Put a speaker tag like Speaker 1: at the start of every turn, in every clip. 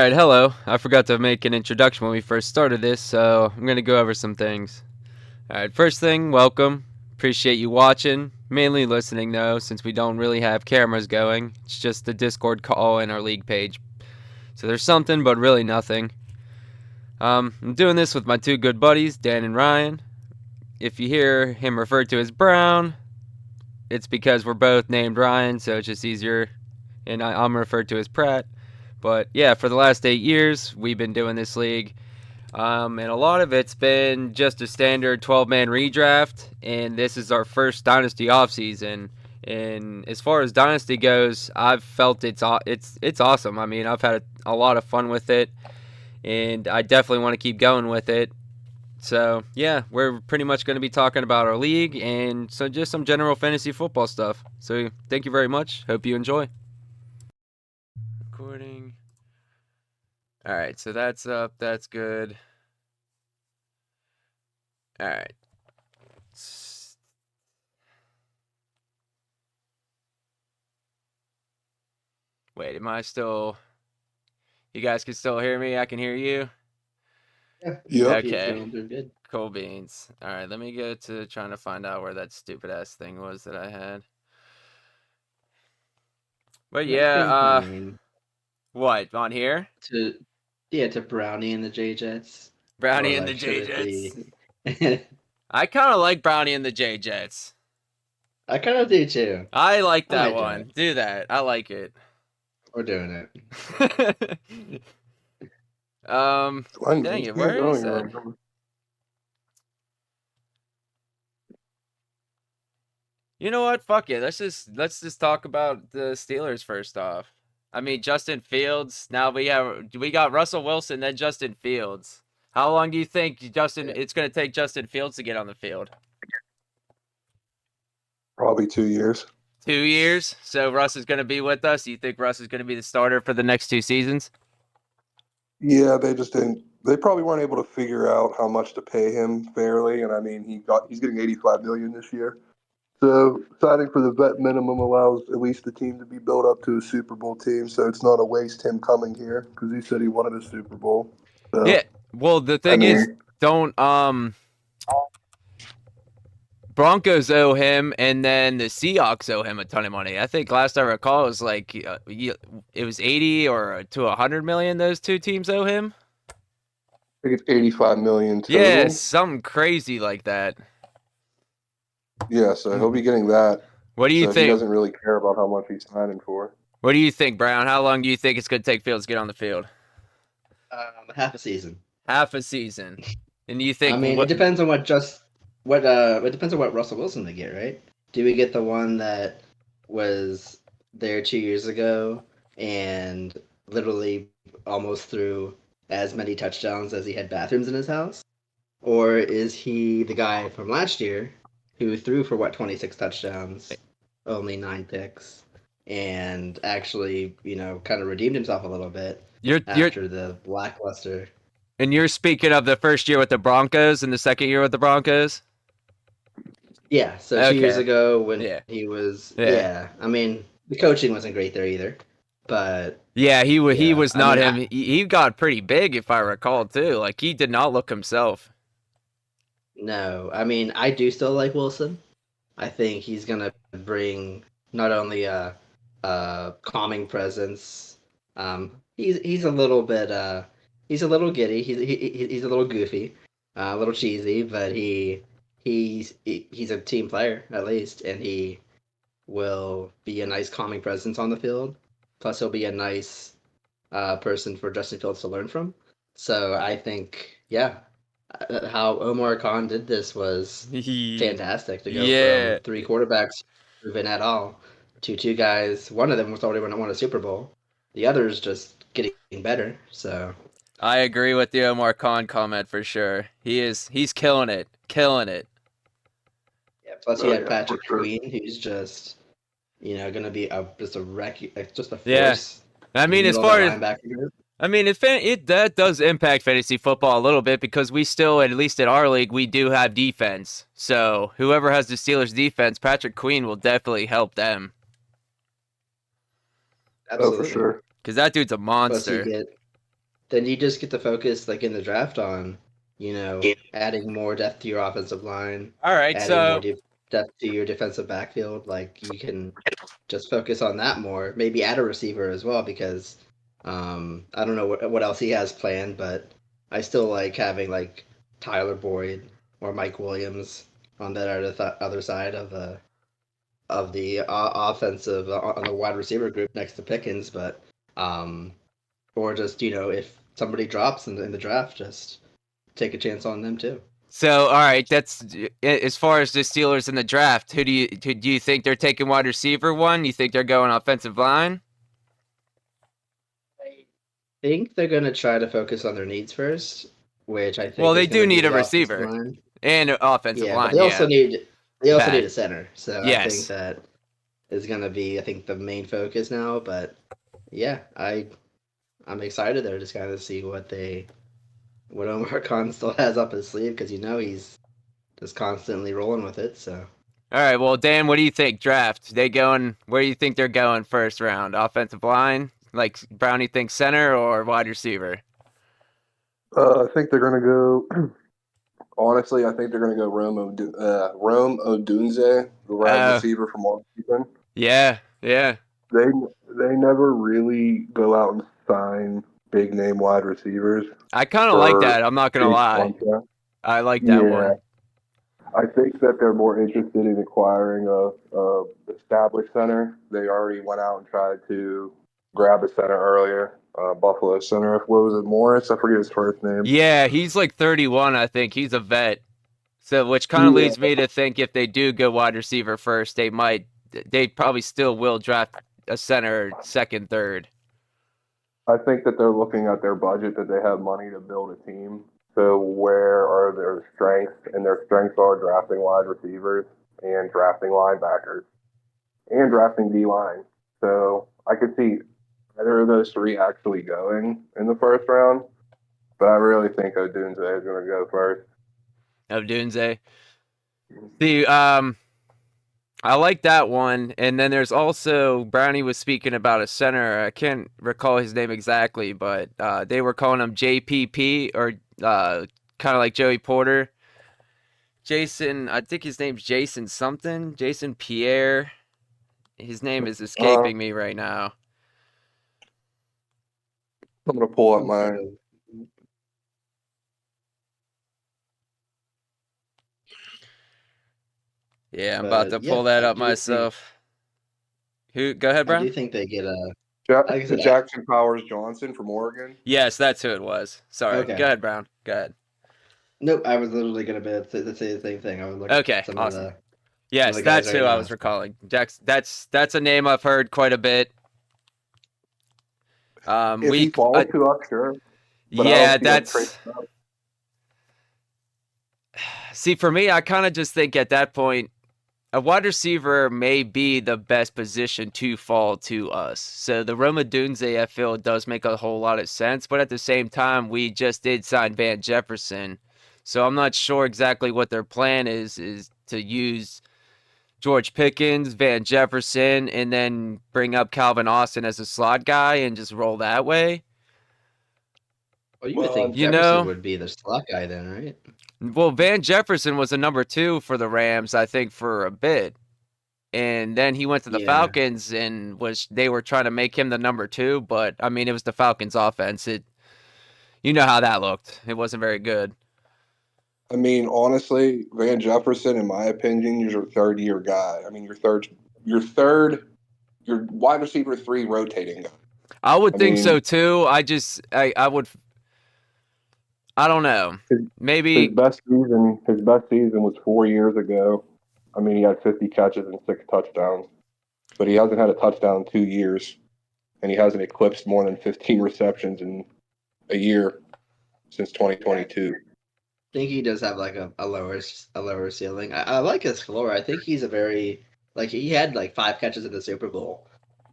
Speaker 1: Alright, hello. I forgot to make an introduction when we first started this, so I'm going to go over some things. Alright, first thing, welcome. Appreciate you watching. Mainly listening, though, since we don't really have cameras going. It's just the Discord call and our league page. So there's something, but really nothing. I'm doing this with my two good buddies, Dan and Ryan. If you hear him referred to as Brown, it's because we're both named Ryan, so it's just easier. And I'm referred to as Pratt. But yeah, for the last 8 years, we've been doing this league. And a lot of it's been just a standard 12-man redraft, and this is our first Dynasty offseason. And as far as Dynasty goes, I've felt it's awesome. I mean, I've had a lot of fun with it, and I definitely want to keep going with it. So, yeah, we're pretty much going to be talking about our league and so just some general fantasy football stuff. So, thank you very much. Hope you enjoy. Recording. All right, so that's up. That's good. All right. Wait, am I still... You guys can still hear me? I can hear you?
Speaker 2: Yeah.
Speaker 3: Yep.
Speaker 1: Okay.
Speaker 2: Doing good.
Speaker 1: Cool beans. All right, let me go to trying to find out where that stupid-ass thing was that I had. But yeah, what, on here?
Speaker 2: To Brownie and the J-Jets.
Speaker 1: Brownie
Speaker 2: Or
Speaker 1: and the
Speaker 2: like, should it
Speaker 1: J-Jets. I kind of like Brownie and the J-Jets.
Speaker 2: I kind of do too.
Speaker 1: I like that
Speaker 2: might do
Speaker 1: one.
Speaker 2: it.
Speaker 1: Do that. I like it.
Speaker 2: We're doing it.
Speaker 1: Dang it, where is that? You know what? Fuck it. Let's just talk about the Steelers first off. I mean, Justin Fields. Now we got Russell Wilson, then Justin Fields. How long do you think it's going to take Justin Fields to get on the field?
Speaker 3: Probably 2 years.
Speaker 1: 2 years. So Russ is going to be with us. Do you think Russ is going to be the starter for the next 2 seasons?
Speaker 3: Yeah, they just didn't. They probably weren't able to figure out how much to pay him fairly, and I mean, he's getting $85 million this year. So signing for the vet minimum allows at least the team to be built up to a Super Bowl team. So it's not a waste him coming here because he said he wanted a Super Bowl. So,
Speaker 1: Yeah. Well, the thing is, don't Broncos owe him, and then the Seahawks owe him a ton of money. I think last I recall it was like it was 80 or to 100 million. Those two teams owe him.
Speaker 3: I think it's 85 million total.
Speaker 1: Yeah, something crazy like that.
Speaker 3: Yeah, so he'll be getting that.
Speaker 1: What do you think?
Speaker 3: He doesn't really care about how much he's signing for.
Speaker 1: What do you think, Brown? How long do you think it's going to take Fields to get on the field?
Speaker 2: Half a season.
Speaker 1: Half a season. And you think?
Speaker 2: I mean, it depends on it depends on what Russell Wilson they get, right? Do we get the one that was there 2 years ago and literally almost threw as many touchdowns as he had bathrooms in his house? Or is he the guy from last year who threw for 26 touchdowns, only 9 picks, and actually, kind of redeemed himself a little bit after the lackluster.
Speaker 1: And you're speaking of the first year with the Broncos and the second year with the Broncos?
Speaker 2: Yeah, so 2 years ago when he was...
Speaker 1: Yeah.
Speaker 2: I mean, the coaching wasn't great there either, but...
Speaker 1: Yeah, he was not him. He got pretty big, if I recall, too. Like, he did not look himself.
Speaker 2: No, I mean, I do still like Wilson. I think he's going to bring not only a calming presence. He's a little bit... he's a little giddy. He's a little goofy, a little cheesy, but he's a team player at least, and he will be a nice calming presence on the field. Plus, he'll be a nice person for Justin Fields to learn from. So I think, how Omar Khan did this was fantastic to go from 3 quarterbacks proven at all to 2 guys. One of them was already won a Super Bowl. The other is just getting better. So
Speaker 1: I agree with the Omar Khan comment for sure. He's killing it.
Speaker 2: Yeah, plus you had Patrick Queen, who's just gonna be just a force.
Speaker 1: Yeah. I mean, as far as that does impact fantasy football a little bit because we still, at least in our league, we do have defense. So whoever has the Steelers defense, Patrick Queen will definitely help them.
Speaker 2: Absolutely.
Speaker 3: Oh, for sure.
Speaker 1: Because that dude's a monster.
Speaker 2: then you just get to focus like in the draft on, adding more depth to your offensive line,
Speaker 1: All right,
Speaker 2: adding more
Speaker 1: so
Speaker 2: depth to your defensive backfield. Like you can just focus on that more. Maybe add a receiver as well because I don't know what else he has planned, but I still like having like Tyler Boyd or Mike Williams on that other side of the offensive on the wide receiver group next to Pickens, but or just if somebody drops in the draft, just take a chance on them too.
Speaker 1: all right, that's as far as the Steelers in the draft. Who do you think they're taking wide receiver one? You think they're going offensive line?
Speaker 2: I think they're gonna try to focus on their needs first, which I think
Speaker 1: Well, they
Speaker 2: is
Speaker 1: do
Speaker 2: gonna be
Speaker 1: need a
Speaker 2: the offensive
Speaker 1: receiver
Speaker 2: line.
Speaker 1: and an offensive
Speaker 2: Yeah, but
Speaker 1: line.
Speaker 2: they also need
Speaker 1: Bad.
Speaker 2: a center. So I think
Speaker 1: Yes.
Speaker 2: that is gonna be the main focus now. But yeah, I'm excited there to kind of see what Omar Khan still has up his sleeve because he's just constantly rolling with it. So
Speaker 1: All right, well, Dan, what do you think? Draft? They going? Where do you think they're going first round? Offensive line, like Brownie thinks center or wide receiver?
Speaker 3: I think they're going to go. Honestly, I think they're going to go Rome Odunze, the wide receiver from Washington.
Speaker 1: Yeah.
Speaker 3: They never really go out and sign big name wide receivers.
Speaker 1: I kind of like that. I'm not gonna lie. I like that one.
Speaker 3: I think that they're more interested in acquiring a established center. They already went out and tried to grab a center earlier, Buffalo center. What was it, Morris? I forget his first name.
Speaker 1: Yeah, he's like 31, I think. He's a vet. So, which kind of leads me to think if they do go wide receiver first, they probably still will draft a center second, third.
Speaker 3: I think that they're looking at their budget, that they have money to build a team. So where are their strengths? And their strengths are drafting wide receivers and drafting linebackers and drafting D-line. So I could see either of those three actually going in the first round, but I really think Odunze is going to go first.
Speaker 1: Odunze. See, I like that one. And then there's also, Brownie was speaking about a center. I can't recall his name exactly, but they were calling him JPP or kind of like Joey Porter. Jason, I think his name's Jason something. Jason Pierre. His name is escaping me right now.
Speaker 3: I'm going to pull up mine.
Speaker 1: Yeah, I'm about to pull that up myself. Go ahead, Brown?
Speaker 2: I do think they get
Speaker 3: Jackson Powers Johnson from Oregon.
Speaker 1: Yes, that's who it was. Sorry.
Speaker 2: Okay.
Speaker 1: Go ahead, Brown. Go ahead.
Speaker 2: Nope, I was literally going to say the same thing. I was looking
Speaker 1: okay,
Speaker 2: at some
Speaker 1: awesome.
Speaker 2: of the,
Speaker 1: yes, that's who I was recalling. That's a name I've heard quite a bit.
Speaker 3: If he falls to us, sure.
Speaker 1: Yeah, that's. See, for me, I kind of just think at that point, a wide receiver may be the best position to fall to us. So the Rome Odunze, I feel, does make a whole lot of sense. But at the same time, we just did sign Van Jefferson. So I'm not sure exactly what their plan is to use George Pickens, Van Jefferson, and then bring up Calvin Austin as a slot guy and just roll that way.
Speaker 2: Well, you would think Jefferson would be the slot guy then, right?
Speaker 1: Well, Van Jefferson was a number 2 for the Rams, I think, for a bit. And then he went to the Falcons and they were trying to make him the number 2, but I mean, it was the Falcons offense. You know how that looked. It wasn't very good.
Speaker 3: I mean, honestly, Van Jefferson, in my opinion, is your third-year guy. I mean, your wide receiver 3 rotating guy.
Speaker 1: I would think so too. I would. I don't know. Maybe
Speaker 3: his best season was 4 years ago. I mean, he had 50 catches and 6 touchdowns, but he hasn't had a touchdown in 2 years, and he hasn't eclipsed more than 15 receptions in a year since 2022.
Speaker 2: I think he does have like a lower ceiling. I like his floor. I think he's a very he had like 5 catches in the Super Bowl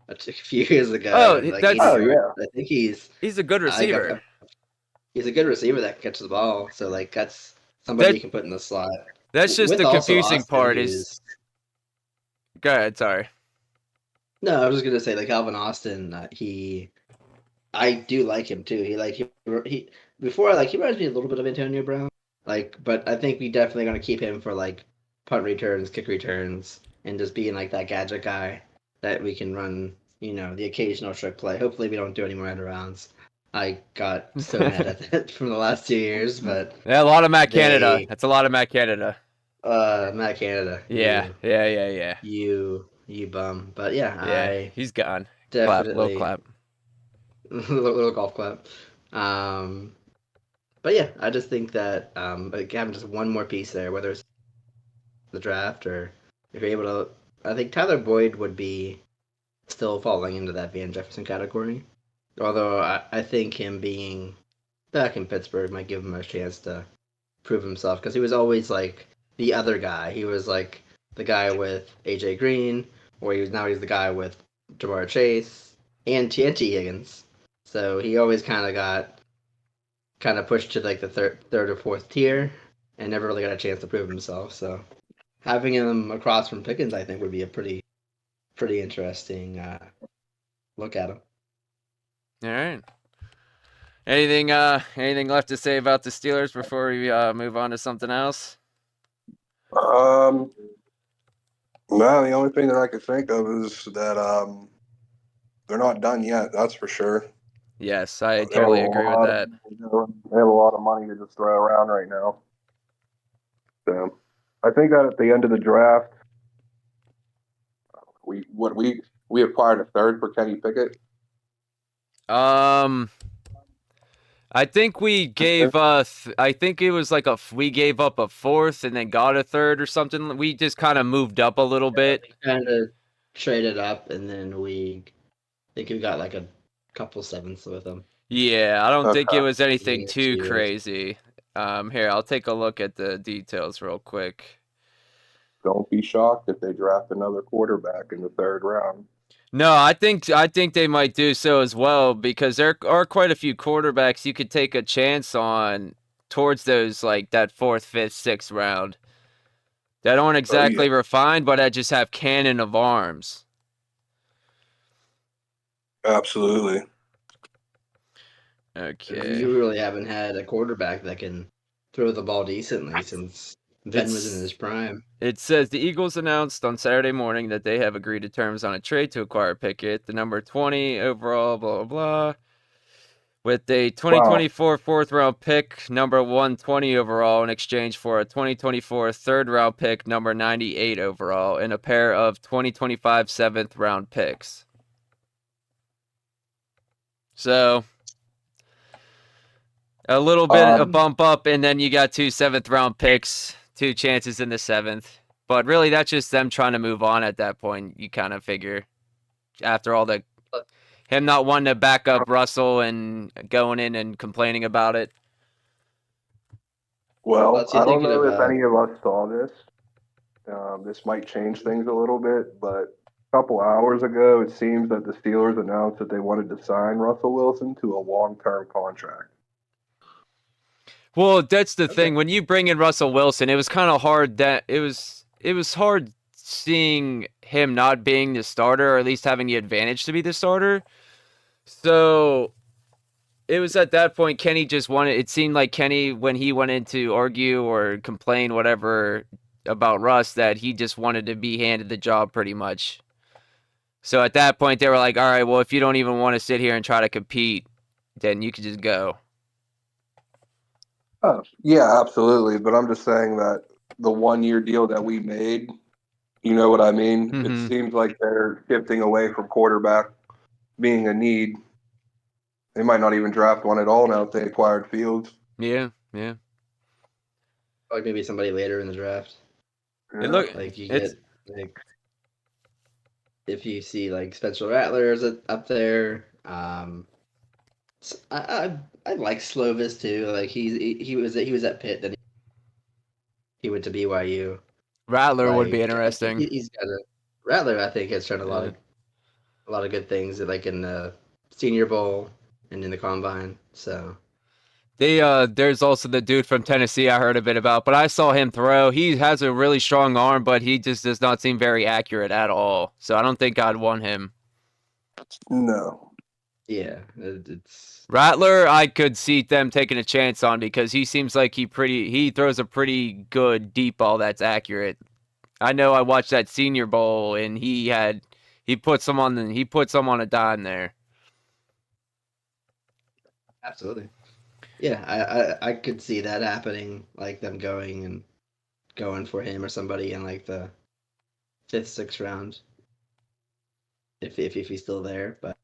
Speaker 2: a few years ago. I think
Speaker 1: he's a good receiver.
Speaker 2: He's a good receiver that can catch the ball. So that's somebody you can put in the slot.
Speaker 1: That's just the confusing part is. Go ahead. Sorry.
Speaker 2: No, I was just gonna say Calvin Austin. He I do like him too. He before like he reminds me a little bit of Antonio Brown. But I think we definitely gonna keep him for like punt returns, kick returns, and just being like that gadget guy that we can run. The occasional trick play. Hopefully, we don't do any more end arounds. I got so mad at that from the last 2 years, but
Speaker 1: Yeah, a lot of Matt Canada.
Speaker 2: they
Speaker 1: That's a lot of Matt Canada.
Speaker 2: Matt Canada.
Speaker 1: Yeah.
Speaker 2: You bum. But yeah,
Speaker 1: Yeah,
Speaker 2: I
Speaker 1: he's gone. Clap, little
Speaker 2: definitely
Speaker 1: clap.
Speaker 2: little golf clap. But yeah, I just think that like having just one more piece there, whether it's the draft or if you're able to, I think Tyler Boyd would be still falling into that Van Jefferson category. Although I think him being back in Pittsburgh might give him a chance to prove himself because he was always like the other guy. He was like the guy with AJ Green, or he's the guy with Jamar Chase and T Higgins. So he always got pushed to like the third or fourth tier, and never really got a chance to prove himself. So having him across from Pickens, I think, would be a pretty interesting look at him.
Speaker 1: All right. Anything left to say about the Steelers before we move on to something else?
Speaker 3: No, the only thing that I could think of is that they're not done yet. That's for sure.
Speaker 1: Yes, I totally agree with that.
Speaker 3: They have a lot of money to just throw around right now. So I think that at the end of the draft, we acquired a third for Kenny Pickett.
Speaker 1: I think we gave I think it was like we gave up a fourth and then got a third or something. We just kind of moved up a little bit.
Speaker 2: We kind of traded up, and then I think we got like a couple sevenths with them.
Speaker 1: Yeah, I don't think it was anything too crazy. Here, I'll take a look at the details real quick.
Speaker 3: Don't be shocked if they draft another quarterback in the third round.
Speaker 1: No, I think they might do so as well because there are quite a few quarterbacks you could take a chance on towards those like that fourth, fifth, sixth round that aren't exactly refined, but that just have cannon of arms.
Speaker 3: Absolutely.
Speaker 1: Okay.
Speaker 2: You really haven't had a quarterback that can throw the ball decently since Ben was in his prime.
Speaker 1: It says the Eagles announced on Saturday morning that they have agreed to terms on a trade to acquire Pickett, the number 20 overall, blah, blah, blah, with a 2024 fourth-round pick, number 120 overall, in exchange for a 2024 third-round pick, number 98 overall, and a pair of 2025 seventh-round picks. So a little bit of bump up, and then you got 2 seventh-round picks, 2 chances in the 7th. But really, that's just them trying to move on at that point. You kind of figure after all him not wanting to back up Russell and going in and complaining about it.
Speaker 3: Well, I don't know if any of us saw this. This might change things a little bit, but a couple hours ago, it seems that the Steelers announced that they wanted to sign Russell Wilson to a long-term contract.
Speaker 1: Well, that's the thing. When you bring in Russell Wilson, it was kind of hard that it was hard seeing him not being the starter, or at least having the advantage to be the starter. So it was at that point Kenny just wanted. It seemed like Kenny, when he went in to argue or complain whatever about Russ, that he just wanted to be handed the job pretty much. So at that point they were like, all right, well, if you don't even want to sit here and try to compete, then you can just go.
Speaker 3: Yeah, absolutely. But I'm just saying that the 1-year deal that we made, you know what I mean? Mm-hmm. It seems like they're shifting away from quarterback being a need. They might not even draft one at all now if they acquired Fields.
Speaker 1: Yeah.
Speaker 2: Like maybe somebody later in the draft.
Speaker 3: Yeah.
Speaker 2: Like you get like if you see like Spencer Rattler's up there. I like Slovis too. Like he was at Pitt, then he went to BYU.
Speaker 1: Rattler would be interesting.
Speaker 2: He's got Rattler. I think has shown a lot of good things, like in the Senior Bowl and in the Combine. So
Speaker 1: there's also the dude from Tennessee I heard a bit about, but I saw him throw. He has a really strong arm, but he just does not seem very accurate at all. So I don't think I'd want him.
Speaker 3: No.
Speaker 2: Yeah, it's
Speaker 1: Rattler, I could see them taking a chance on because he seems like he throws a pretty good deep ball that's accurate. I know I watched that Senior Bowl and he put some on a dime there.
Speaker 2: absolutely. Yeah, I could see that happening, like them going for him or somebody in like the fifth, sixth round, if he's still there. But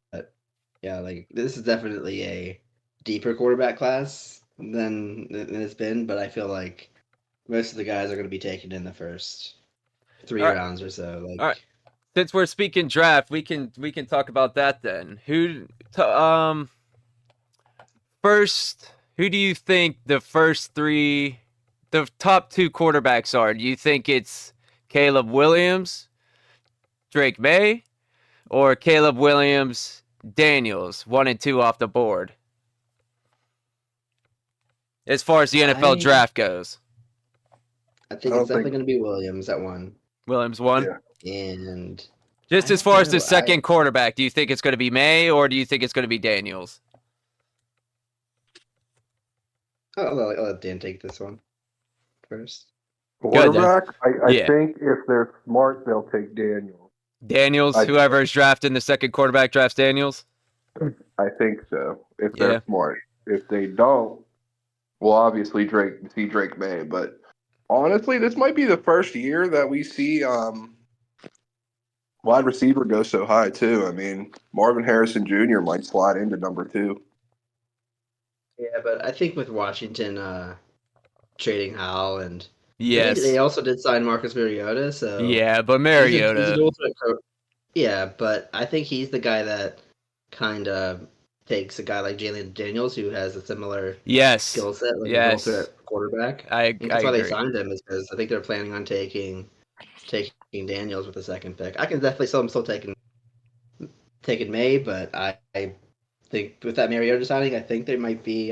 Speaker 2: yeah, like this is definitely a deeper quarterback class than it's been. But I feel like most of the guys are going to be taken in the first three
Speaker 1: All right,
Speaker 2: rounds or so.
Speaker 1: all right.
Speaker 2: Like,
Speaker 1: Since we're speaking draft, we can talk about that then. First, who do you think the top two quarterbacks are? Do you think it's Caleb Williams, Drake May, or Caleb Williams, Daniels, 1 and 2 off the board? As far as the NFL draft goes,
Speaker 2: I think
Speaker 3: I
Speaker 2: it's
Speaker 3: don't
Speaker 2: definitely
Speaker 3: think-
Speaker 2: going to be Williams at one,
Speaker 1: Williams 1.
Speaker 3: Yeah.
Speaker 2: and
Speaker 1: Just
Speaker 2: I
Speaker 1: as
Speaker 2: don't
Speaker 1: far as the
Speaker 2: know,
Speaker 1: second quarterback, do you think it's going to be May or do you think it's going to be Daniels?
Speaker 2: I'll let Dan take this one first.
Speaker 1: Good, then.
Speaker 3: Quarterback, I
Speaker 1: Yeah.
Speaker 3: think if they're smart, they'll take Daniels.
Speaker 1: Daniels,
Speaker 3: I-
Speaker 1: whoever is drafting the second quarterback drafts Daniels.
Speaker 3: I think so. If
Speaker 1: Yeah.
Speaker 3: they're smart. If they don't, we'll obviously see Drake May. But honestly, this might be the first year that we see wide receiver go so high too. I mean, Marvin Harrison Jr. might slide into number 2.
Speaker 2: Yeah, but I think with Washington trading Howell and
Speaker 1: Yes.
Speaker 2: they also did sign Marcus Mariota, so
Speaker 1: Yeah, but
Speaker 2: he's a
Speaker 1: Mariota.
Speaker 2: dual threat yeah, but I think he's the guy that kind of takes a guy like Jalen Daniels who has a similar
Speaker 1: Yes.
Speaker 2: skill set, like
Speaker 1: Yes.
Speaker 2: a dual threat quarterback.
Speaker 1: I
Speaker 2: That's why they
Speaker 1: agree.
Speaker 2: signed him, is because I think they're planning on taking Daniels with the second pick. I can definitely see them still taking May, but I think with that Mariota signing, I think they might be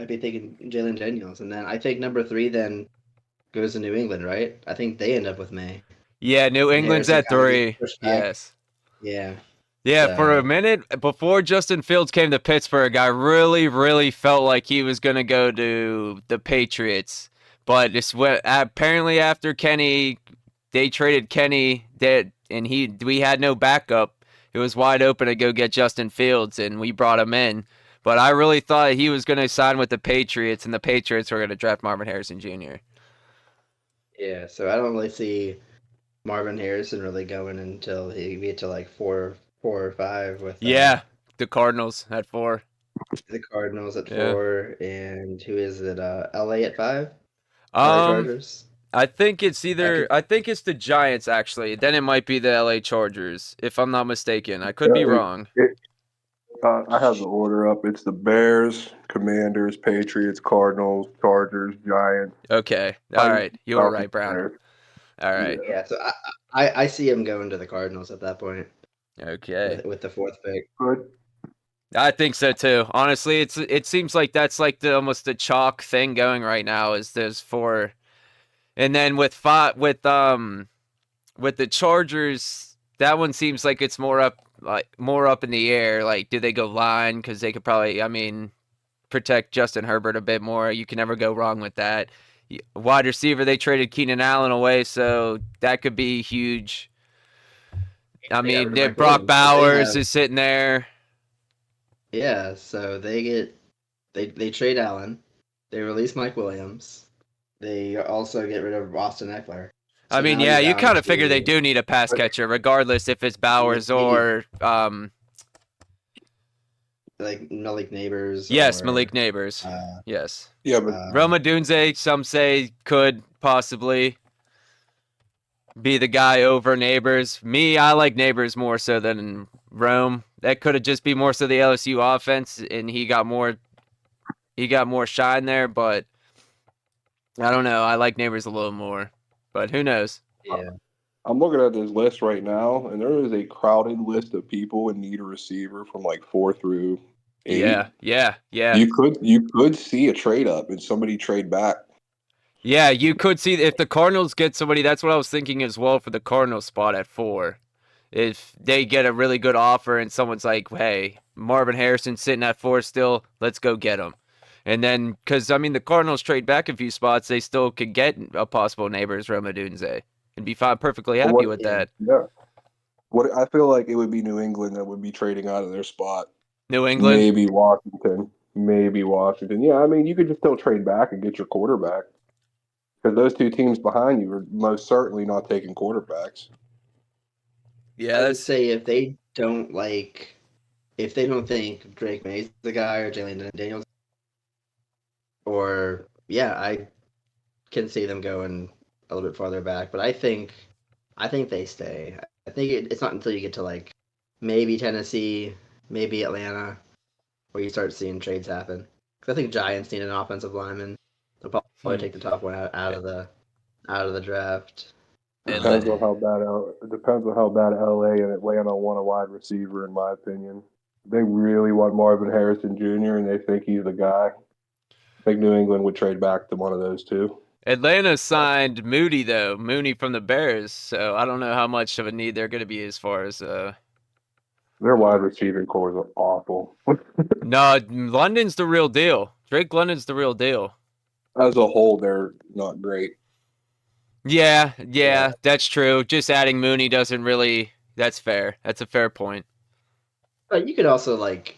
Speaker 2: taking Jalen Daniels, and then I think number 3 then goes to New England, right? I think they end up with May.
Speaker 1: Yeah, New England's
Speaker 2: Harrison
Speaker 1: at
Speaker 2: kinda
Speaker 1: 3.
Speaker 2: gets pushed back.
Speaker 1: Yes.
Speaker 2: Yeah.
Speaker 1: Yeah, for a
Speaker 2: So-
Speaker 1: minute before Justin Fields came to Pittsburgh, I really, really felt like he was going to go to the Patriots. But apparently after Kenny, they traded Kenny, and we had no backup. It was wide open to go get Justin Fields, and we brought him in. But I really thought he was going to sign with the Patriots, and the Patriots were going to draft Marvin Harrison Jr.
Speaker 2: Yeah, so I don't really see Marvin Harrison really going until he get to like 4 or 5 with
Speaker 1: Yeah, the Cardinals at 4.
Speaker 2: the Cardinals at
Speaker 1: Yeah.
Speaker 2: 4, and who is it? LA at 5. LA Chargers.
Speaker 1: I think it's the Giants actually. Then it might be the LA Chargers, if I'm not mistaken. I could be
Speaker 3: Yeah,
Speaker 1: wrong.
Speaker 3: I have the order up. It's the Bears, Commanders, Patriots, Cardinals, Chargers, Giants.
Speaker 1: Okay. All right. You were right, Brown.
Speaker 3: Bears.
Speaker 1: All right.
Speaker 2: Yeah, so I see him going to the Cardinals at that point
Speaker 1: Okay.
Speaker 2: with the 4th pick.
Speaker 3: Good.
Speaker 1: I think so too. Honestly, it seems like that's like almost the chalk thing going right now is there's 4. And then with the Chargers, that one seems like it's more up in the air. Like, do they go line? Because they could probably, protect Justin Herbert a bit more. You can never go wrong with that. Wide receiver, they traded Keenan Allen away, so that could be huge.
Speaker 2: Brock
Speaker 1: Brock
Speaker 2: Williams,
Speaker 1: Bowers is sitting there.
Speaker 2: Yeah, so they trade Allen, they release Mike Williams, they also get rid of Austin Eckler. So now
Speaker 1: You
Speaker 2: you're down
Speaker 1: kind of figure they
Speaker 2: to-
Speaker 1: do need a pass catcher, regardless if it's Bowers or
Speaker 2: like Malik Neighbors.
Speaker 1: yes,
Speaker 2: or,
Speaker 1: Malik Neighbors.
Speaker 2: Uh,
Speaker 1: Yes.
Speaker 3: Yeah, but
Speaker 1: Roma Dunze, some say could possibly be the guy over Neighbors. Me, I like Neighbors more so than Rome. That could have just be more so the LSU offense, and he got more shine there. But I don't know. I like Neighbors a little more, but who knows?
Speaker 2: yeah,
Speaker 3: I'm looking at this list right now, and there is a crowded list of people in need a receiver from like 4 through 8.
Speaker 1: Yeah.
Speaker 3: You could see a trade up and somebody trade back.
Speaker 1: Yeah, you could see if the Cardinals get somebody. That's what I was thinking as well for the Cardinals spot at 4. if they get a really good offer and someone's like, hey, Marvin Harrison sitting at 4 still, let's go get him. And then, because, I mean, the Cardinals trade back a few spots, they still could get a possible neighbor's Rome Odunze and be fine, perfectly
Speaker 3: But
Speaker 1: happy
Speaker 3: what?
Speaker 1: with
Speaker 2: Yeah.
Speaker 1: that.
Speaker 3: Yeah. What I feel like it would be New England that would be trading out of their spot.
Speaker 1: New England?
Speaker 3: Maybe Washington. Maybe Washington. Yeah, I mean, you could just still trade back and get your quarterback because those two teams behind you are most certainly not taking quarterbacks.
Speaker 1: Yeah,
Speaker 2: I would say if they don't think Drake May's the guy or Jalen Daniels, or yeah, I can see them going a little bit farther back. But I think they stay. I think it's not until you get to like maybe Tennessee, maybe Atlanta, where you start seeing trades happen. Because I think Giants need an offensive lineman. They'll probably take the top one out of the draft.
Speaker 3: Depends on how bad it depends on how bad LA and Atlanta want a wide receiver, in my opinion. They really want Marvin Harrison Jr. and they think he's the guy. I think New England would trade back to one of those two.
Speaker 1: Atlanta signed Moody, though. Mooney from the Bears. So I don't know how much of a need they're going to be as far as.
Speaker 3: Their wide receiving cores are awful.
Speaker 1: No, London's the real deal. Drake London's the real deal.
Speaker 3: As a whole, they're not great.
Speaker 1: Yeah, that's true. Just adding Mooney doesn't really. That's fair. That's a fair point.
Speaker 2: But you could also like,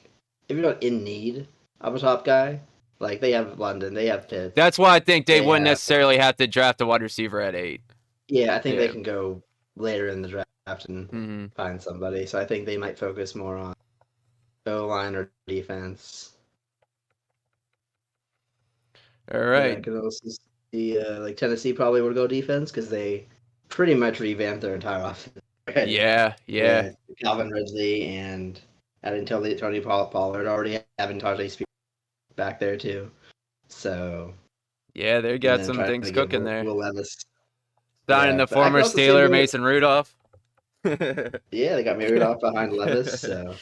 Speaker 2: if you're not in need of a top guy, like they have London, they have Pitts.
Speaker 1: That's why I think they wouldn't
Speaker 2: Yeah.
Speaker 1: necessarily have to draft a wide receiver at 8.
Speaker 2: Yeah, I think they
Speaker 1: Yeah.
Speaker 2: can go later in the draft and
Speaker 1: Mm-hmm.
Speaker 2: find somebody. So I think they might focus more on O line or defense.
Speaker 1: All
Speaker 2: I
Speaker 1: right.
Speaker 2: could also see like Tennessee probably would go defense because they pretty much revamped their entire offense. already.
Speaker 1: Yeah.
Speaker 2: With Calvin Ridley and adding Tony Pollard, already having Tajay Spears back there too. So
Speaker 1: Yeah, they
Speaker 2: and
Speaker 1: got
Speaker 2: then
Speaker 1: some
Speaker 2: trying
Speaker 1: things
Speaker 2: to get
Speaker 1: cooking there.
Speaker 2: Will Levis.
Speaker 1: Signing
Speaker 2: Yeah,
Speaker 1: the
Speaker 2: but I
Speaker 1: former
Speaker 2: could also see
Speaker 1: Steeler,
Speaker 2: Will-
Speaker 1: Mason Rudolph.
Speaker 2: Yeah, they got married off behind Levis. So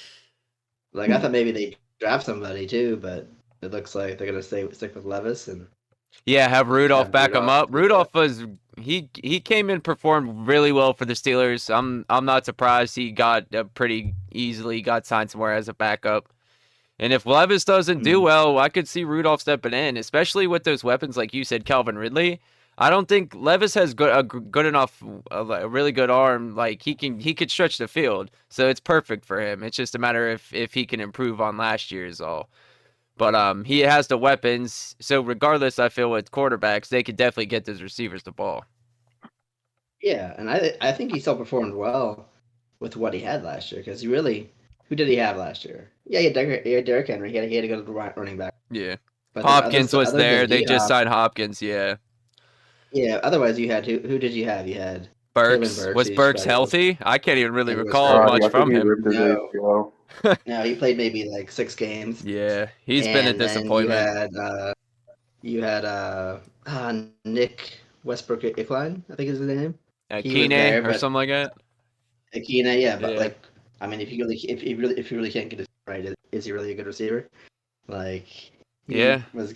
Speaker 2: like I thought maybe they draft somebody too, but it looks like they're gonna stick with Levis and
Speaker 1: Yeah, have Rudolph
Speaker 2: have
Speaker 1: back him up.
Speaker 2: Rudolph.
Speaker 1: Rudolph was he came in, performed really well for the Steelers. I'm not surprised he got pretty easily got signed somewhere as a backup. And if Levis doesn't do well, I could see Rudolph stepping in, especially with those weapons like you said, Calvin Ridley. I don't think Levis has good enough, a really good arm. Like he could stretch the field, so it's perfect for him. It's just a matter if he can improve on last year's all. But he has the weapons, so regardless, I feel with quarterbacks, they could definitely get those receivers the ball.
Speaker 2: Yeah, and I think he still performed well with what he had last year because who did he have last year? Yeah, he had Derrick Henry. He had a good running back.
Speaker 1: Yeah,
Speaker 2: But then
Speaker 1: Hopkins was
Speaker 2: other
Speaker 1: there.
Speaker 2: than
Speaker 1: They just
Speaker 2: D-Hop,
Speaker 1: signed Hopkins. Yeah,
Speaker 2: yeah. Otherwise, you had who did you have? You had
Speaker 1: Burks
Speaker 2: Traylon
Speaker 1: was
Speaker 2: who
Speaker 1: Burks
Speaker 2: struggled.
Speaker 1: healthy? I can't even really
Speaker 2: And was
Speaker 1: recall
Speaker 2: hurt.
Speaker 1: much
Speaker 3: I think
Speaker 1: from
Speaker 3: he
Speaker 1: him.
Speaker 3: ripped his
Speaker 2: No.
Speaker 3: ACL.
Speaker 2: No, he played maybe like 6 games.
Speaker 1: Yeah, he's been a
Speaker 2: And then
Speaker 1: disappointment.
Speaker 2: you had Nick Westbrook Ikline, I think is his name. He was
Speaker 1: Kine
Speaker 2: there,
Speaker 1: or
Speaker 2: but
Speaker 1: something like that.
Speaker 2: Akina, yeah, but
Speaker 1: Yeah.
Speaker 2: like, I mean, if you really can't get it right, is he really a good receiver? Like,
Speaker 1: Yeah.
Speaker 2: he was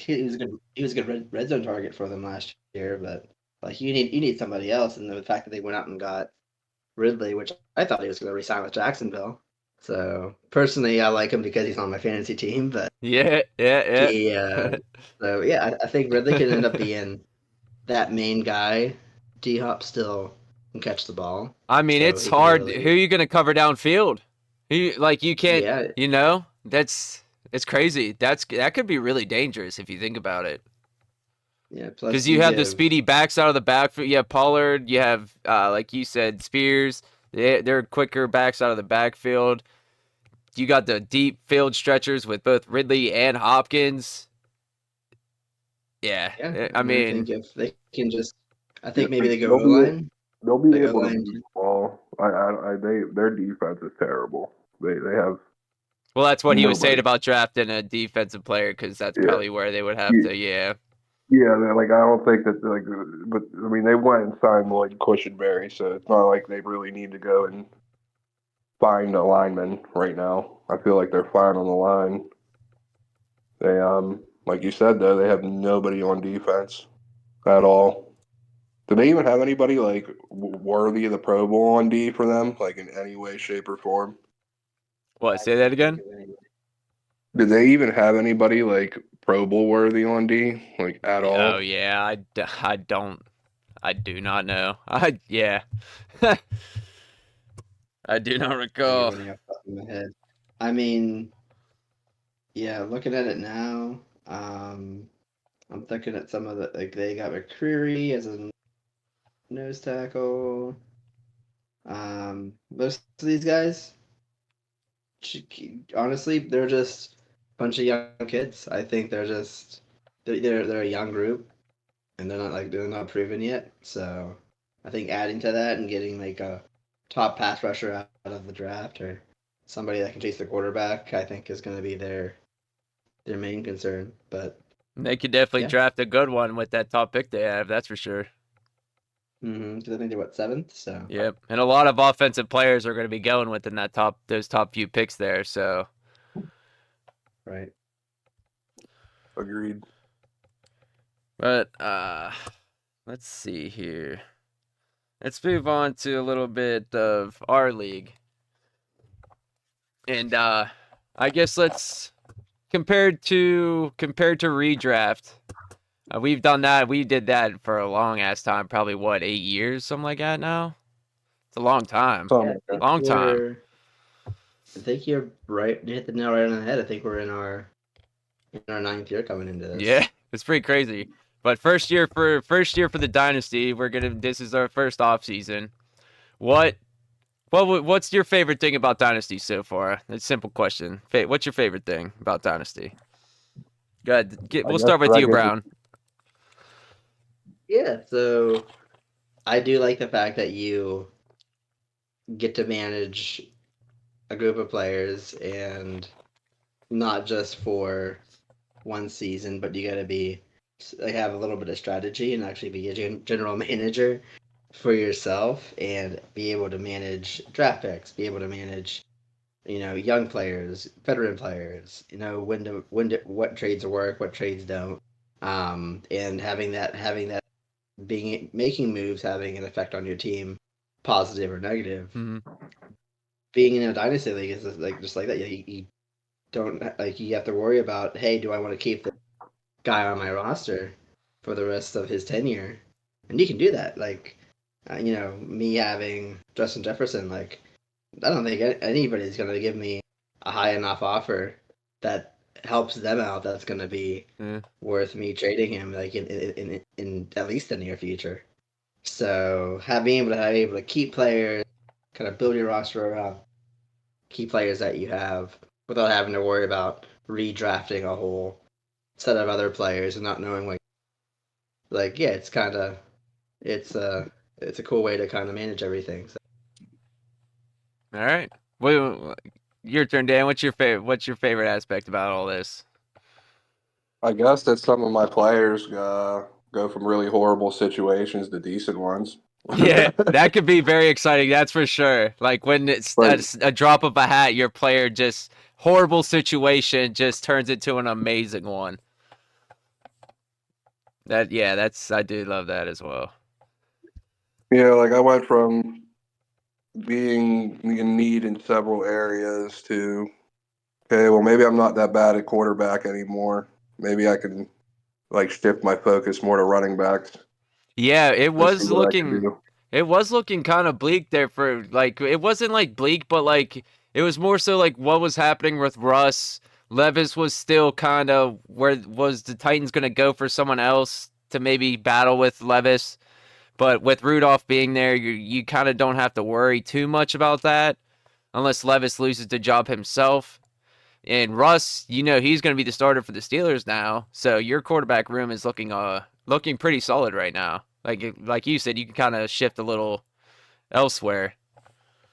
Speaker 2: a good red zone target for them last year, but like you need somebody else, and the fact that they went out and got Ridley, which I thought he was going to resign with Jacksonville. So personally, I like him because he's on my fantasy team, but
Speaker 1: Yeah.
Speaker 2: he, so yeah, I think Ridley can end up being that main guy. D Hop still can catch the ball.
Speaker 1: I mean,
Speaker 2: So
Speaker 1: it's
Speaker 2: he can
Speaker 1: hard.
Speaker 2: really-
Speaker 1: Who are you gonna cover downfield? You can't.
Speaker 2: Yeah.
Speaker 1: You know, it's crazy. That could be really dangerous if you think about it.
Speaker 2: Yeah, plus
Speaker 1: Because you have the
Speaker 2: give-
Speaker 1: speedy backs out of the backfield. You have Pollard. You have, like you said, Spears. They're quicker backs out of the backfield. You got the deep field stretchers with both Ridley and Hopkins. Yeah,
Speaker 2: Yeah,
Speaker 1: I
Speaker 2: I
Speaker 1: mean,
Speaker 2: think if they can just, I think maybe they go
Speaker 3: They'll be-
Speaker 2: O-line.
Speaker 3: They'll be
Speaker 2: Like,
Speaker 3: able to
Speaker 2: O-line.
Speaker 3: move the ball. Their defense is terrible. They have
Speaker 1: well, that's what he was saying
Speaker 3: Nobody.
Speaker 1: about drafting a defensive player because that's
Speaker 3: Yeah.
Speaker 1: probably where they would have
Speaker 3: Yeah.
Speaker 1: to. Yeah,
Speaker 3: they're like I don't think that but I mean they went and signed Lloyd Cushenberry, so it's not like they really need to go and find a lineman right now. I feel like they're fine on the line. They like you said though, they have nobody on defense at all. Do they even have anybody like worthy of the Pro Bowl on D for them, like in any way, shape, or form?
Speaker 1: What? Say that again?
Speaker 3: Did they even have anybody like Pro Bowl worthy on D, like at all?
Speaker 1: Oh yeah, I do not know. Yeah. I do not recall.
Speaker 2: Anyone off the top of my head. I mean, yeah, looking at it now, I'm thinking at some of the like they got McCreary as a nose tackle. Most of these guys, honestly, they're just a bunch of young kids. I think they're a young group, and they're not proven yet. So I think adding to that and getting like a top pass rusher out of the draft or somebody that can chase the quarterback, I think is going to be their main concern. But
Speaker 1: They could definitely
Speaker 2: Yeah.
Speaker 1: draft a good one with that top pick they have, that's for sure.
Speaker 2: because I think they're seventh. So
Speaker 1: Yep. And a lot of offensive players are going to be going within those top few picks there, so
Speaker 2: right.
Speaker 3: Agreed.
Speaker 1: but let's see here. Let's move on to a little bit of our league. And I guess let's compared to redraft. We've done that. We did that for a long ass time, probably what, 8 years, something like that now? It's a long time.
Speaker 3: Something like that.
Speaker 1: Long time.
Speaker 2: I think you're right. You hit the nail right on the head. I think we're in our ninth year coming into this.
Speaker 1: Yeah, it's pretty crazy. But first year for the dynasty, this is our first off season. What's your favorite thing about dynasty so far? It's a simple question. What's your favorite thing about dynasty? Go ahead. We'll start with you, Brown.
Speaker 2: Yeah. So I do like the fact that you get to manage a group of players and not just for one season, but you got to have a little bit of strategy and actually be a general manager for yourself and be able to manage draft picks, be able to manage young players, veteran players, what trades work, what trades don't, and having that making moves having an effect on your team, positive or negative.
Speaker 1: Mm-hmm.
Speaker 2: Being in a dynasty league is just like that. You don't you have to worry about, hey, do I want to keep the guy on my roster for the rest of his tenure? And you can do that. Me having Justin Jefferson, I don't think anybody's going to give me a high enough offer that helps them out. That's going to be worth me trading him, in at least the near future. So being able to keep players, kind of build your roster around key players that you have without having to worry about redrafting a whole set of other players and not knowing yeah, it's a cool way to kind of manage everything. So.
Speaker 1: All right. Well, your turn, Dan. What's your favorite aspect about all this?
Speaker 3: I guess that some of my players go from really horrible situations to decent ones.
Speaker 1: Yeah, that could be very exciting. That's for sure. Like when it's a drop of a hat, your player just horrible situation just turns into an amazing one. I do love that as well.
Speaker 3: Yeah, like I went from being in need in several areas to, okay, well maybe I'm not that bad at quarterback anymore. Maybe I can shift my focus more to running backs.
Speaker 1: Yeah, it was looking kind of bleak there for it wasn't bleak, but it was more so what was happening with Russ. Levis was still kind of where was the Titans going to go for someone else to maybe battle with Levis. But with Rudolph being there, you kind of don't have to worry too much about that unless Levis loses the job himself. And Russ, he's going to be the starter for the Steelers now. So your quarterback room is looking pretty solid right now. Like you said, you can kind of shift a little elsewhere.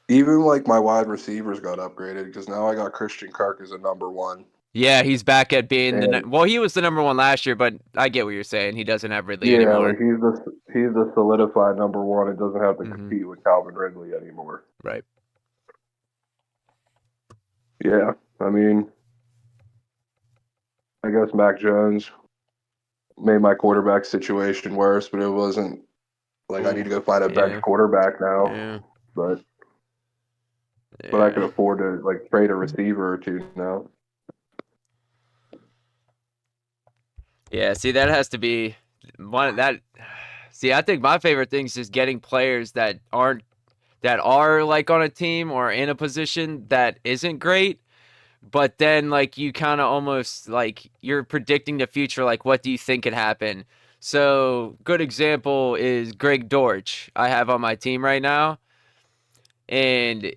Speaker 3: Even my wide receivers got upgraded because now I got Christian Kirk as a number one.
Speaker 1: Yeah, he's back at being he was the number one last year, but I get what you're saying. He doesn't have Ridley anymore.
Speaker 3: He's the solidified number one. It doesn't have to compete with Calvin Ridley anymore.
Speaker 1: Right.
Speaker 3: Yeah, I mean, I guess Mac Jones made my quarterback situation worse, but it wasn't Like I need to go find a bench
Speaker 1: Yeah.
Speaker 3: quarterback now,
Speaker 1: Yeah.
Speaker 3: but I can
Speaker 1: Yeah.
Speaker 3: afford to like trade a receiver or two now.
Speaker 1: Yeah, see, that has to be one that. See, I think my favorite thing is just getting players that are like on a team or in a position that isn't great, but then like you kind of almost like you're predicting the future. Like, what do you think could happen? So, good example is Greg Dortch. I have on my team right now, and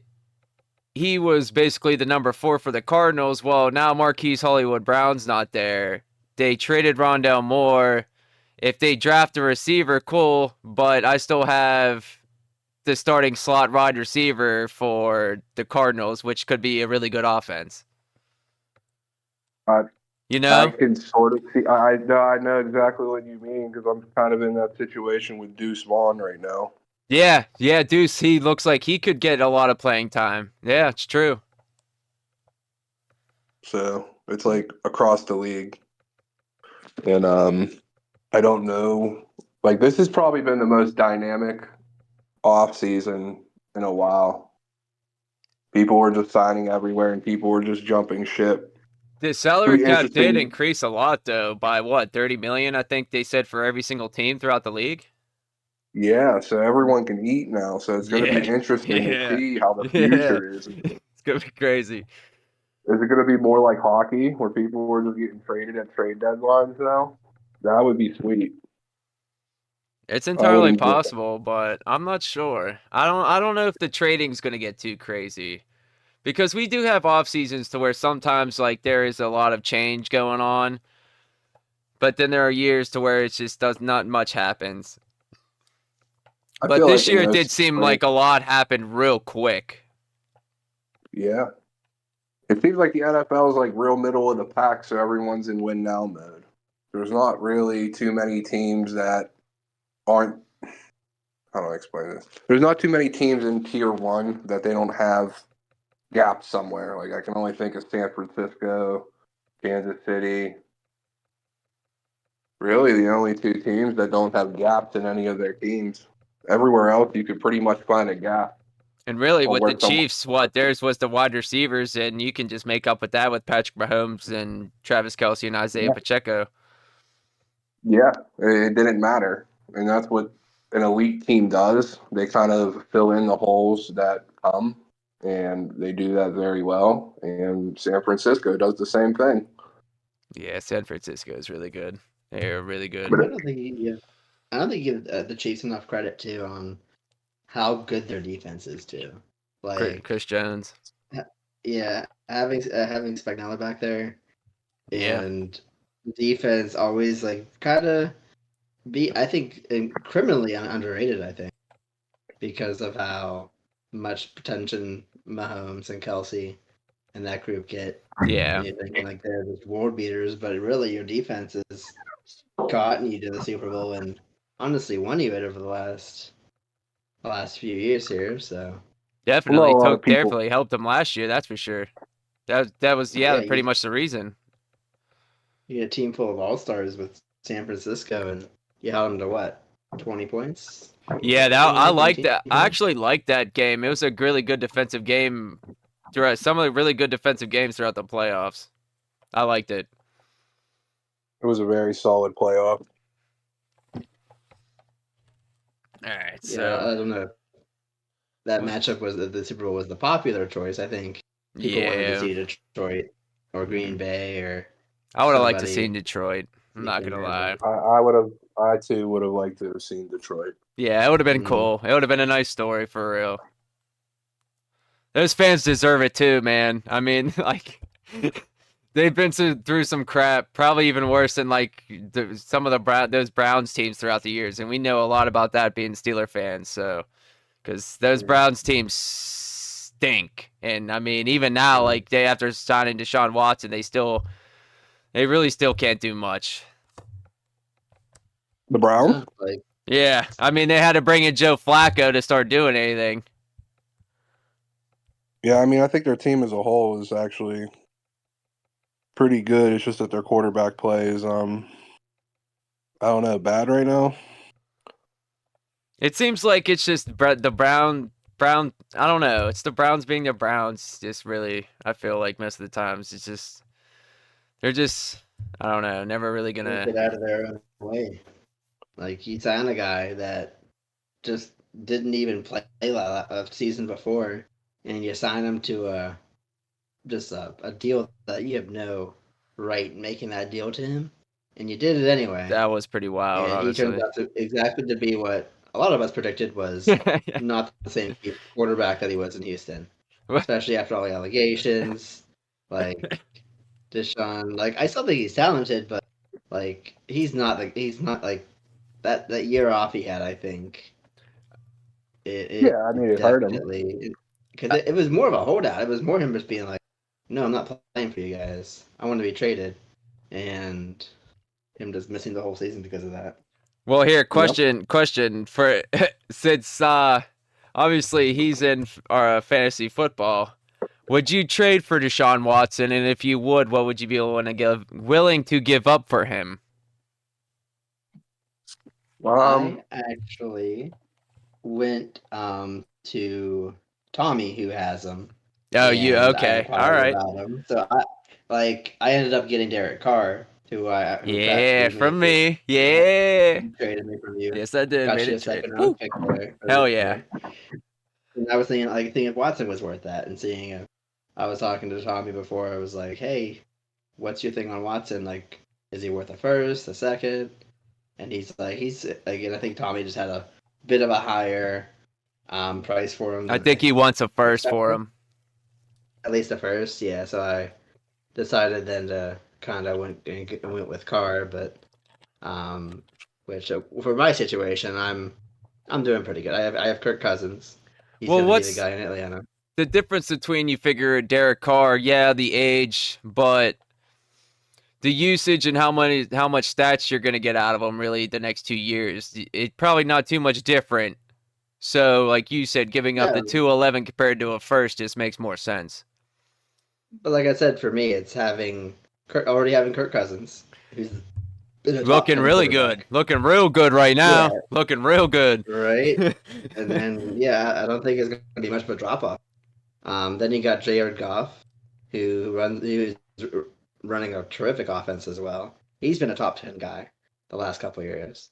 Speaker 1: he was basically the number 4 for the Cardinals. Well, now Marquise Hollywood Brown's not there. They traded Rondell Moore. If they draft a receiver, cool, but I still have the starting slot wide receiver for the Cardinals, which could be a really good offense.
Speaker 3: I
Speaker 1: You
Speaker 3: I
Speaker 1: know?
Speaker 3: can sort of see. I know exactly what you mean because I'm kind of in that situation with Deuce Vaughn right now.
Speaker 1: Yeah, Deuce, he looks like he could get a lot of playing time. Yeah, it's true.
Speaker 3: So it's like across the league, and I don't know. Like this has probably been the most dynamic off season in a while. People were just signing everywhere, and people were just jumping ship.
Speaker 1: The
Speaker 3: It's
Speaker 1: salary
Speaker 3: gonna be
Speaker 1: cap did
Speaker 3: interesting.
Speaker 1: increase a lot though, by what, 30 million, I think they said, for every single team throughout the league.
Speaker 3: Yeah, so everyone can eat now. So it's going to be
Speaker 1: Yeah.
Speaker 3: interesting to
Speaker 1: Yeah.
Speaker 3: see how the
Speaker 1: Yeah.
Speaker 3: future is.
Speaker 1: It's gonna be crazy.
Speaker 3: Is it going to be more like hockey, where people were just getting traded at trade deadlines now? That would be sweet.
Speaker 1: It's
Speaker 3: I
Speaker 1: entirely
Speaker 3: wouldn't.
Speaker 1: possible, but I'm not sure. I don't know if the trading's gonna get too crazy. Because we do have off seasons to where sometimes like there is a lot of change going on, but then there are years to where it just does not much happens.
Speaker 3: I
Speaker 1: But
Speaker 3: feel
Speaker 1: this
Speaker 3: like in
Speaker 1: year it
Speaker 3: those
Speaker 1: did seem
Speaker 3: spring,
Speaker 1: like a lot happened real quick.
Speaker 3: yeah, it seems like the NFL is like real middle of the pack, so everyone's in win now mode. There's not really too many teams that aren't. How do I explain this? There's not too many teams in tier one that they don't have gaps somewhere. Like I can only think of San Francisco, Kansas City. Really, the only two teams that don't have gaps in any of their teams. Everywhere else, you could pretty much find a gap
Speaker 1: And really,
Speaker 3: on
Speaker 1: with the
Speaker 3: where someone.
Speaker 1: Chiefs, what theirs was the wide receivers, and you can just make up with that with Patrick Mahomes and Travis Kelce and Isaiah
Speaker 3: Yeah,
Speaker 1: Pacheco.
Speaker 3: yeah, it didn't matter, and that's what an elite team does. They kind of fill in the holes that come, and they do that very well. And San Francisco does the same thing.
Speaker 1: Yeah, San Francisco is really good. They're really good.
Speaker 3: But
Speaker 2: I don't think I don't think you give the Chiefs enough credit too on how good their defense is too. Like,
Speaker 1: Chris Jones.
Speaker 2: yeah, having Spagnuolo back there
Speaker 1: Yeah.
Speaker 2: and defense always like kind of I think criminally underrated. I think because of how much attention Mahomes and Kelsey and that group get.
Speaker 1: Yeah.
Speaker 2: And you're thinking like they're just world beaters, but really your defense has gotten you to the Super Bowl and honestly won you it over the last few years here. So
Speaker 3: not
Speaker 1: Definitely
Speaker 3: a lot of
Speaker 1: took
Speaker 3: people.
Speaker 1: definitely helped them last year, that's for sure. That was
Speaker 2: yeah,
Speaker 1: pretty
Speaker 2: you
Speaker 1: much the reason.
Speaker 2: you get a team full of all stars with San Francisco, and you held them to what, 20 points?
Speaker 1: Yeah, I
Speaker 2: 20,
Speaker 1: like
Speaker 2: 19
Speaker 1: that. I
Speaker 2: points?
Speaker 1: actually liked that game. It was a really good defensive game throughout some of the really good defensive games throughout the playoffs. I liked it.
Speaker 3: It was a very solid playoff.
Speaker 1: All right,
Speaker 2: Yeah,
Speaker 1: so
Speaker 2: I don't know. That
Speaker 1: what?
Speaker 2: matchup was the Super Bowl was the popular choice. I think people wanted to
Speaker 1: Yeah,
Speaker 2: see Detroit or Green Bay or
Speaker 1: I would have liked to see
Speaker 2: somebody
Speaker 1: Detroit. I'm not
Speaker 2: sneaking
Speaker 1: gonna
Speaker 2: in.
Speaker 1: lie.
Speaker 3: I would have. I too would have liked to have seen Detroit.
Speaker 1: Yeah, it would have been
Speaker 2: Mm.
Speaker 1: cool. It would have been a nice story for real. Those fans deserve it too, man. I mean, like they've been through some crap, probably even worse than like some of those Browns teams throughout the years, and we know a lot about that being Steeler fans. So, because those
Speaker 2: Yeah.
Speaker 1: Browns teams stink, and I mean, even now, like they after signing Deshaun Watson, they really still can't do much.
Speaker 3: The Browns?
Speaker 2: Yeah, like
Speaker 1: Yeah, I mean, they had to bring in Joe Flacco to start doing anything.
Speaker 3: Yeah, I mean, I think their team as a whole is actually pretty good. It's just that their quarterback play is, I don't know, bad right now.
Speaker 1: It seems like it's just the Brown. I don't know. It's the Browns being the Browns. Just really, I feel like most of the times it's just they're just I don't know. Never really
Speaker 2: Can't
Speaker 1: gonna.
Speaker 2: get out of their own way. Like you sign a guy that just didn't even play a season before, and you sign him to a deal that you have no right making that deal to him, and you did it anyway.
Speaker 1: That was pretty wild,
Speaker 2: And he turns
Speaker 1: honestly.
Speaker 2: out to exactly to be what a lot of us predicted was not the same quarterback that he was in Houston, especially after all the allegations. Like Deshaun, like I still think he's talented, but like he's not like that year off he had. I think
Speaker 3: Yeah, I mean,
Speaker 2: it
Speaker 3: it hurt him.
Speaker 2: definitely because it was more of a holdout. It was more him just being like, no, I'm not playing for you guys. I want to be traded, and him just missing the whole season because of that.
Speaker 1: Well, here, question for since obviously he's in our fantasy football. Would you trade for Deshaun Watson, and if you would, what would you be willing to give up for him?
Speaker 2: I actually went to Tommy who has him.
Speaker 1: Oh, you
Speaker 2: And I
Speaker 1: okay? All
Speaker 2: inquired
Speaker 1: right.
Speaker 2: about him. So I ended up getting Derek Carr, who
Speaker 1: Yeah,
Speaker 2: practically
Speaker 1: from
Speaker 2: made it.
Speaker 1: me. Yeah.
Speaker 2: You traded me from you.
Speaker 1: Yes, I did.
Speaker 2: Got
Speaker 1: Made
Speaker 2: you
Speaker 1: a
Speaker 2: a
Speaker 1: trade.
Speaker 2: second
Speaker 1: Woo.
Speaker 2: round pick there.
Speaker 1: Hell yeah.
Speaker 2: And I was thinking if Watson was worth that, and seeing if I was talking to Tommy before, I was like, hey, what's your thing on Watson? Like, is he worth a first, a second? And he's again. I think Tommy just had a bit of a higher price for him.
Speaker 1: I
Speaker 2: Than
Speaker 1: think he wants a first for
Speaker 2: expected.
Speaker 1: him.
Speaker 2: At least a first, yeah. So I decided then to kind of went with Carr, but which for my situation, I'm doing pretty good. I have Kirk Cousins. He's
Speaker 1: Well,
Speaker 2: going to be the
Speaker 1: what's
Speaker 2: guy in Atlanta.
Speaker 1: the difference between you figure Derek Carr? Yeah, the age, but the usage and how much stats you're gonna get out of him really the next 2 years. It's probably not too much different. So, like you said, giving up the
Speaker 2: No,
Speaker 1: 211 compared to a first just makes more sense.
Speaker 2: but like I said, for me, it's already having Kirk Cousins, who's been a top
Speaker 1: Looking
Speaker 2: 10
Speaker 1: really good.
Speaker 2: quarterback.
Speaker 1: Looking real good right
Speaker 2: Yeah,
Speaker 1: now. Looking real good.
Speaker 2: right. And then yeah, I don't think it's going to be much of a drop off. Then you got Jared Goff, who's running a terrific offense as well. He's been a top 10 guy the last couple of years.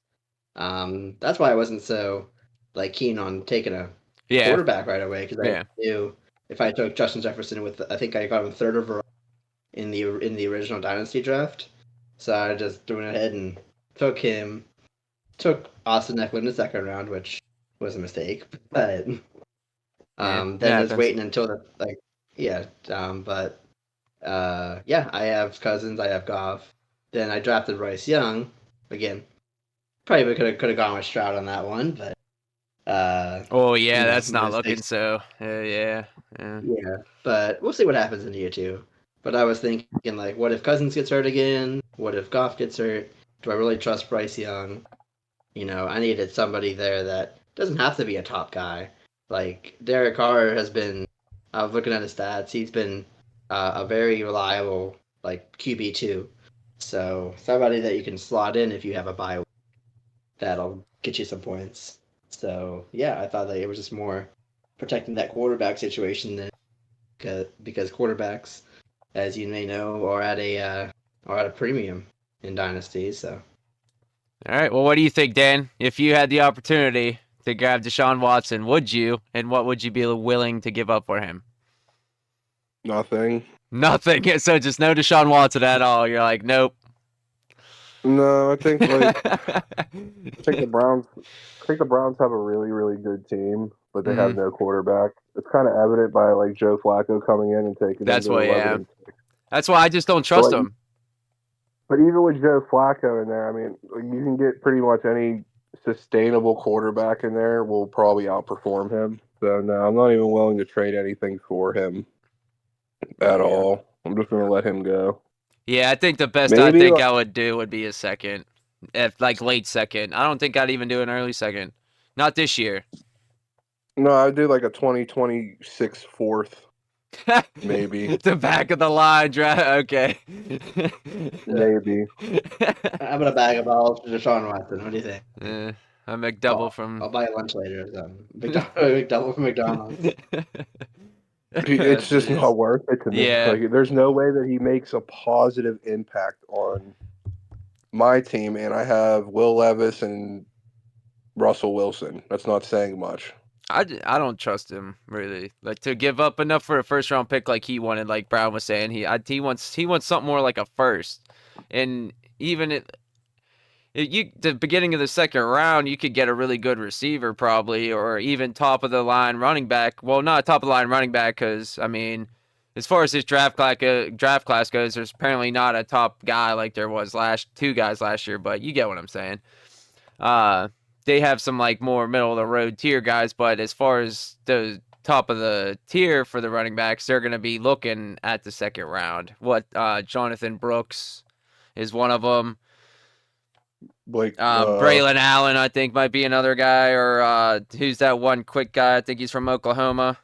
Speaker 2: That's why I wasn't so like keen on taking a
Speaker 1: Yeah.
Speaker 2: quarterback right away because
Speaker 1: Yeah.
Speaker 2: I knew if I took Justin Jefferson I think I got him third overall in the original Dynasty draft. So I just went ahead and took him. Took Austin Eckler in the second round, which was a mistake. But then just
Speaker 1: happens.
Speaker 2: waiting until yeah, I have Cousins, I have Goff. Then I drafted Bryce Young again. Probably could have gone with Stroud on that one, but
Speaker 1: Oh yeah,
Speaker 2: you know,
Speaker 1: that's not looking
Speaker 2: mistakes.
Speaker 1: so. Yeah.
Speaker 2: Yeah, but we'll see what happens in year two. But I was thinking, like, what if Cousins gets hurt again? What if Goff gets hurt? Do I really trust Bryce Young? You know, I needed somebody there that doesn't have to be a top guy. Like Derek Carr has been. I was looking at his stats. He's been a very reliable like QB2. So somebody that you can slot in if you have a bye week, that'll get you some points. So yeah, I thought that it was just more protecting that quarterback situation than because quarterbacks, as you may know, are at a premium in dynasties. So
Speaker 1: All right. Well, what do you think, Dan? If you had the opportunity to grab Deshaun Watson, would you? And what would you be willing to give up for him?
Speaker 3: Nothing.
Speaker 1: Nothing. So just no Deshaun Watson at all. You're like, nope.
Speaker 3: No, I think the Browns. I think the Browns have a really, really good team, but they have no quarterback. It's kind of evident by like Joe Flacco coming in and taking
Speaker 1: That's
Speaker 3: them to
Speaker 1: why,
Speaker 3: 11
Speaker 1: yeah.
Speaker 3: and 6.
Speaker 1: That's why I just don't trust him.
Speaker 3: But even with Joe Flacco in there, I mean, you can get pretty much any sustainable quarterback in there will probably outperform him. So no, I'm not even willing to trade anything for him at all. I'm just going to let him go.
Speaker 1: Yeah, I think the best I would do would be a second, if like late second. I don't think I'd even do an early second. Not this year.
Speaker 3: No, I'd do like a 2026 fourth, maybe.
Speaker 1: The back of the line draft. Okay.
Speaker 3: Maybe.
Speaker 2: I'm gonna bag of balls for Deshaun Watson. What do you think?
Speaker 1: A McDouble
Speaker 2: I'll
Speaker 1: from.
Speaker 2: buy you lunch later or something. McDouble from McDonald's.
Speaker 3: It's just
Speaker 1: Jeez.
Speaker 3: not worth it to me.
Speaker 1: Yeah.
Speaker 3: Like, there's no way that he makes a positive impact on my team, and I have Will Levis and Russell Wilson. That's not saying much.
Speaker 1: I don't trust him really. Like to give up enough for a first round pick like he wanted, like Brown was saying. He wants something more like a first. And even the beginning of the second round, you could get a really good receiver probably, or even top of the line running back. Well, not top of the line running back because I mean, as far as this draft class goes, there's apparently not a top guy like there was two guys last year. But you get what I'm saying. Uh, they have some like more middle of the road tier guys, but as far as the top of the tier for the running backs, they're going to be looking at the second round. Jonathan Brooks is one of them.
Speaker 3: Blake
Speaker 1: Braylon Allen, I think, might be another guy, or who's that one quick guy? I think he's from Oklahoma.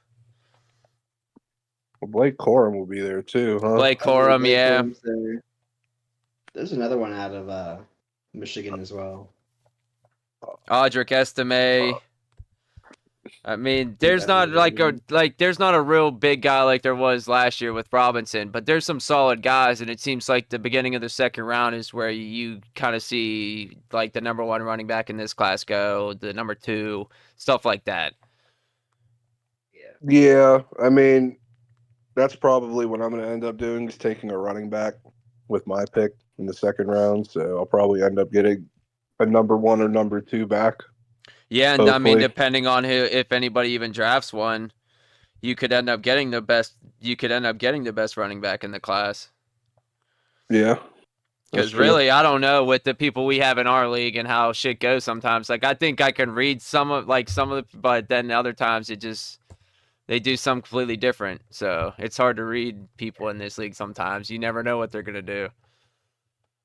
Speaker 3: Blake Corum will be there too, huh?
Speaker 1: Blake Corum,
Speaker 2: Blake
Speaker 1: yeah.
Speaker 2: Corum's there. There's another one out of Michigan as well.
Speaker 1: Audric Estime. I mean, there's not there's not a real big guy like there was last year with Robinson, but there's some solid guys, and it seems like the beginning of the second round is where you kind of see like the number one running back in this class go, the number two, stuff like that.
Speaker 3: Yeah, I mean, that's probably what I'm going to end up doing is taking a running back with my pick in the second round. So I'll probably end up getting a number one or number two back.
Speaker 1: Yeah, and
Speaker 3: hopefully.
Speaker 1: I mean, depending on if anybody even drafts one, you could end up getting the best. You could end up getting the best running back in the class.
Speaker 3: Yeah.
Speaker 1: Because really, I don't know with the people we have in our league and how shit goes sometimes. Like, I think I can read some of the, but then other times they do something completely different. So it's hard to read people in this league sometimes. You never know what they're going to do.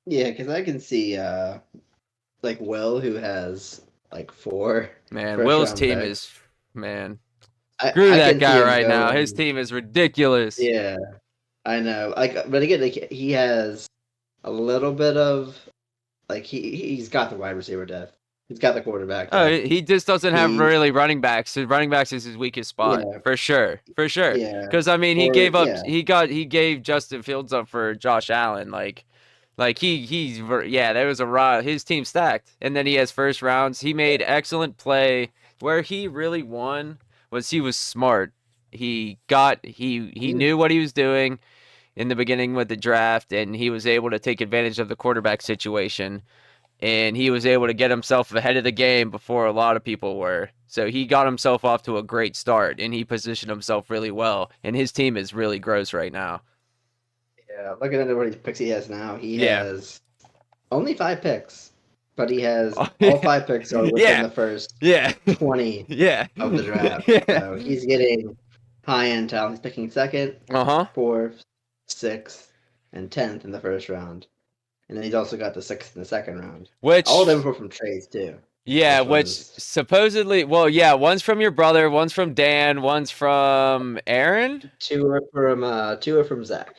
Speaker 2: Yeah, because I can see, like, Will, who has, like, 4.
Speaker 1: Man, Will's team
Speaker 2: picks.
Speaker 1: is, man.
Speaker 2: I
Speaker 1: Screw that
Speaker 2: can see
Speaker 1: guy
Speaker 2: him
Speaker 1: right now.
Speaker 2: going-
Speaker 1: His team is ridiculous.
Speaker 2: Yeah, I know. Like, but again, like, he has a little bit of, like, he's got the wide receiver depth. He's got the quarterback
Speaker 1: Oh,
Speaker 2: depth.
Speaker 1: he just doesn't have
Speaker 2: He's-
Speaker 1: really running backs. His running backs is his weakest spot
Speaker 2: Yeah.
Speaker 1: for sure.
Speaker 2: Yeah.
Speaker 1: Because I mean, he
Speaker 2: Or-
Speaker 1: gave up.
Speaker 2: yeah.
Speaker 1: He gave Justin Fields up for Josh Allen. Like there was a raw. His team stacked, and then he has first rounds. He made excellent play. Where he really won was he was smart. He knew what he was doing in the beginning with the draft, and he was able to take advantage of the quarterback situation. And he was able to get himself ahead of the game before a lot of people were. So he got himself off to a great start, and he positioned himself really well. And his team is really gross right now.
Speaker 2: Yeah, looking at what picks he has now, he
Speaker 1: Yeah.
Speaker 2: has only 5 picks, but he has
Speaker 1: Oh,
Speaker 2: all 5 picks are within the first
Speaker 1: Yeah.
Speaker 2: 20
Speaker 1: Yeah.
Speaker 2: of the draft.
Speaker 1: Yeah.
Speaker 2: So he's getting high-end talent. He's picking 2nd,
Speaker 1: Uh-huh.
Speaker 2: 4th, 6th, and 10th in the first round. And then he's also got the 6th in the second round.
Speaker 1: Which
Speaker 2: All of them were from trades, too.
Speaker 1: Yeah,
Speaker 2: which
Speaker 1: which
Speaker 2: was-
Speaker 1: supposedly, well, yeah, one's from your brother, one's from Dan, one's from Aaron.
Speaker 2: 2 are from Zach.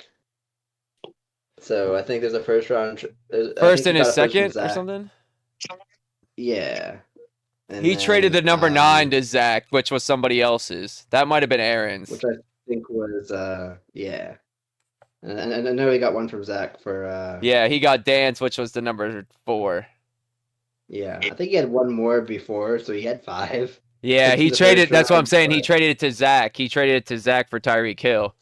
Speaker 2: So I think there's a first round.
Speaker 1: First and his second or something.
Speaker 2: Yeah. And
Speaker 1: He traded the
Speaker 2: then,
Speaker 1: number 9 to Zach, which was somebody else's. That might have been Aaron's.
Speaker 2: which I think was yeah. And I know he got one from Zach for
Speaker 1: Yeah, he got Dan's, which was the number 4.
Speaker 2: yeah. I think he had one more before, so he had 5
Speaker 1: Yeah,
Speaker 2: It's
Speaker 1: he
Speaker 2: the
Speaker 1: traded.
Speaker 2: first
Speaker 1: That's what I'm
Speaker 2: round,
Speaker 1: saying. He
Speaker 2: but-
Speaker 1: traded it to Zach. He traded it to Zach for Tyreek Hill.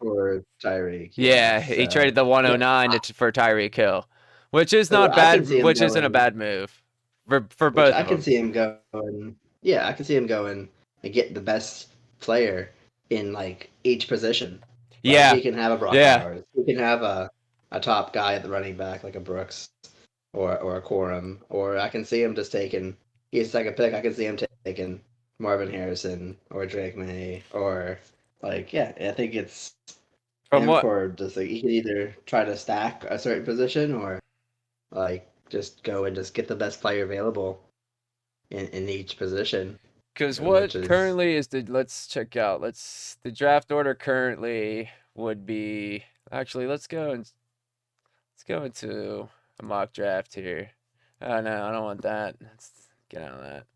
Speaker 2: for Tyreek.
Speaker 1: Yeah, he
Speaker 2: so-
Speaker 1: traded the 109 for Tyreek Hill, which is
Speaker 2: So
Speaker 1: not
Speaker 2: I
Speaker 1: bad.
Speaker 2: can see him
Speaker 1: Which isn't a
Speaker 2: going-
Speaker 1: bad move for
Speaker 2: which
Speaker 1: both
Speaker 2: I
Speaker 1: of
Speaker 2: can
Speaker 1: them.
Speaker 2: see him going. Yeah, I can see him going and get the best player in like each position. Like,
Speaker 1: Yeah,
Speaker 2: he can have a Brock
Speaker 1: Yeah.
Speaker 2: Bowers. He can have a top guy at the running back like a Brooks or a Corum. Or I can see him just taking. He's second pick. I can see him taking Marvin Harrison or Drake May or like I think it's
Speaker 1: from
Speaker 2: him
Speaker 1: what
Speaker 2: for just like he could either try to stack a certain position or like just go and just get the best player available in each position.
Speaker 1: Because
Speaker 2: Yeah,
Speaker 1: what
Speaker 2: which is-
Speaker 1: currently is let's check out. The draft order currently would be actually let's go into a mock draft here. Oh no, I don't want that. Let's Get on that.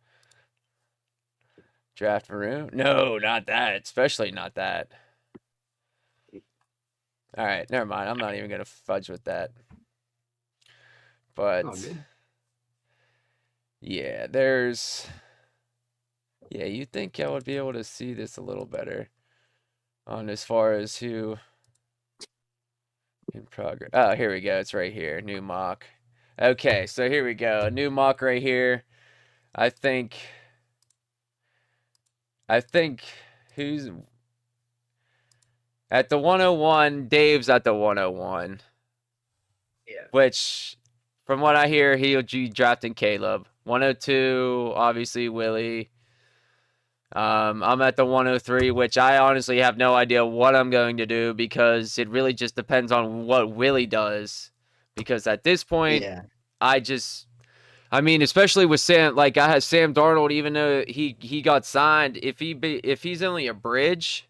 Speaker 1: Draft Maroon? No, not that. Especially not that. All right, never mind. I'm not even gonna fudge with that. But
Speaker 2: Oh, good.
Speaker 1: yeah, yeah, you'd think I would be able to see this a little better on as far as who in progress. Oh, here we go. It's right here. New mock. Okay, so here we go. A new mock right here. I think who's at the 101, Dave's at the 101.
Speaker 2: Yeah.
Speaker 1: Which, from what I hear, he'll be drafting Caleb. 102, obviously Willie. I'm at the 103, which I honestly have no idea what I'm going to do because it really just depends on what Willie does. Because at this point,
Speaker 2: Yeah.
Speaker 1: I mean, especially with Sam, like I had Sam Darnold, even though he got signed, if he's only a bridge,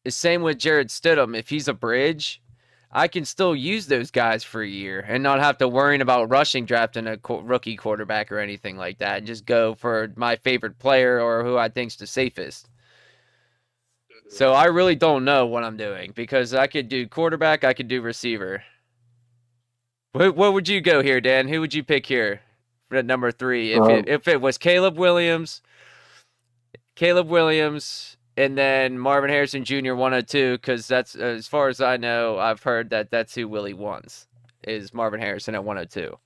Speaker 1: the same with Jared Stidham. If he's a bridge, I can still use those guys for a year and not have to worry about rushing drafting a rookie quarterback or anything like that. And just go for my favorite player or who I think's the safest. So I really don't know what I'm doing because I could do quarterback, I could do receiver. What would you go here, Dan? Who would you pick here for number 3? If it was Caleb Williams, and then Marvin Harrison Jr. 102, because that's, as far as I know, I've heard that's who Willie wants, is Marvin Harrison at 102.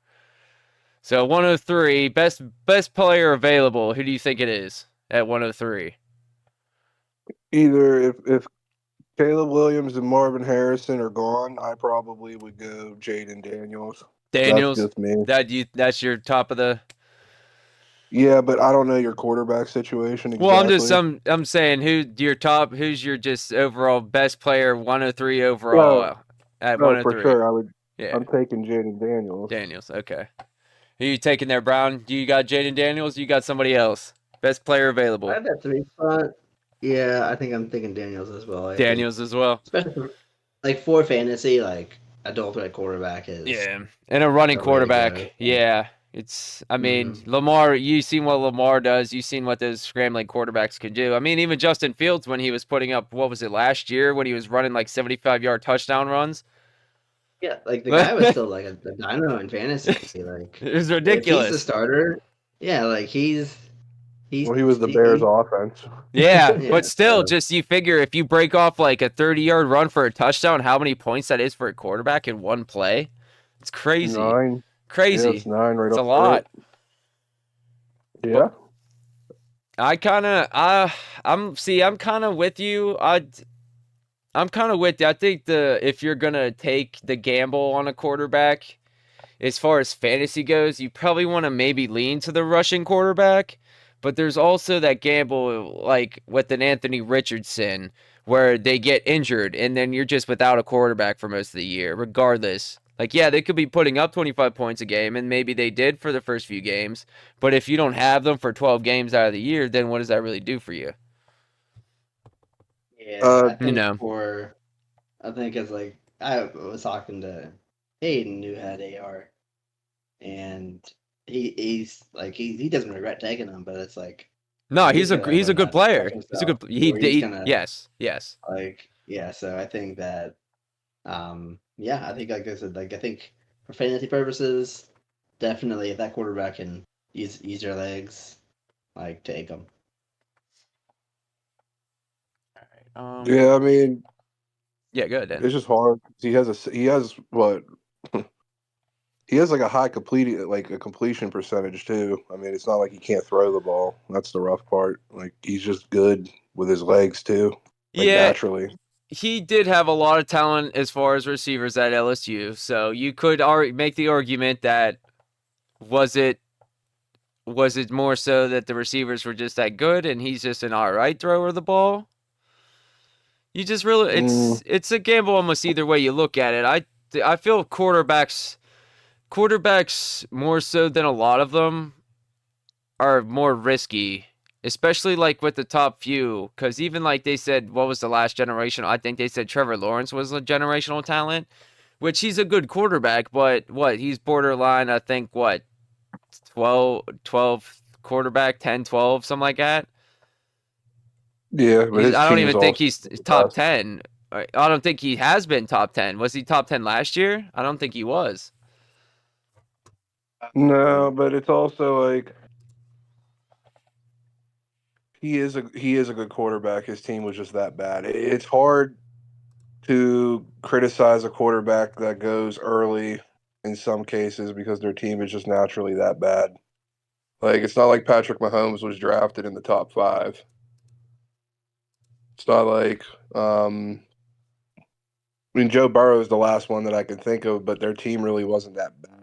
Speaker 1: So 103, best player available. Who do you think it is at 103?
Speaker 3: Either if Caleb Williams and Marvin Harrison are gone, I probably would go Jaden Daniels.
Speaker 1: Daniels?
Speaker 3: That's just me.
Speaker 1: That's your top of the...
Speaker 3: Yeah, but I don't know your quarterback situation exactly.
Speaker 1: Well, I'm saying who's your just overall best player, 103 overall at 103.
Speaker 3: For sure.
Speaker 1: Yeah.
Speaker 3: I'm taking Jaden Daniels.
Speaker 1: Daniels, okay. Who you taking there, Brown? Do you got Jaden Daniels? You got somebody else? Best player available.
Speaker 2: I have that 3 spot. Yeah, I think I'm thinking Daniels as well.
Speaker 1: Daniels as well.
Speaker 2: Especially for fantasy, a dual threat quarterback is.
Speaker 1: Yeah, and a running quarterback. Yeah. It's, I mean, Lamar, you've seen what Lamar does. You've seen what those scrambling quarterbacks can do. I mean, even Justin Fields, when he was putting up, what was it, last year, when he was running 75-yard touchdown runs?
Speaker 2: Yeah, the guy was still a dynamo in fantasy.
Speaker 1: It was ridiculous.
Speaker 2: If he's the starter, yeah,
Speaker 3: he was the Bears' offense.
Speaker 1: Yeah, but still, just you figure if you break off a 30-yard run for a touchdown, how many points that is for a quarterback in one play? It's crazy.
Speaker 3: 9.
Speaker 1: Crazy.
Speaker 3: Yeah, it's 9 right.
Speaker 1: It's a lot.
Speaker 3: Yeah.
Speaker 1: I'm kind of with you. I'm kind of with you. I think if you're gonna take the gamble on a quarterback, as far as fantasy goes, you probably want to maybe lean to the rushing quarterback. But there's also that gamble, with an Anthony Richardson, where they get injured and then you're just without a quarterback for most of the year, regardless. Yeah, they could be putting up 25 points a game, and maybe they did for the first few games. But if you don't have them for 12 games out of the year, then what does that really do for you?
Speaker 2: Yeah, I think it's I was talking to Hayden, who had AR, and he doesn't regret taking them, but it's
Speaker 1: no, he's a good player. He's a good. Yes.
Speaker 2: Yeah. So I think that, I think I said, I think for fantasy purposes, definitely if that quarterback can use their legs, take them.
Speaker 1: All right.
Speaker 3: Yeah, I mean.
Speaker 1: Yeah, go ahead, Dan.
Speaker 3: It's just hard. He has a high completion percentage too. I mean, it's not like he can't throw the ball. That's the rough part. He's just good with his legs too. Naturally.
Speaker 1: He did have a lot of talent as far as receivers at LSU. So you could make the argument that was it more so that the receivers were just that good and he's just an all right thrower of the ball? You just really it's a gamble almost either way you look at it. I feel quarterbacks more so than a lot of them are more risky, especially with the top few, because even they said, what was the last generation? I think they said Trevor Lawrence was a generational talent, which he's a good quarterback, but he's borderline, I think, 12 quarterback, 10, 12, something like that.
Speaker 3: Yeah, but his
Speaker 1: I don't
Speaker 3: team
Speaker 1: even
Speaker 3: is
Speaker 1: think
Speaker 3: also
Speaker 1: he's
Speaker 3: the
Speaker 1: top
Speaker 3: best.
Speaker 1: 10. I don't think he has been top 10. Was he top 10 last year? I don't think he was.
Speaker 3: No, but it's also like he is a good quarterback. His team was just that bad. It's hard to criticize a quarterback that goes early in some cases because their team is just naturally that bad. Like it's not like Patrick Mahomes was drafted in the top 5. It's not like I mean Joe Burrow is the last one that I can think of, but their team really wasn't that bad.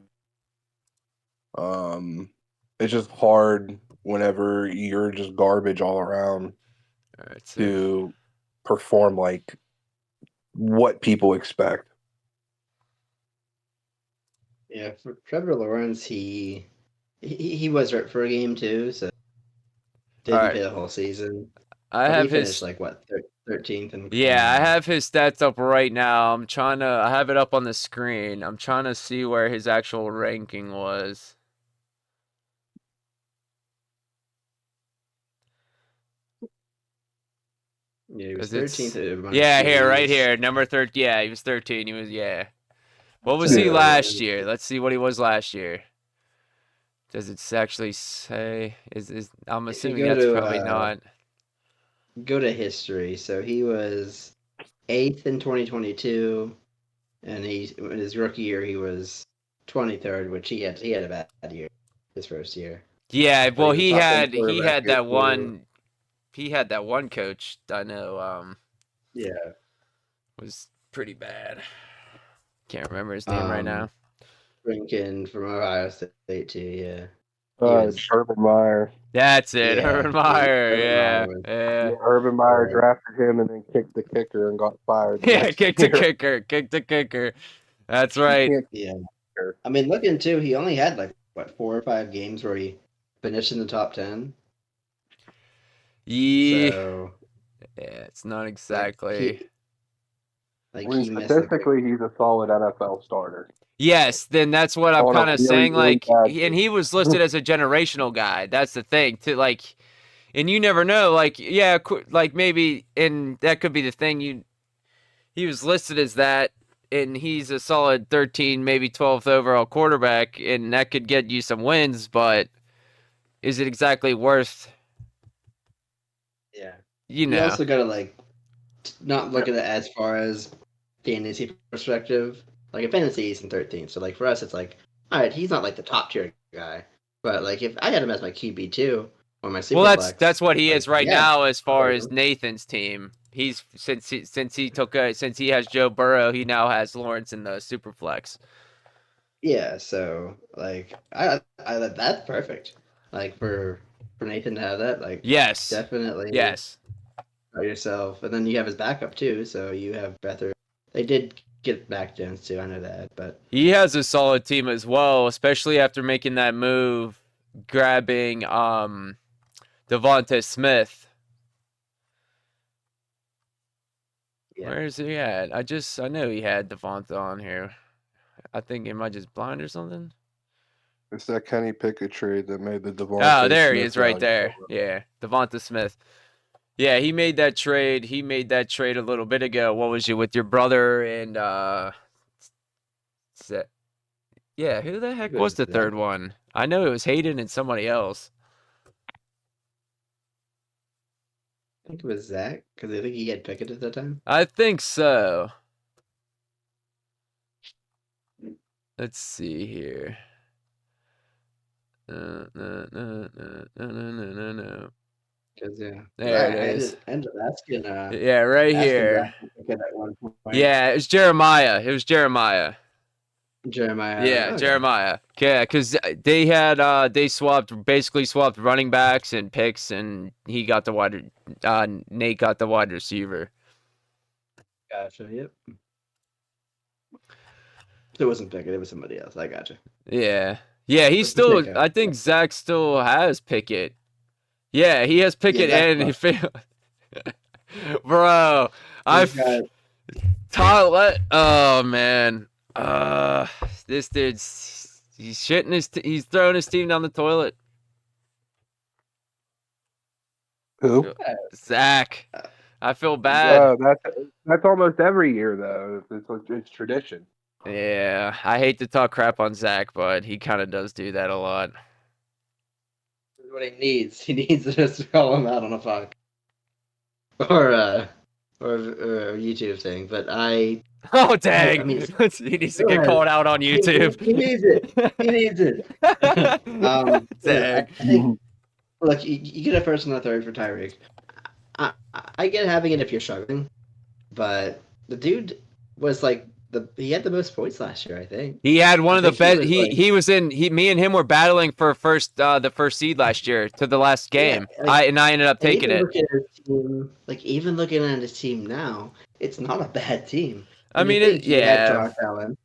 Speaker 3: It's just hard whenever you're just garbage all around
Speaker 1: All right, so
Speaker 3: to perform like what people expect.
Speaker 2: Yeah, for Trevor Lawrence, he was hurt for a game too, so
Speaker 1: all
Speaker 2: didn't
Speaker 1: right,
Speaker 2: play the whole season.
Speaker 1: I
Speaker 2: But he
Speaker 1: have
Speaker 2: finished
Speaker 1: his.
Speaker 2: like what 13th
Speaker 1: Yeah, I
Speaker 2: in
Speaker 1: have his stats up right now. I have it up on the screen. I'm trying to see where his actual ranking was.
Speaker 2: yeah, he was
Speaker 1: Cause
Speaker 2: 13th
Speaker 1: it's
Speaker 2: among
Speaker 1: yeah, here, right
Speaker 2: QBs.
Speaker 1: here, number 13. Yeah, he was 13. He was yeah. What was he
Speaker 2: So
Speaker 1: last year? Let's see what he was last year. Does it actually say? Is I'm
Speaker 2: if you
Speaker 1: assuming that's probably not.
Speaker 2: go to history, so he was 8th in 2022, and in his rookie year he was 23rd, which he had a bad year his first year.
Speaker 1: Yeah,
Speaker 2: But
Speaker 1: well,
Speaker 2: he was top 10
Speaker 1: he
Speaker 2: quarterback
Speaker 1: had
Speaker 2: year
Speaker 1: that
Speaker 2: two.
Speaker 1: one. He had that one coach I know
Speaker 2: Yeah.
Speaker 1: was pretty bad. Can't remember his name right now.
Speaker 2: Rinkin from Ohio State too. Yeah, he was.
Speaker 3: Urban Meyer.
Speaker 1: That's it,
Speaker 2: Yeah,
Speaker 1: Urban Meyer.
Speaker 2: Urban
Speaker 1: Yeah,
Speaker 2: Meyer was.
Speaker 1: yeah,
Speaker 3: Yeah, Urban Meyer
Speaker 2: Yeah.
Speaker 3: drafted him and then kicked the kicker and got fired the
Speaker 1: yeah.
Speaker 3: next
Speaker 1: Kick the
Speaker 3: year.
Speaker 1: kicker, kick the kicker. That's
Speaker 3: You
Speaker 1: right.
Speaker 3: can't
Speaker 2: Yeah.
Speaker 3: kicker.
Speaker 2: I mean, looking too, he only had like what 4 or 5 games where he finished in the top 10.
Speaker 1: Yeah,
Speaker 2: So
Speaker 1: it's not
Speaker 2: like
Speaker 1: exactly.
Speaker 3: I mean,
Speaker 2: he missed like
Speaker 3: statistically, he's a solid NFL starter
Speaker 1: Yes, then that's what I'm
Speaker 3: on a
Speaker 1: kind of
Speaker 3: really,
Speaker 1: saying.
Speaker 3: really
Speaker 1: Like,
Speaker 3: bad
Speaker 1: and
Speaker 3: team.
Speaker 1: he was listed as a generational guy. That's the thing. To like, and you never know. Like, yeah, like maybe, and that could be the thing. He was listed as that, and he's a solid 13, maybe 12th overall quarterback, and that could get you some wins. But is it exactly worth?
Speaker 2: Yeah.
Speaker 1: You
Speaker 2: You
Speaker 1: know.
Speaker 2: also gotta like not look at it as far as fantasy perspective. Like in fantasy, he's in 13th. So like for us, it's like, all right, he's not like the top tier guy, but like if I had him as my QB two or my
Speaker 1: Well,
Speaker 2: super flex,
Speaker 1: that's what he is
Speaker 2: like
Speaker 1: right
Speaker 2: yeah,
Speaker 1: now as
Speaker 2: I'll
Speaker 1: far
Speaker 2: take
Speaker 1: as
Speaker 2: him.
Speaker 1: Nathan's team. He's since he has Joe Burrow, he now has Lawrence in the Superflex.
Speaker 2: Yeah, so like I that's perfect. Like for Nathan to have that, like
Speaker 1: Yes.
Speaker 2: definitely
Speaker 1: Yes.
Speaker 2: by yourself, and then you have his backup too. So you have Beathard. They did get back Jones too. I know that, but
Speaker 1: He has a solid team as well, especially after making that move, grabbing Devonta Smith.
Speaker 2: yeah,
Speaker 1: Where is he at? I know he had Devonta on here. I think am I just blind or something?
Speaker 3: It's that Kenny Pickett trade that made the
Speaker 1: Oh,
Speaker 3: Devontae
Speaker 1: there he
Speaker 3: Smith
Speaker 1: is right
Speaker 3: value go
Speaker 1: there.
Speaker 3: up.
Speaker 1: Yeah, Devonta Smith. Yeah, he made that trade. He made that trade a little bit ago. What was you with your brother and yeah, who the heck
Speaker 2: it
Speaker 1: was
Speaker 2: was
Speaker 1: the
Speaker 2: Zach.
Speaker 1: third one? I know it was Hayden and somebody else.
Speaker 2: I think it was Zach because I think he had Pickett at the time.
Speaker 1: I think so. Let's see here. No, no, no, no, no, no, no, no.
Speaker 2: Because yeah, 'cause
Speaker 1: There it
Speaker 2: I
Speaker 1: is.
Speaker 2: ended up
Speaker 1: Yeah, right
Speaker 2: asking
Speaker 1: here.
Speaker 2: Zach for Pickett at one point.
Speaker 1: Yeah, it was Jeremiah. It was Jeremiah.
Speaker 2: Jeremiah.
Speaker 1: Yeah,
Speaker 2: Okay,
Speaker 1: Jeremiah. Yeah, because they basically swapped running backs and picks, and Nate got the wide receiver.
Speaker 2: gotcha. Yep. It wasn't Pickett. It was somebody else. I gotcha.
Speaker 1: Yeah, yeah. He's
Speaker 2: Let's make
Speaker 1: still.
Speaker 2: a
Speaker 1: I think Zach still has Pickett. Yeah, he has
Speaker 2: yeah.
Speaker 1: Pickett,
Speaker 2: Zach.
Speaker 1: and he failed. Bro,
Speaker 2: He's got
Speaker 1: Todd. Oh man. This dude's He's shitting he's throwing his team down the toilet.
Speaker 3: Who?
Speaker 1: Zach. I feel bad.
Speaker 3: That's almost every year though. It's tradition.
Speaker 1: Yeah, I hate to talk crap on Zach, but he kind of does do that a lot.
Speaker 2: That's what he needs. He needs us to call him out on a podcast or a YouTube thing. But
Speaker 1: Oh dang!
Speaker 2: I mean,
Speaker 1: he needs to
Speaker 2: go
Speaker 1: get
Speaker 2: ahead.
Speaker 1: called out on YouTube.
Speaker 2: He needs it. He needs it.
Speaker 1: Dang.
Speaker 2: I think, look, you get a first and a third for Tyreek. I get having it if you're struggling, but the dude was like he had the most points last year, I think.
Speaker 1: He had one of the best.
Speaker 2: He was
Speaker 1: Me and him were battling for the first seed last year to the last game.
Speaker 2: Yeah, like,
Speaker 1: I ended up taking it.
Speaker 2: Even looking at his team now, it's not a bad team.
Speaker 1: I mean,
Speaker 2: you had Josh Allen,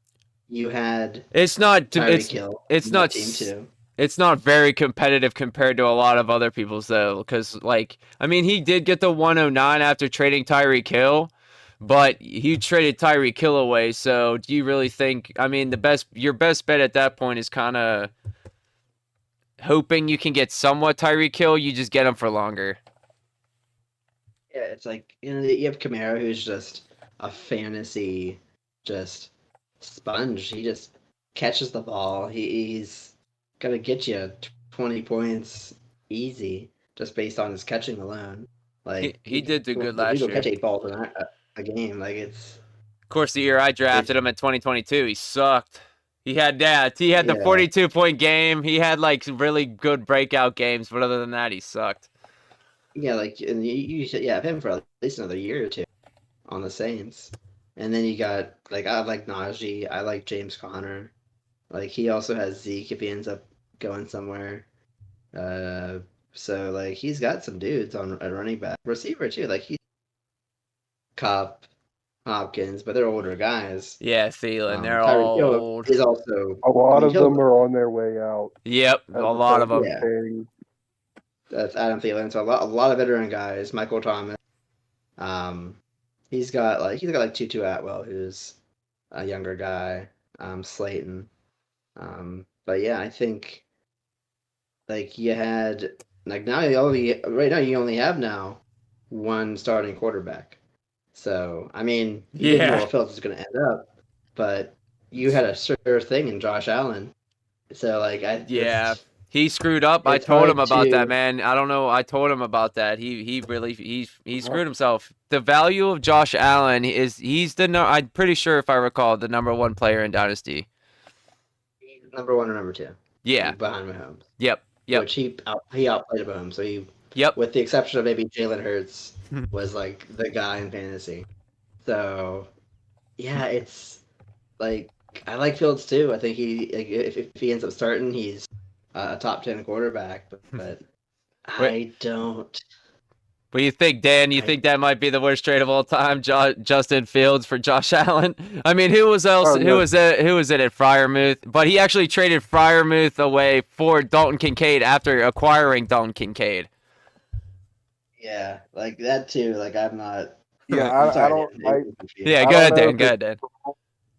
Speaker 2: you had
Speaker 1: it's not
Speaker 2: Tyreek Hill,
Speaker 1: it's not
Speaker 2: team too.
Speaker 1: It's not very competitive compared to a lot of other people's though, because like I mean he did get the 109 after trading Tyreek Hill, but he traded Tyreek Hill away. So do you really think? I mean, your best bet at that point is kind of hoping you can get somewhat Tyreek Hill. You just get him for longer.
Speaker 2: Yeah, it's like you have Kamara, who's just a fantasy, just sponge. He just catches the ball. He's gonna get you 20 points easy just based on his catching alone. Like
Speaker 1: he did do good last year.
Speaker 2: Catch 8 balls in a game. Like it's.
Speaker 1: Of course, the year I drafted him in 2022, he sucked. He had the 42-point game. He had like really good breakout games, but other than that, he sucked.
Speaker 2: Yeah, like and you should have him for at least another year or two on the Saints, and then you got like I like Najee, I like James Conner, like he also has Zeke if he ends up going somewhere. So like he's got some dudes on a running back, receiver too. Like he's Cup, Hopkins, but they're older guys.
Speaker 1: Yeah, Thielen, they're all old.
Speaker 2: He's also
Speaker 3: a lot of them are on their way out.
Speaker 1: Yep, a lot of them.
Speaker 2: Yeah. That's Adam Thielen. So a lot of veteran guys. Michael Thomas. He's got like Tutu Atwell, who's a younger guy. Slayton. But yeah, I think like you had like right now you only have now one starting quarterback. So I mean, you didn't know where Phillips is going to end up, but you had a sure thing in Josh Allen. So like
Speaker 1: he screwed up. I told him about that, man. I don't know. I told him about that. He really screwed himself. The value of Josh Allen is I'm pretty sure if I recall the number 1 player in Dynasty.
Speaker 2: He's number 1 or number 2.
Speaker 1: Yeah,
Speaker 2: behind Mahomes.
Speaker 1: Yep.
Speaker 2: Which he outplayed Mahomes. So with the exception of maybe Jalen Hurts was like the guy in fantasy. So yeah, it's like I like Fields too. I think if he ends up starting, he's a top 10 quarterback. But I don't.
Speaker 1: What do you think, Dan? You think that might be the worst trade of all time, Justin Fields for Josh Allen? I mean, who was else? Who was it at Freiermuth? But he actually traded Freiermuth away for Dalton Kincaid after acquiring Dalton Kincaid.
Speaker 2: Yeah, like that too. Like I'm not.
Speaker 3: Yeah, I don't.
Speaker 1: Go ahead, Dan.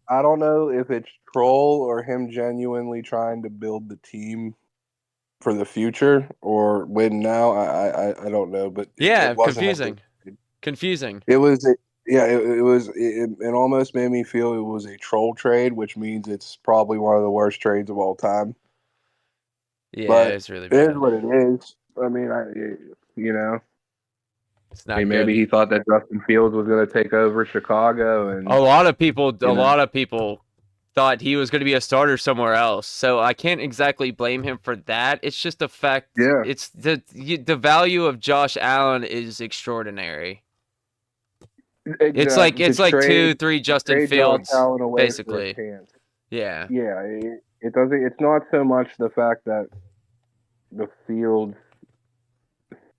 Speaker 3: I don't know if it's troll or him genuinely trying to build the team for the future or win now. I don't know, but
Speaker 1: yeah, confusing.
Speaker 3: It was it almost made me feel it was a troll trade, which means it's probably one of the worst trades of all time.
Speaker 1: Yeah,
Speaker 3: but
Speaker 1: it's really bad.
Speaker 3: It is what it is. I mean,
Speaker 1: it's not
Speaker 3: maybe he thought that Justin Fields was going to take over Chicago, and
Speaker 1: a lot of people thought he was going to be a starter somewhere else. So I can't exactly blame him for that. It's just the fact.
Speaker 3: Yeah.
Speaker 1: It's the value of Josh Allen is extraordinary. Exactly. It's like 2-3 Justin Fields, basically. Yeah.
Speaker 3: Yeah. It doesn't. It's not so much the fact that the Fields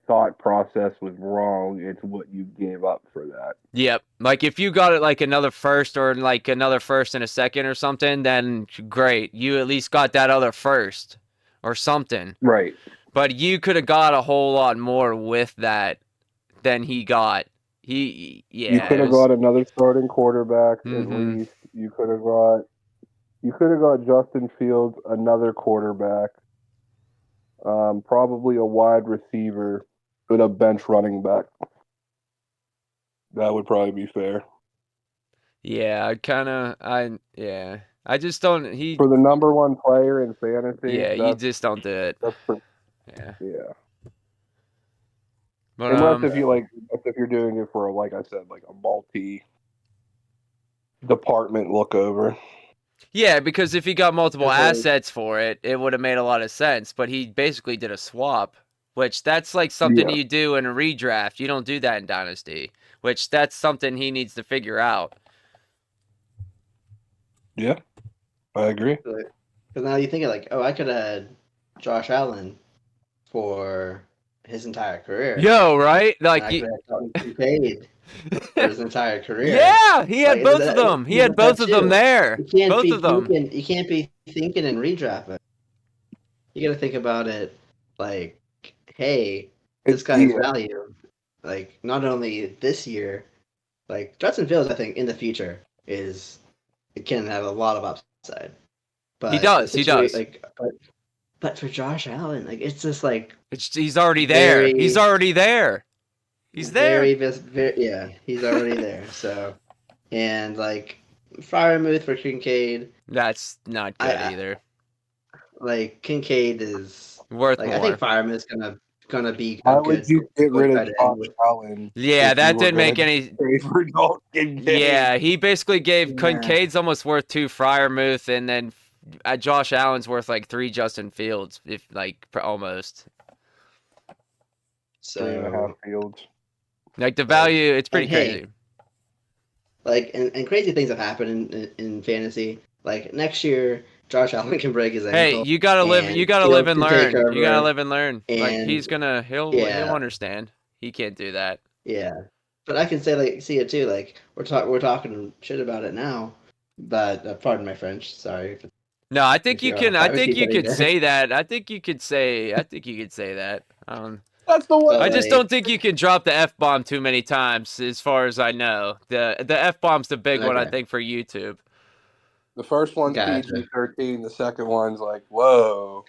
Speaker 3: thought process was wrong. It's what you gave up for that.
Speaker 1: Yep. Like if you got it like another first or like another first and a second or something, then great. You at least got that other first or something.
Speaker 3: Right.
Speaker 1: But you could have got a whole lot more with that than he got.
Speaker 3: You could have got another starting quarterback at least. You could have got You could have got Justin Fields, another quarterback, probably a wide receiver, and a bench running back. That would probably be fair.
Speaker 1: Yeah, I just don't.
Speaker 3: For the number one player in fantasy,
Speaker 1: Yeah, you just don't do it.
Speaker 3: Yeah.
Speaker 1: But
Speaker 3: Unless if you're doing it for, like I said, like a multi-department look over.
Speaker 1: Yeah, because if he got multiple
Speaker 2: Okay.
Speaker 1: assets for it, it would have made a lot of sense. But he basically did a swap, which that's like something
Speaker 3: Yeah.
Speaker 1: you do in a redraft. You don't do that in Dynasty, which that's something he needs to figure out.
Speaker 3: Yeah, I agree.
Speaker 2: Because now you think like, oh, I could have had Josh Allen for his entire career.
Speaker 1: Yo, right?
Speaker 2: And I
Speaker 1: Like,
Speaker 2: could have gotten paid for his entire career.
Speaker 1: yeah, he had
Speaker 2: Like,
Speaker 1: both
Speaker 2: that-
Speaker 1: of them. He
Speaker 2: that
Speaker 1: had both of them
Speaker 2: too.
Speaker 1: there.
Speaker 2: You can't
Speaker 1: Both
Speaker 2: be
Speaker 1: of them.
Speaker 2: thinking. You can't be thinking in redraft. But you got to think about it like, hey, this guy's value, like not only this year, like Justin Fields, I think in the future it can have a lot of upside. But
Speaker 1: He does.
Speaker 2: Like, but for Josh Allen, like it's just like
Speaker 1: He's already there.
Speaker 2: very-
Speaker 1: He's already there. He's there.
Speaker 2: yeah, he's already there. So, and like Freiermuth for Kincaid,
Speaker 1: That's not good either.
Speaker 2: like Kincaid is
Speaker 1: Worth
Speaker 2: like
Speaker 1: more.
Speaker 2: I think Freiermuth's gonna be
Speaker 3: Why
Speaker 2: a
Speaker 3: would
Speaker 2: good.
Speaker 3: you get rid of
Speaker 2: tight end
Speaker 3: Josh
Speaker 2: with-
Speaker 3: Allen?
Speaker 1: Yeah,
Speaker 3: if
Speaker 1: that
Speaker 3: you were
Speaker 1: didn't make
Speaker 3: gonna
Speaker 1: any.
Speaker 3: trade for Dalton Kincaid?
Speaker 1: Yeah, he basically gave
Speaker 2: Yeah.
Speaker 1: Kincaid's almost worth 2 Freiermuth, and then Josh Allen's worth like 3 Justin Fields, if like almost.
Speaker 3: 3.5
Speaker 2: So
Speaker 3: Fields.
Speaker 1: Like the value, it's pretty
Speaker 2: And hey,
Speaker 1: crazy.
Speaker 2: like and crazy things have happened in fantasy. Like next year, Josh Allen can break his
Speaker 1: Hey,
Speaker 2: ankle.
Speaker 1: you gotta live.
Speaker 2: and
Speaker 1: You gotta
Speaker 2: Fields
Speaker 1: live and
Speaker 2: can take
Speaker 1: learn. You gotta
Speaker 2: over.
Speaker 1: live and learn. Like
Speaker 2: And-
Speaker 1: he'll
Speaker 2: yeah.
Speaker 1: understand. He can't do that.
Speaker 2: Yeah, but I can say like see it too. Like we're talking shit about it now, but pardon my French. Sorry.
Speaker 1: No, I think
Speaker 2: If
Speaker 1: you
Speaker 2: you're
Speaker 1: can.
Speaker 2: on
Speaker 1: I
Speaker 2: fire,
Speaker 1: think you
Speaker 2: keep it
Speaker 1: could
Speaker 2: in.
Speaker 1: say that. I think you could say that.
Speaker 3: That's the one.
Speaker 1: I just
Speaker 2: Like-
Speaker 1: don't think you can drop the F bomb too many times, as far as I know. The F bomb's the big one, I
Speaker 2: Okay.
Speaker 1: think, for YouTube.
Speaker 3: The first one's
Speaker 2: Gotcha.
Speaker 3: PG-13. The second one's like, whoa.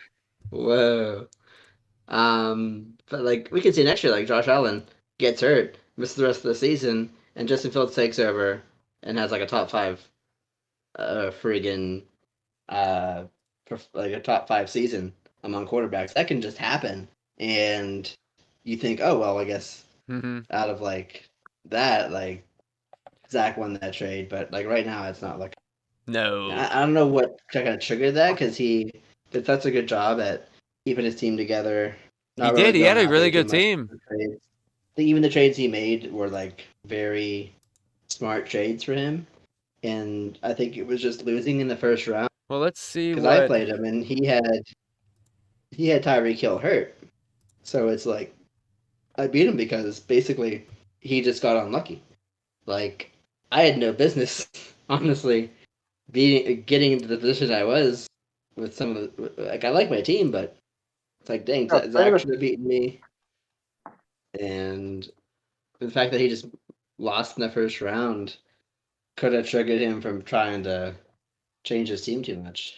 Speaker 2: Whoa. But like we can see next year, like Josh Allen gets hurt, misses the rest of the season, and Justin Fields takes over and has like a top 5, like a top 5 season among quarterbacks. That can just happen, and you think, oh well, I guess
Speaker 1: hmm
Speaker 2: out of like that, like Zach won that trade, but like right now, it's not like
Speaker 1: No.
Speaker 2: I don't know what kind of triggered that because he did such a good job at keeping his team together.
Speaker 1: He did. He had a
Speaker 2: going out
Speaker 1: really
Speaker 2: there
Speaker 1: good
Speaker 2: too much
Speaker 1: team.
Speaker 2: for trades. I think even the trades he made were like very smart trades for him, and I think it was just losing in the first round
Speaker 1: Well, let's see
Speaker 2: because I
Speaker 1: what.
Speaker 2: played him and he had Tyreek Hill hurt, so it's like I beat him because basically he just got unlucky. Like I had no business, honestly, getting into the position I was with some of the like I like my team, but it's like dang,
Speaker 3: Yeah,
Speaker 2: Zach should have beaten me, and the fact that he just lost in the first round could have triggered him from trying to change his team too much.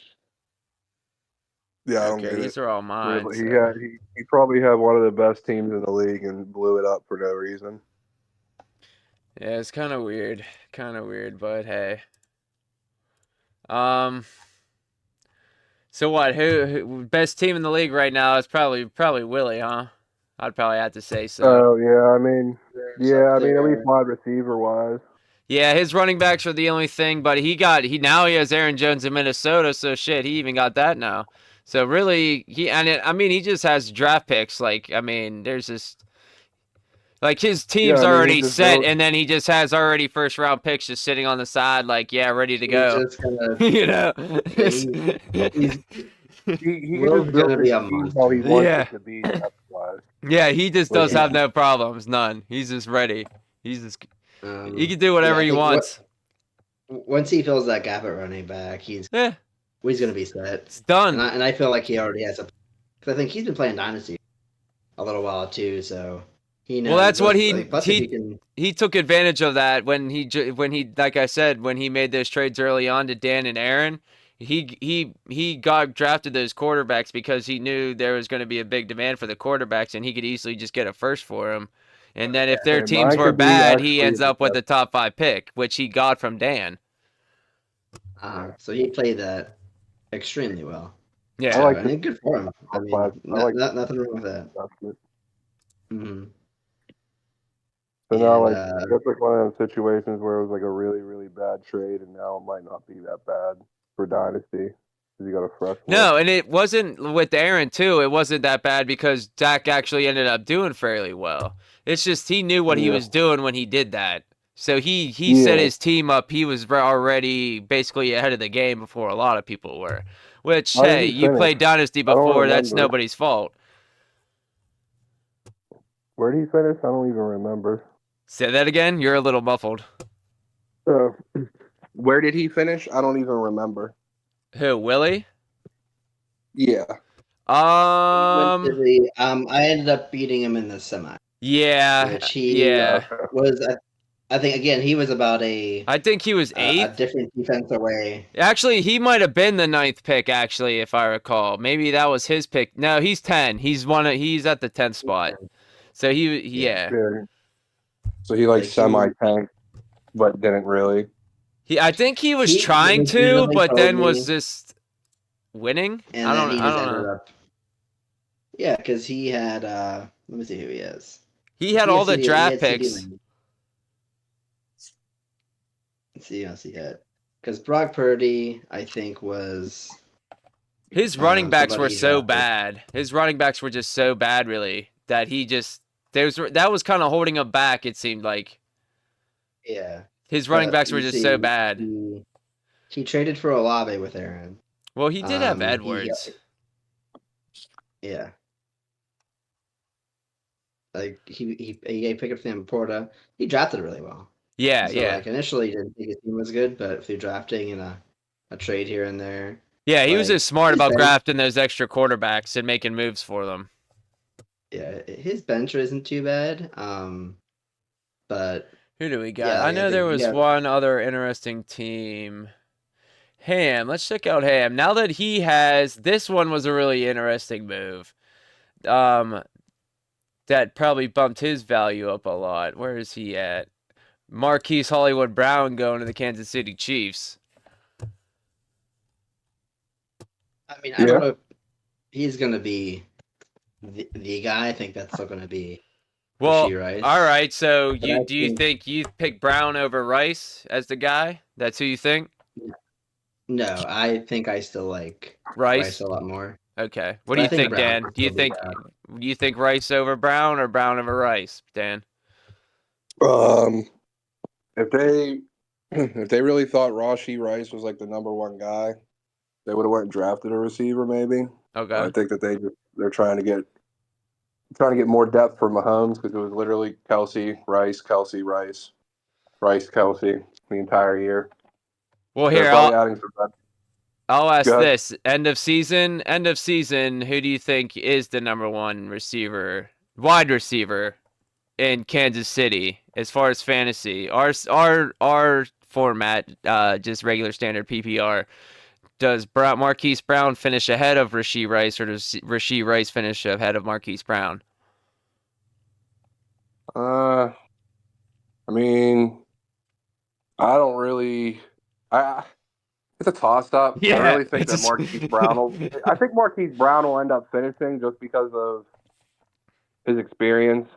Speaker 3: Yeah, I don't
Speaker 1: Okay,
Speaker 3: get
Speaker 1: these
Speaker 3: it.
Speaker 1: are all mine.
Speaker 3: Really.
Speaker 1: so-
Speaker 3: He probably had one of the best teams in the league and blew it up for no reason.
Speaker 1: Yeah, it's kind of weird. But hey. So what? Who best team in the league right now is probably Willie, huh? I'd probably have to say so.
Speaker 3: Oh yeah, I mean,
Speaker 2: Up
Speaker 3: at
Speaker 2: there.
Speaker 3: least wide receiver wise.
Speaker 1: Yeah, his running backs are the only thing, but he has Aaron Jones in Minnesota, so shit, he even got that now. So really, he just has draft picks. Like, I mean, there's just like his team's
Speaker 3: Yeah, I mean, he
Speaker 1: already
Speaker 3: just
Speaker 1: set,
Speaker 3: built-
Speaker 1: and then he just has already first round picks just sitting on the side, like, yeah, ready to
Speaker 2: He's
Speaker 1: go.
Speaker 2: just gonna,
Speaker 1: You know.
Speaker 2: he's,
Speaker 3: He
Speaker 2: Will's
Speaker 3: just built
Speaker 2: gonna be
Speaker 3: his
Speaker 2: a
Speaker 3: team
Speaker 2: monster.
Speaker 3: how he wants
Speaker 1: Yeah.
Speaker 3: it to be. That's why.
Speaker 1: Yeah, he just does
Speaker 2: Yeah.
Speaker 1: have no problems, none. He's just ready. He can do whatever
Speaker 2: I
Speaker 1: he
Speaker 2: think
Speaker 1: wants.
Speaker 2: Once he fills that gap at running back, he's
Speaker 1: Yeah,
Speaker 2: gonna be set.
Speaker 1: it's done.
Speaker 2: And I feel like he already has a. Because I think he's been playing Dynasty a little while too, so he knows.
Speaker 1: Well, that's what
Speaker 2: plus if
Speaker 1: he-
Speaker 2: can.
Speaker 1: He took advantage of that when he like I said, when he made those trades early on to Dan and Aaron. he got drafted those quarterbacks because he knew there was going to be a big demand for the quarterbacks, and he could easily just get a first for him. And then if their
Speaker 3: And
Speaker 1: teams
Speaker 3: mine
Speaker 1: were
Speaker 3: could be
Speaker 1: bad, he
Speaker 3: actually
Speaker 1: ends up with a top 5 pick, which he got from Dan.
Speaker 2: So he played that extremely well.
Speaker 3: I
Speaker 1: Yeah.
Speaker 3: like
Speaker 2: I think good for him. I mean,
Speaker 3: I like
Speaker 2: nothing wrong with that.
Speaker 3: it.
Speaker 2: hmm
Speaker 3: So now,
Speaker 2: And
Speaker 3: like, that's like one of those situations where it was like a really, really bad trade, and now it might not be that bad for Dynasty because you got a fresh look.
Speaker 1: No, and it wasn't with Aaron too. It wasn't that bad because Dak actually ended up doing fairly well. It's just he knew what he
Speaker 3: Yeah.
Speaker 1: was doing when he did that. So he
Speaker 3: Yeah.
Speaker 1: set his team up. He was already basically ahead of the game before a lot of people were. Which,
Speaker 3: How did
Speaker 1: hey,
Speaker 3: he
Speaker 1: you
Speaker 3: finish?
Speaker 1: played Dynasty
Speaker 3: I don't
Speaker 1: before. That's
Speaker 3: remember.
Speaker 1: nobody's fault.
Speaker 3: Where did he finish? I don't even remember.
Speaker 1: Say that again. You're a little muffled.
Speaker 3: Where did he finish? I don't even remember.
Speaker 1: Who, Willie?
Speaker 3: Yeah.
Speaker 2: he went to
Speaker 1: Um.
Speaker 2: the. I ended up beating him in the semi,
Speaker 1: Yeah.
Speaker 2: which he
Speaker 1: Yeah.
Speaker 2: was. I think again he was about a
Speaker 1: I think he was
Speaker 2: a
Speaker 1: eighth.
Speaker 2: different defense away.
Speaker 1: Actually, he might have been the 9th pick. Actually, if I recall, maybe that was his pick. No, he's 10. He's one. He's at the 10th spot. So yeah.
Speaker 3: So he like
Speaker 2: Like,
Speaker 3: semi tanked, but didn't really.
Speaker 1: I think he was
Speaker 2: He
Speaker 1: trying to,
Speaker 2: legitimately
Speaker 1: but
Speaker 2: told
Speaker 1: then
Speaker 2: me,
Speaker 1: was just winning.
Speaker 2: and
Speaker 1: I
Speaker 2: then
Speaker 1: don't.
Speaker 2: he
Speaker 1: I
Speaker 2: just
Speaker 1: don't
Speaker 2: ended
Speaker 1: know.
Speaker 2: up. Yeah, because he had. Let me see who he is.
Speaker 1: He had
Speaker 2: He
Speaker 1: all
Speaker 2: had
Speaker 1: the
Speaker 2: CD
Speaker 1: draft
Speaker 2: he had CD
Speaker 1: picks.
Speaker 2: Lamb. Let's see who else he had. Because Brock Purdy, I think, was
Speaker 1: His running backs
Speaker 2: somebody
Speaker 1: were
Speaker 2: he
Speaker 1: so
Speaker 2: drafted.
Speaker 1: bad. His running backs were just so bad, really, that he just that was kind of holding him back. It seemed like
Speaker 2: Yeah.
Speaker 1: his running
Speaker 2: But
Speaker 1: backs were
Speaker 2: you
Speaker 1: just so
Speaker 2: see,
Speaker 1: bad.
Speaker 2: he traded for Olave with Aaron.
Speaker 1: Well, he did have
Speaker 2: He
Speaker 1: Edwards.
Speaker 2: yeah. Like he picked up Sam Porta. He drafted really well.
Speaker 1: Yeah,
Speaker 2: So
Speaker 1: yeah.
Speaker 2: like initially, didn't think his team was good, but through drafting and a trade here and there,
Speaker 1: Yeah, he was
Speaker 2: like
Speaker 1: just smart
Speaker 2: his
Speaker 1: about
Speaker 2: bench,
Speaker 1: grafting those extra quarterbacks and making moves for them.
Speaker 2: yeah, his bench isn't too bad. But
Speaker 1: Who do we got?
Speaker 2: yeah,
Speaker 1: I
Speaker 2: like, I
Speaker 1: know there
Speaker 2: think he
Speaker 1: was
Speaker 2: got
Speaker 1: one other interesting team. Ham. Let's check out Ham. Now that he has this one was a really interesting move. Um that probably bumped his value up a lot. Where is he at? Marquise Hollywood Brown going to the Kansas City Chiefs.
Speaker 2: I mean, I don't know if he's gonna be the guy. I think that's still gonna be
Speaker 1: Well,
Speaker 2: Rashee Rice.
Speaker 1: all right. So
Speaker 2: But I
Speaker 1: do you think you pick Brown over Rice as the guy? That's who you think?
Speaker 2: No, I think I still like
Speaker 1: Rice.
Speaker 2: Rice a lot more.
Speaker 1: Okay. What
Speaker 2: But
Speaker 1: do
Speaker 2: I
Speaker 1: you
Speaker 2: think
Speaker 1: think,
Speaker 2: Brown
Speaker 1: Dan?
Speaker 2: can still be bad.
Speaker 1: Do you think Rice over Brown or Brown over Rice, Dan?
Speaker 3: If they really thought Rashee Rice was like the number one guy, they would have went and drafted a receiver maybe.
Speaker 1: Okay.
Speaker 3: I think that they're trying to get more depth for Mahomes because it was literally Kelsey, Rice, Kelsey, Rice, Rice, Kelsey the entire year.
Speaker 1: Well,
Speaker 3: They're
Speaker 1: here
Speaker 3: probably adding some depth.
Speaker 1: I'll ask
Speaker 3: Go ahead.
Speaker 1: this: end of season, who do you think is the number one wide receiver in Kansas City as far as fantasy? Our format, just regular standard PPR. Does Marquise Brown finish ahead of Rashee Rice, or does Rashee Rice finish ahead of Marquise Brown?
Speaker 3: I mean, I don't really. It's a toss up. I really think that Marquise Brown will. I think Marquise Brown will end up finishing just because of his experience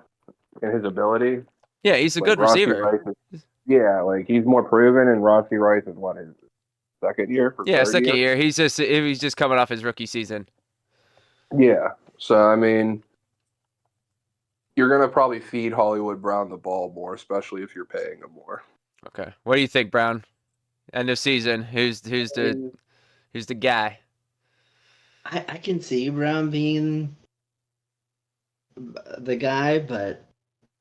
Speaker 3: and his ability.
Speaker 1: Yeah, he's a good
Speaker 3: Rashee
Speaker 1: receiver.
Speaker 3: Rice like he's more proven, and Rashee Rice is what his second year for
Speaker 1: Yeah,
Speaker 3: third
Speaker 1: second
Speaker 3: year.
Speaker 1: year. He's just coming off his rookie season.
Speaker 3: Yeah. So I mean, you're gonna probably feed Hollywood Brown the ball more, especially if you're paying him more.
Speaker 1: Okay. What do you think, Brown? End of season. Who's the guy?
Speaker 2: I can see Brown being the guy, but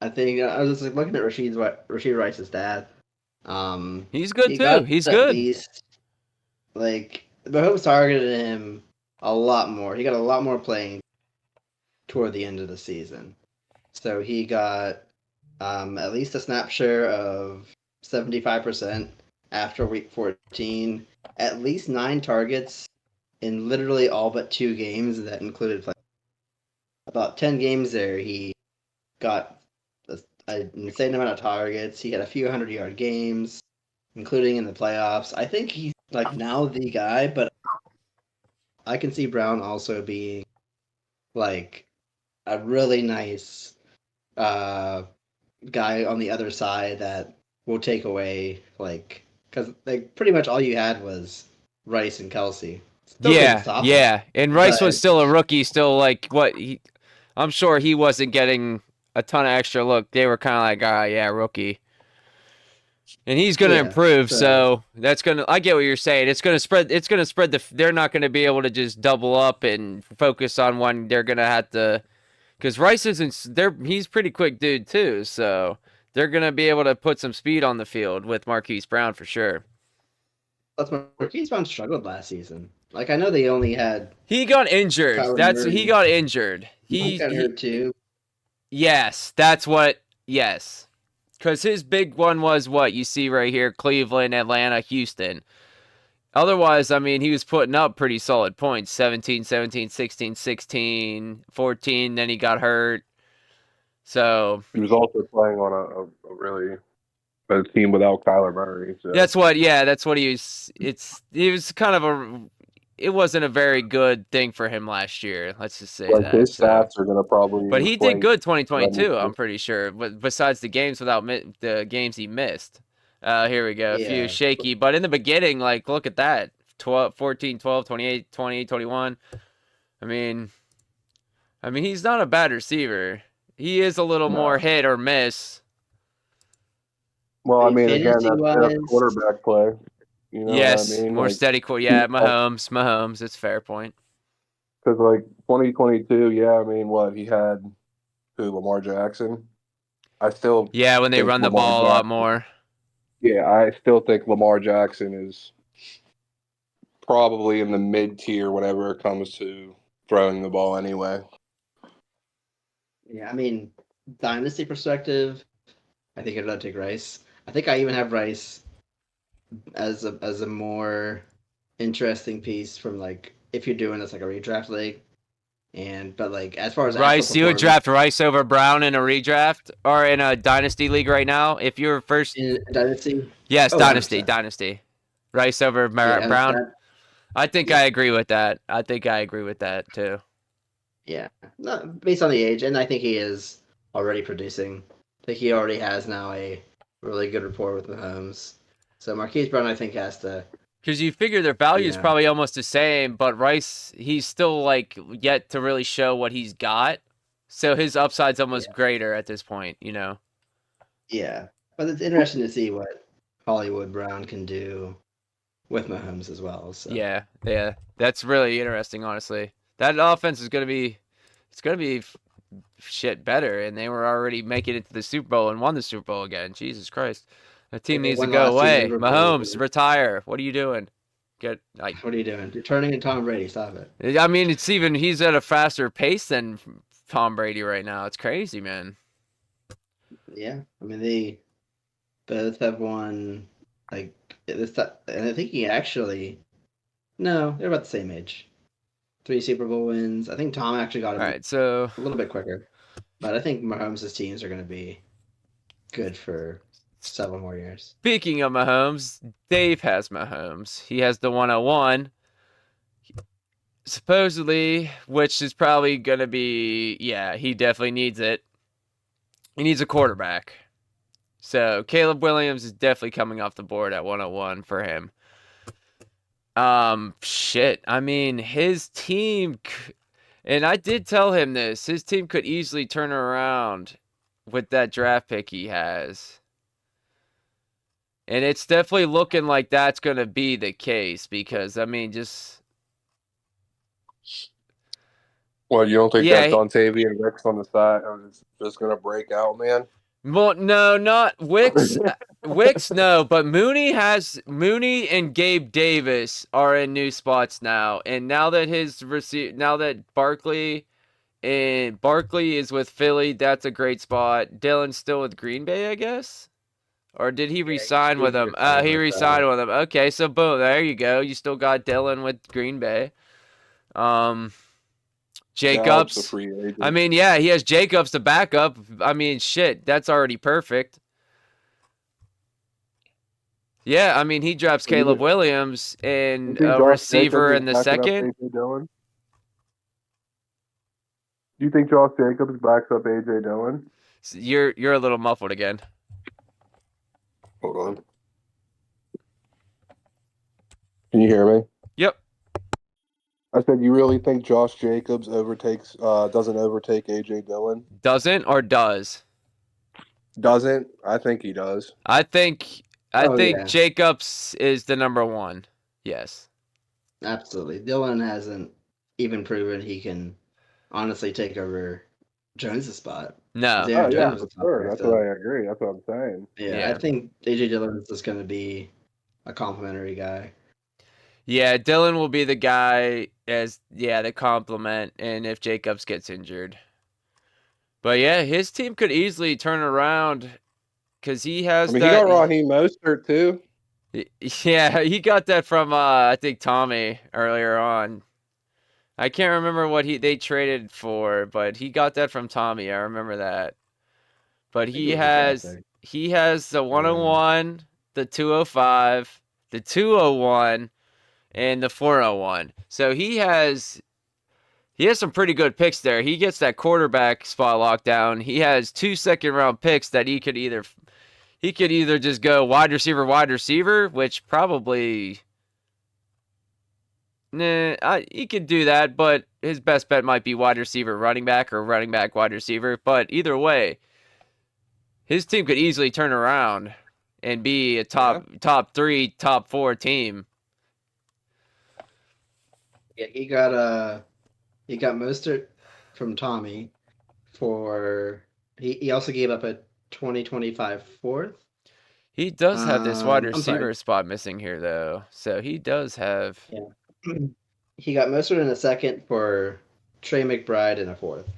Speaker 2: I think I was just like, looking at Rashid Rice's dad.
Speaker 1: He's good
Speaker 2: He
Speaker 1: too.
Speaker 2: got
Speaker 1: He's
Speaker 2: at
Speaker 1: good.
Speaker 2: least like Mahomes targeted him a lot more. He got a lot more playing toward the end of the season, so he got at least a snap share of 75%. after week 14, at least 9 targets in literally all but 2 games that included play. About 10 games there, he got an insane amount of targets. He had a few 100-yard games, including in the playoffs. I think he's like now the guy, but I can see Brown also being like a really nice guy on the other side that will take away because like pretty much all you had was Rice and Kelsey. Still couldn't
Speaker 1: Yeah,
Speaker 2: stop him,
Speaker 1: yeah. And Rice was
Speaker 2: but
Speaker 1: still a rookie, still like I'm sure he wasn't getting a ton of extra look. They were kind of like, ah, yeah, rookie. And he's going to
Speaker 2: yeah.
Speaker 1: improve,
Speaker 2: So
Speaker 1: so that's going to I get what you're saying. It's going to spread they're not going to be able to just double up and focus on one. They're going to have to cuz Rice he's pretty quick dude too, so they're going to be able to put some speed on the field with Marquise Brown for sure.
Speaker 2: that's Marquise Brown struggled last season. Like I know they only had
Speaker 1: He got injured.
Speaker 2: Kyler
Speaker 1: He
Speaker 2: Murray.
Speaker 1: got injured.
Speaker 2: He got hurt too.
Speaker 1: Yes, yes. Because his big one was what you see right here: Cleveland, Atlanta, Houston. Otherwise, I mean, he was putting up pretty solid points: 17, 17, 16, 16, 14. Then he got hurt. So
Speaker 3: He was also playing on a really a team without Kyler Murray. So.
Speaker 1: that's what he was. He was kind of it wasn't a very good thing for him last year. Let's just say that.
Speaker 3: His stats are going to probably.
Speaker 1: But he did good 2022. I'm pretty sure. But besides the games the games he missed, here we go. A few shaky. But in the beginning, like look at that: 12, 14, 12, 28, 20, 21. I mean, he's not a bad receiver. He is a little more hit or miss.
Speaker 3: Well, I mean, again, that's quarterback play. You know
Speaker 1: yes,
Speaker 3: what I mean?
Speaker 1: More steady. Yeah, Mahomes. It's a fair point.
Speaker 3: Because like 2022, yeah, I mean, what he had Lamar Jackson.
Speaker 1: When they run the ball a lot more.
Speaker 3: Yeah, I still think Lamar Jackson is probably in the mid tier whenever it comes to throwing the ball anyway.
Speaker 2: Yeah, I mean, dynasty perspective, I think I'd take Rice. I think I even have Rice as a more interesting piece from like if you're doing this like a redraft league. But like as far as
Speaker 1: Rice, you would draft Rice over Brown in a redraft or in a dynasty league right now if you're first
Speaker 2: in dynasty.
Speaker 1: Yes, dynasty. Rice over Brown. I think I agree with that. I think I agree with that too.
Speaker 2: Yeah, based on the age, and I think he is already producing. I think he already has now a really good rapport with Mahomes. So Marquise Brown, I think, has to.
Speaker 1: Because you figure their value is probably almost the same, but Rice, he's still like yet to really show what he's got. So his upside's almost greater at this point, you know.
Speaker 2: Yeah, but it's interesting to see what Hollywood Brown can do with Mahomes as well. So.
Speaker 1: Yeah, that's really interesting. Honestly, that offense is gonna be shit better, and they were already making it to the Super Bowl and won the Super Bowl again. Jesus Christ. That team needs to go away. Mahomes, retire. What are you doing?
Speaker 2: What are you doing? You're turning into Tom Brady. Stop it.
Speaker 1: I mean, he's at a faster pace than Tom Brady right now. It's crazy, man.
Speaker 2: Yeah, I mean they both have won like this, and I think they're about the same age. 3 Super Bowl wins. I think Tom actually got him a little bit quicker, but I think Mahomes' teams are going to be good for several more years.
Speaker 1: Speaking of Mahomes, Dave has Mahomes. He has the 101. Supposedly, which is probably going to be, he definitely needs it. He needs a quarterback. So Caleb Williams is definitely coming off the board at 101 for him. I mean, his team, and I did tell him this, his team could easily turn around with that draft pick he has. And it's definitely looking like that's going to be the case because, I mean, just...
Speaker 3: Well, you don't think that Dontavian Wicks on the side is just going to break out, man?
Speaker 1: Well, no, not Wicks. Wicks, no, but Mooney and Gabe Davis are in new spots now. And now that Barkley is with Philly, that's a great spot. Dylan's still with Green Bay, I guess. Or did he
Speaker 2: he
Speaker 1: re-sign with them?
Speaker 2: re-signed
Speaker 1: He
Speaker 2: with,
Speaker 1: re-signed with them. Okay, so boom, there you go. You still got Dylan with Green Bay.
Speaker 3: Gallup's a
Speaker 1: Jacobs.
Speaker 3: free agent.
Speaker 1: I mean, yeah, he has Jacobs to back up. I mean, shit, that's already perfect. Yeah, I mean, he drafts
Speaker 3: You
Speaker 1: Caleb
Speaker 3: think-
Speaker 1: Williams
Speaker 3: you
Speaker 1: and
Speaker 3: think
Speaker 1: a
Speaker 3: Josh
Speaker 1: receiver
Speaker 3: Jacobs
Speaker 1: in the
Speaker 3: is backing up
Speaker 1: second.
Speaker 3: A.J. Dillon? Do you think Josh Jacobs backs up A.J. Dillon?
Speaker 1: You're a little muffled again.
Speaker 3: Hold on. Can you hear me?
Speaker 1: Yep.
Speaker 3: I said, you really think Josh Jacobs doesn't overtake A.J. Dillon?
Speaker 1: Doesn't or does?
Speaker 3: Doesn't. I think he does.
Speaker 1: I think
Speaker 2: Oh, yeah.
Speaker 1: Jacobs is the number one. Yes.
Speaker 2: Absolutely. Dylan hasn't even proven he can honestly take over Jones' spot.
Speaker 1: No.
Speaker 2: Aaron
Speaker 3: Oh, yeah,
Speaker 2: Jones
Speaker 3: for
Speaker 2: is up
Speaker 3: sure.
Speaker 2: there,
Speaker 3: That's
Speaker 2: so-
Speaker 3: what I agree. That's what I'm saying.
Speaker 2: Yeah,
Speaker 1: Yeah.
Speaker 2: I think AJ Dillon is just going to be a complimentary guy.
Speaker 1: Yeah, Dylan will be the guy as the compliment, and if Jacobs gets injured. But yeah, his team could easily turn around because he has
Speaker 3: I mean, he got Raheem Mostert too.
Speaker 1: Yeah, he got that from I think Tommy earlier on. I can't remember what they traded for, but he got that from Tommy. I remember that. But
Speaker 2: I think it was a draft pick.
Speaker 1: he has the 101, the 205, the 201, and the 401. So he has some pretty good picks there. He gets that quarterback spot locked down. He has 2 second-round picks that he could either just go wide receiver, which probably he could do that, but his best bet might be wide receiver, running back, or running back, wide receiver. But either way, his team could easily turn around and be a top 3, top 4 team.
Speaker 2: Yeah, he got Mostert from Tommy for he also gave up a 2025 fourth.
Speaker 1: He does have this wide
Speaker 2: I'm sorry.
Speaker 1: receiver spot missing here, though. So he does have.
Speaker 2: He got Mostert in a second for Trey McBride in a fourth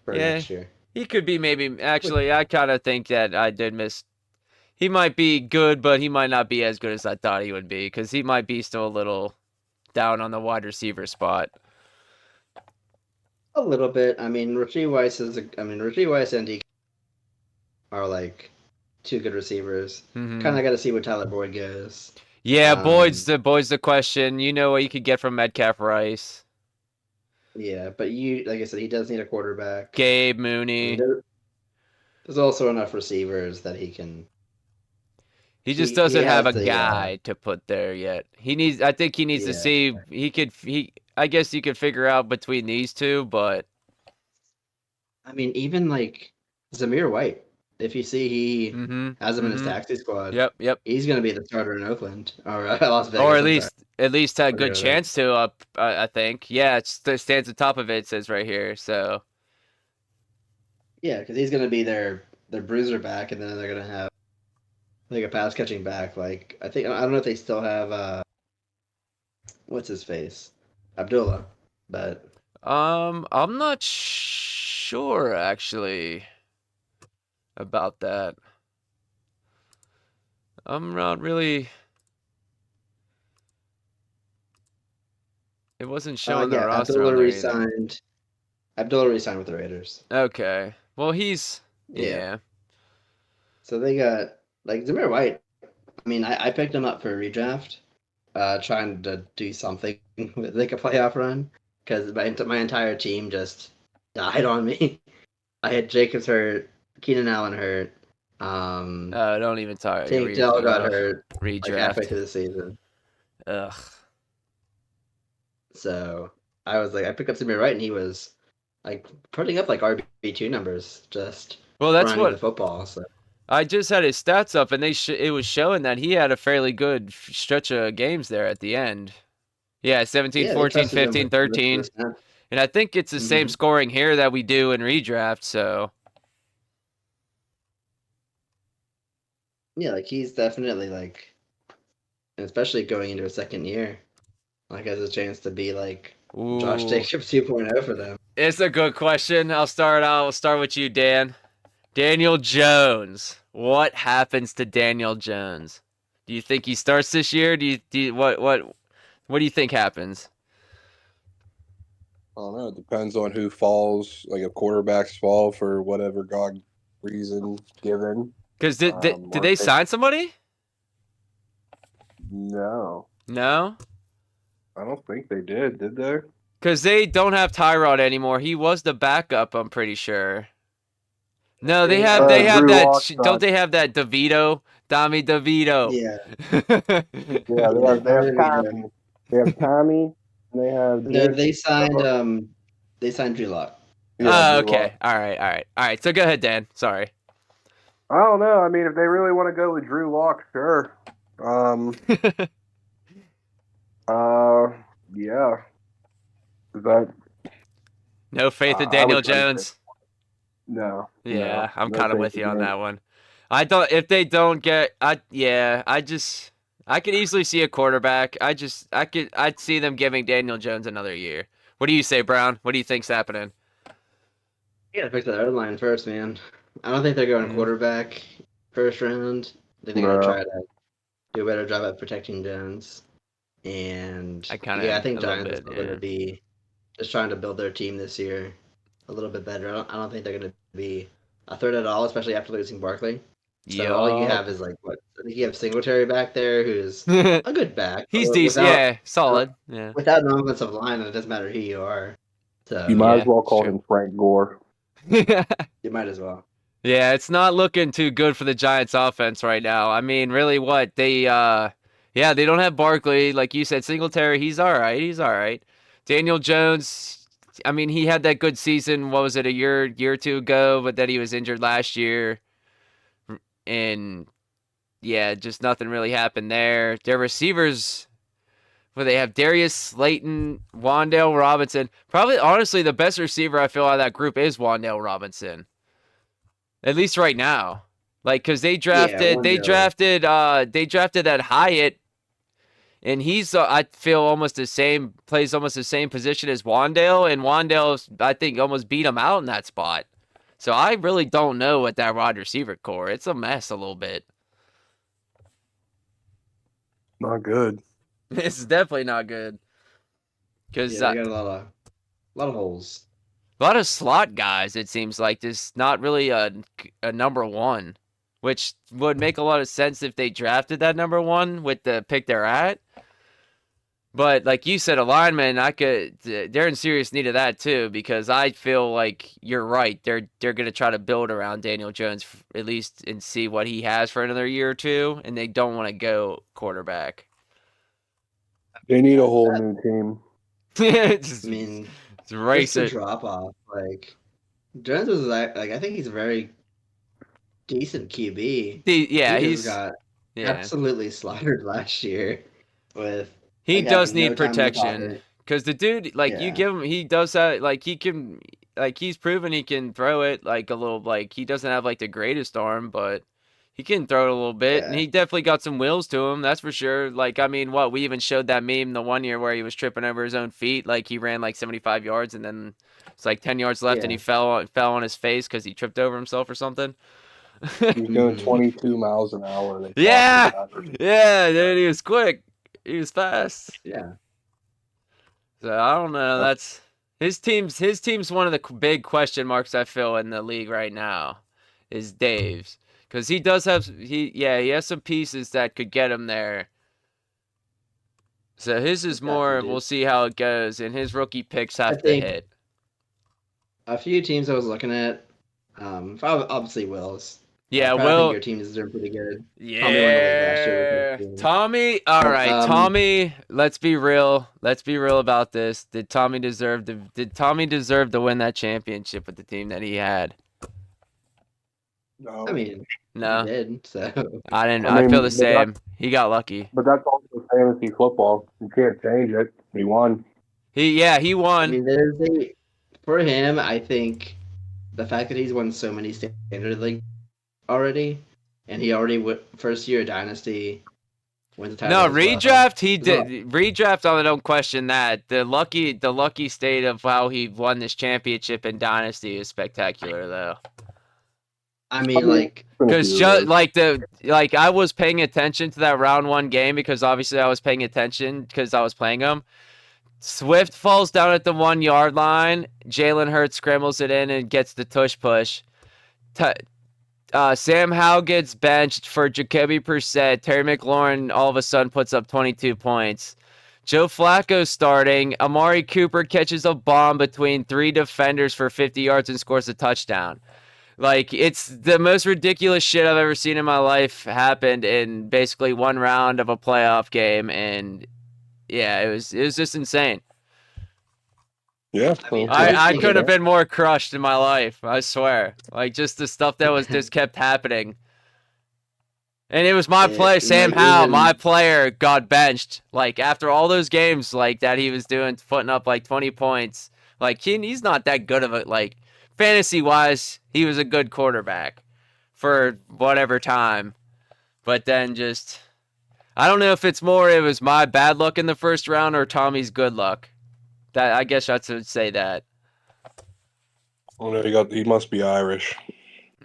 Speaker 2: for
Speaker 1: Yeah.
Speaker 2: next year.
Speaker 1: He could be maybe. Actually, I kind of think that I did miss. He might be good, but he might not be as good as I thought he would be because he might be still a little down on the wide receiver spot.
Speaker 2: A little bit. I mean, Richie Weiss and DK are like 2 good receivers.
Speaker 1: Mhm.
Speaker 2: Kind of got to see where Tyler Boyd goes.
Speaker 1: Yeah, Boyd's the question. You know what you could get from Metcalf Rice,
Speaker 2: Yeah, but like I said, he does need a quarterback.
Speaker 1: Gabe
Speaker 2: I mean,
Speaker 1: Mooney.
Speaker 2: there's also enough receivers that he can.
Speaker 1: He just
Speaker 2: he
Speaker 1: doesn't have a
Speaker 2: has the,
Speaker 1: guy to put there yet. I think he needs to see. I guess you could figure out between these two, but
Speaker 2: I mean, even like Zamir White, if you see he has him in his taxi squad,
Speaker 1: Yep.
Speaker 2: he's going to be the starter in Oakland or Las Vegas.
Speaker 1: Or
Speaker 2: at
Speaker 1: least had a good
Speaker 2: Okay.
Speaker 1: chance to. I think. Yeah, it stands at the top of it. It says right here. So
Speaker 2: Yeah, because he's going to be their bruiser back, and then they're going to have like a pass catching back. Like I don't know if they still have what's his face, Abdullah, but
Speaker 1: I'm not sure actually about that. I'm not really. It wasn't showing the roster on there either.
Speaker 2: Abdullah re-signed with the Raiders.
Speaker 1: Okay. Well, he's
Speaker 2: Yeah.
Speaker 1: yeah.
Speaker 2: So they got like Zamir White. I mean, I picked him up for a redraft, trying to do something with like a playoff run because my entire team just died on me. I had Jacobs hurt, Keenan Allen hurt.
Speaker 1: Don't even talk.
Speaker 2: Tank Dell got hurt like halfway
Speaker 1: Redraft.
Speaker 2: through the season.
Speaker 1: Ugh.
Speaker 2: So I was like, I picked up Zamir White, and he was like putting up like RB2 numbers, just
Speaker 1: Well, that's
Speaker 2: running
Speaker 1: what
Speaker 2: the football. So
Speaker 1: I just had his stats up, and it was showing that he had a fairly good stretch of games there at the end. Yeah, 17,
Speaker 2: yeah, they
Speaker 1: 14,
Speaker 2: trusted him
Speaker 1: 15,
Speaker 2: with
Speaker 1: 13.
Speaker 2: 100%.
Speaker 1: And I think it's the same scoring here that we do in redraft, so.
Speaker 2: Yeah, like he's definitely like, and especially going into a second year, like has a chance to be like Josh
Speaker 1: Ooh.
Speaker 2: Jacobs 2.0 for them.
Speaker 1: It's a good question. I'll start with you, Dan. Daniel Jones. What happens to Daniel Jones? Do you think he starts this year? What do you think happens?
Speaker 3: I don't know. It depends on who falls. Like if quarterbacks fall for whatever God reason given.
Speaker 1: Because did they sign somebody?
Speaker 3: No,
Speaker 1: No.
Speaker 3: I don't think they did. Did they?
Speaker 1: Because they don't have Tyrod anymore. He was the backup, I'm pretty sure. No, they have
Speaker 3: Drew
Speaker 1: that.
Speaker 3: Lock
Speaker 1: Don't they have that DeVito? Tommy DeVito.
Speaker 2: Yeah.
Speaker 3: Yeah, they have Tommy. They have Tommy. And they have.
Speaker 2: No, they signed Drew Lock.
Speaker 3: Yeah, Drew
Speaker 1: Okay.
Speaker 3: Lock.
Speaker 1: All right. So go ahead, Dan. Sorry.
Speaker 3: I don't know. I mean, if they really want to go with Drew Lock, sure. Yeah. Is that
Speaker 1: No faith in
Speaker 3: I
Speaker 1: Daniel
Speaker 3: would say
Speaker 1: Jones.
Speaker 3: no?
Speaker 1: Yeah, I'm
Speaker 3: no
Speaker 1: kind of
Speaker 3: faith
Speaker 1: with you
Speaker 3: in
Speaker 1: on
Speaker 3: him.
Speaker 1: that one. I don't. If they don't get, I could easily see a quarterback. I'd see them giving Daniel Jones another year. What do you say, Brown? What do you think's happening?
Speaker 2: You gotta fix that O line first, man. I don't think they're going
Speaker 1: Mhm.
Speaker 2: quarterback first round. I think they're
Speaker 3: No.
Speaker 2: gonna try to do a better job at protecting Jones. And
Speaker 1: I kinda
Speaker 2: I
Speaker 1: am
Speaker 2: think
Speaker 1: a little
Speaker 2: Giants are
Speaker 1: bit,
Speaker 2: still
Speaker 1: yeah.
Speaker 2: gonna be just trying to build their team this year a little bit better. I don't think they're gonna be a threat at all, especially after losing Barkley. So all you have is like what? I think you have Singletary back there, who's
Speaker 1: Yup.
Speaker 2: a good back.
Speaker 1: He's
Speaker 2: but
Speaker 1: decent. Yeah, solid. Yeah.
Speaker 2: without an offensive line, it doesn't matter who you are. So
Speaker 3: You might
Speaker 1: Yeah,
Speaker 3: as well call
Speaker 1: sure.
Speaker 3: him Frank Gore.
Speaker 2: you might as well.
Speaker 1: Yeah, it's not looking too good for the Giants offense right now. I mean, really what? They they don't have Barkley, like you said. Singletary, he's all right. He's all right. Daniel Jones, I mean, he had that good season, what was it, a year or two ago, but then he was injured last year. And yeah, just nothing really happened there. Their receivers, well, they have Darius Slayton, Wan'Dale Robinson. Probably honestly the best receiver I feel out of that group is Wan'Dale Robinson. At least right now. Like, cause they drafted that Hyatt, and he's I feel almost the same, plays almost the same position as Wan'Dale, and Wan'Dale I think almost beat him out in that spot. So I really don't know what that wide receiver core. It's a mess a little bit.
Speaker 3: Not good.
Speaker 1: It's definitely not good. Cause
Speaker 2: Yeah, they got a lot of holes.
Speaker 1: a lot of slot guys, it seems like. There's not really a number one, which would make a lot of sense if they drafted that number one with the pick they're at. But like you said, a lineman, they're in serious need of that too, because I feel like you're right. They're gonna try to build around Daniel Jones at least and see what he has for another year or two, and they don't want to go quarterback.
Speaker 3: They need a whole new team.
Speaker 1: Just,
Speaker 2: I mean,
Speaker 1: just race
Speaker 2: just the
Speaker 1: it.
Speaker 2: drop off. Like Jones was like I think he's a very decent QB.
Speaker 1: Yeah,
Speaker 2: He
Speaker 1: he's
Speaker 2: just got
Speaker 1: yeah.
Speaker 2: absolutely slaughtered last year with
Speaker 1: He
Speaker 2: like,
Speaker 1: does
Speaker 2: having no
Speaker 1: need
Speaker 2: time in the
Speaker 1: protection
Speaker 2: pocket.
Speaker 1: because the dude, like you
Speaker 2: Yeah.
Speaker 1: give him, he does have like he can, like he's proven he can throw it like a little. Like he doesn't have like the greatest arm, but he can throw it a little bit, and
Speaker 2: Yeah.
Speaker 1: he definitely got some wheels to him. That's for sure. Like I mean, what we even showed that meme the one year where he was tripping over his own feet, like he ran like 75 yards, and then it's like 10 yards left, and he
Speaker 2: Yeah.
Speaker 1: fell on his face because he tripped over himself or something.
Speaker 3: He's doing 22 miles an hour. They
Speaker 1: Yeah,
Speaker 3: talked about it.
Speaker 1: yeah, dude, he was quick, he was fast.
Speaker 2: Yeah.
Speaker 1: So I don't know. That's his team's one of the big question marks I feel in the league right now, is Dave's, because he does have he has some pieces that could get him there. So his is
Speaker 2: Got to,
Speaker 1: more.
Speaker 2: dude.
Speaker 1: We'll see how it goes, and his rookie picks have to
Speaker 2: think-
Speaker 1: hit.
Speaker 2: A few teams I was looking at, obviously Will's.
Speaker 1: Yeah,
Speaker 2: I think
Speaker 1: Will.
Speaker 2: your team is doing pretty good. Tommy won the league last year with
Speaker 1: Yeah,
Speaker 2: his team.
Speaker 1: Tommy. All right, Tommy. Let's be real. Let's be real about this. Did Tommy deserve to win that championship with the team that he had?
Speaker 3: No.
Speaker 2: I mean,
Speaker 1: No,
Speaker 2: he did. So
Speaker 1: I didn't.
Speaker 3: I
Speaker 1: I
Speaker 3: mean,
Speaker 1: feel the
Speaker 3: but
Speaker 1: same. He got lucky.
Speaker 3: But that's also fantasy football. You can't change it. He won.
Speaker 1: He
Speaker 2: I
Speaker 1: won.
Speaker 2: mean, for him, I think the fact that he's won so many standard league already, and he already first year Dynasty wins the title.
Speaker 1: No,
Speaker 2: as well.
Speaker 1: redraft. He
Speaker 2: As well.
Speaker 1: did redraft. I don't question that. The lucky state of how he won this championship in Dynasty is spectacular, though.
Speaker 2: I mean, like,
Speaker 1: Because I was paying attention to that round 1 game because obviously I was paying attention because I was playing them. Swift falls down at the 1-yard line. Jalen Hurts scrambles it in and gets the tush push. Sam Howell gets benched for Jacoby Brissett. Terry McLaurin all of a sudden puts up 22 points. Joe Flacco starting. Amari Cooper catches a bomb between 3 defenders for 50 yards and scores a touchdown. Like, it's the most ridiculous shit I've ever seen in my life happened in basically one round of a playoff game, and yeah, it was just insane.
Speaker 3: Yeah,
Speaker 2: I mean,
Speaker 1: I couldn't have been more crushed in my life, I swear. Like, just the stuff that was just kept happening. And it was my play, Sam Howell, my player, got benched. Like, after all those games, like, that he was doing, putting up, like, 20 points. Like, he's not that good of it, like, fantasy-wise, he was a good quarterback for whatever time. But then just, I don't know if it's more it was my bad luck in the first round or Tommy's good luck. That I guess I should say that.
Speaker 3: Oh no, he must be Irish.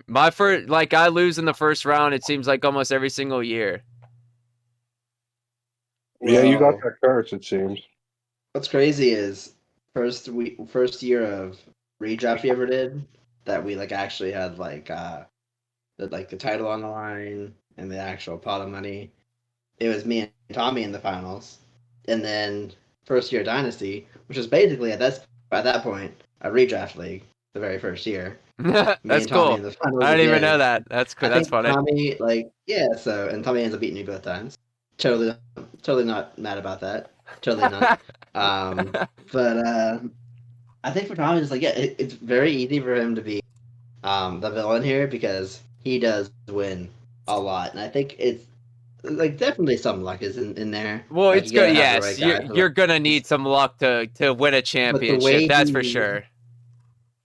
Speaker 1: My first, like, I lose in the first round, it seems like almost every single year.
Speaker 3: Yeah, you got that curse, it seems.
Speaker 2: What's crazy is first year of redraft we ever did that we like actually had like the title on the line and the actual pot of money. It was me and Tommy in the finals, and then first year Dynasty, which was basically at that point a redraft league the very first year.
Speaker 1: That's cool. I didn't even know that. That's cool. That's funny.
Speaker 2: Tommy, and Tommy ends up beating me both times. Totally not mad about that. Totally not. But I think for Tommy, it's very easy for him to be the villain here because he does win a lot, and I think it's like definitely some luck is in there.
Speaker 1: Well,
Speaker 2: like,
Speaker 1: it's good. Yes, you're gonna need some luck to win a championship. That's for sure.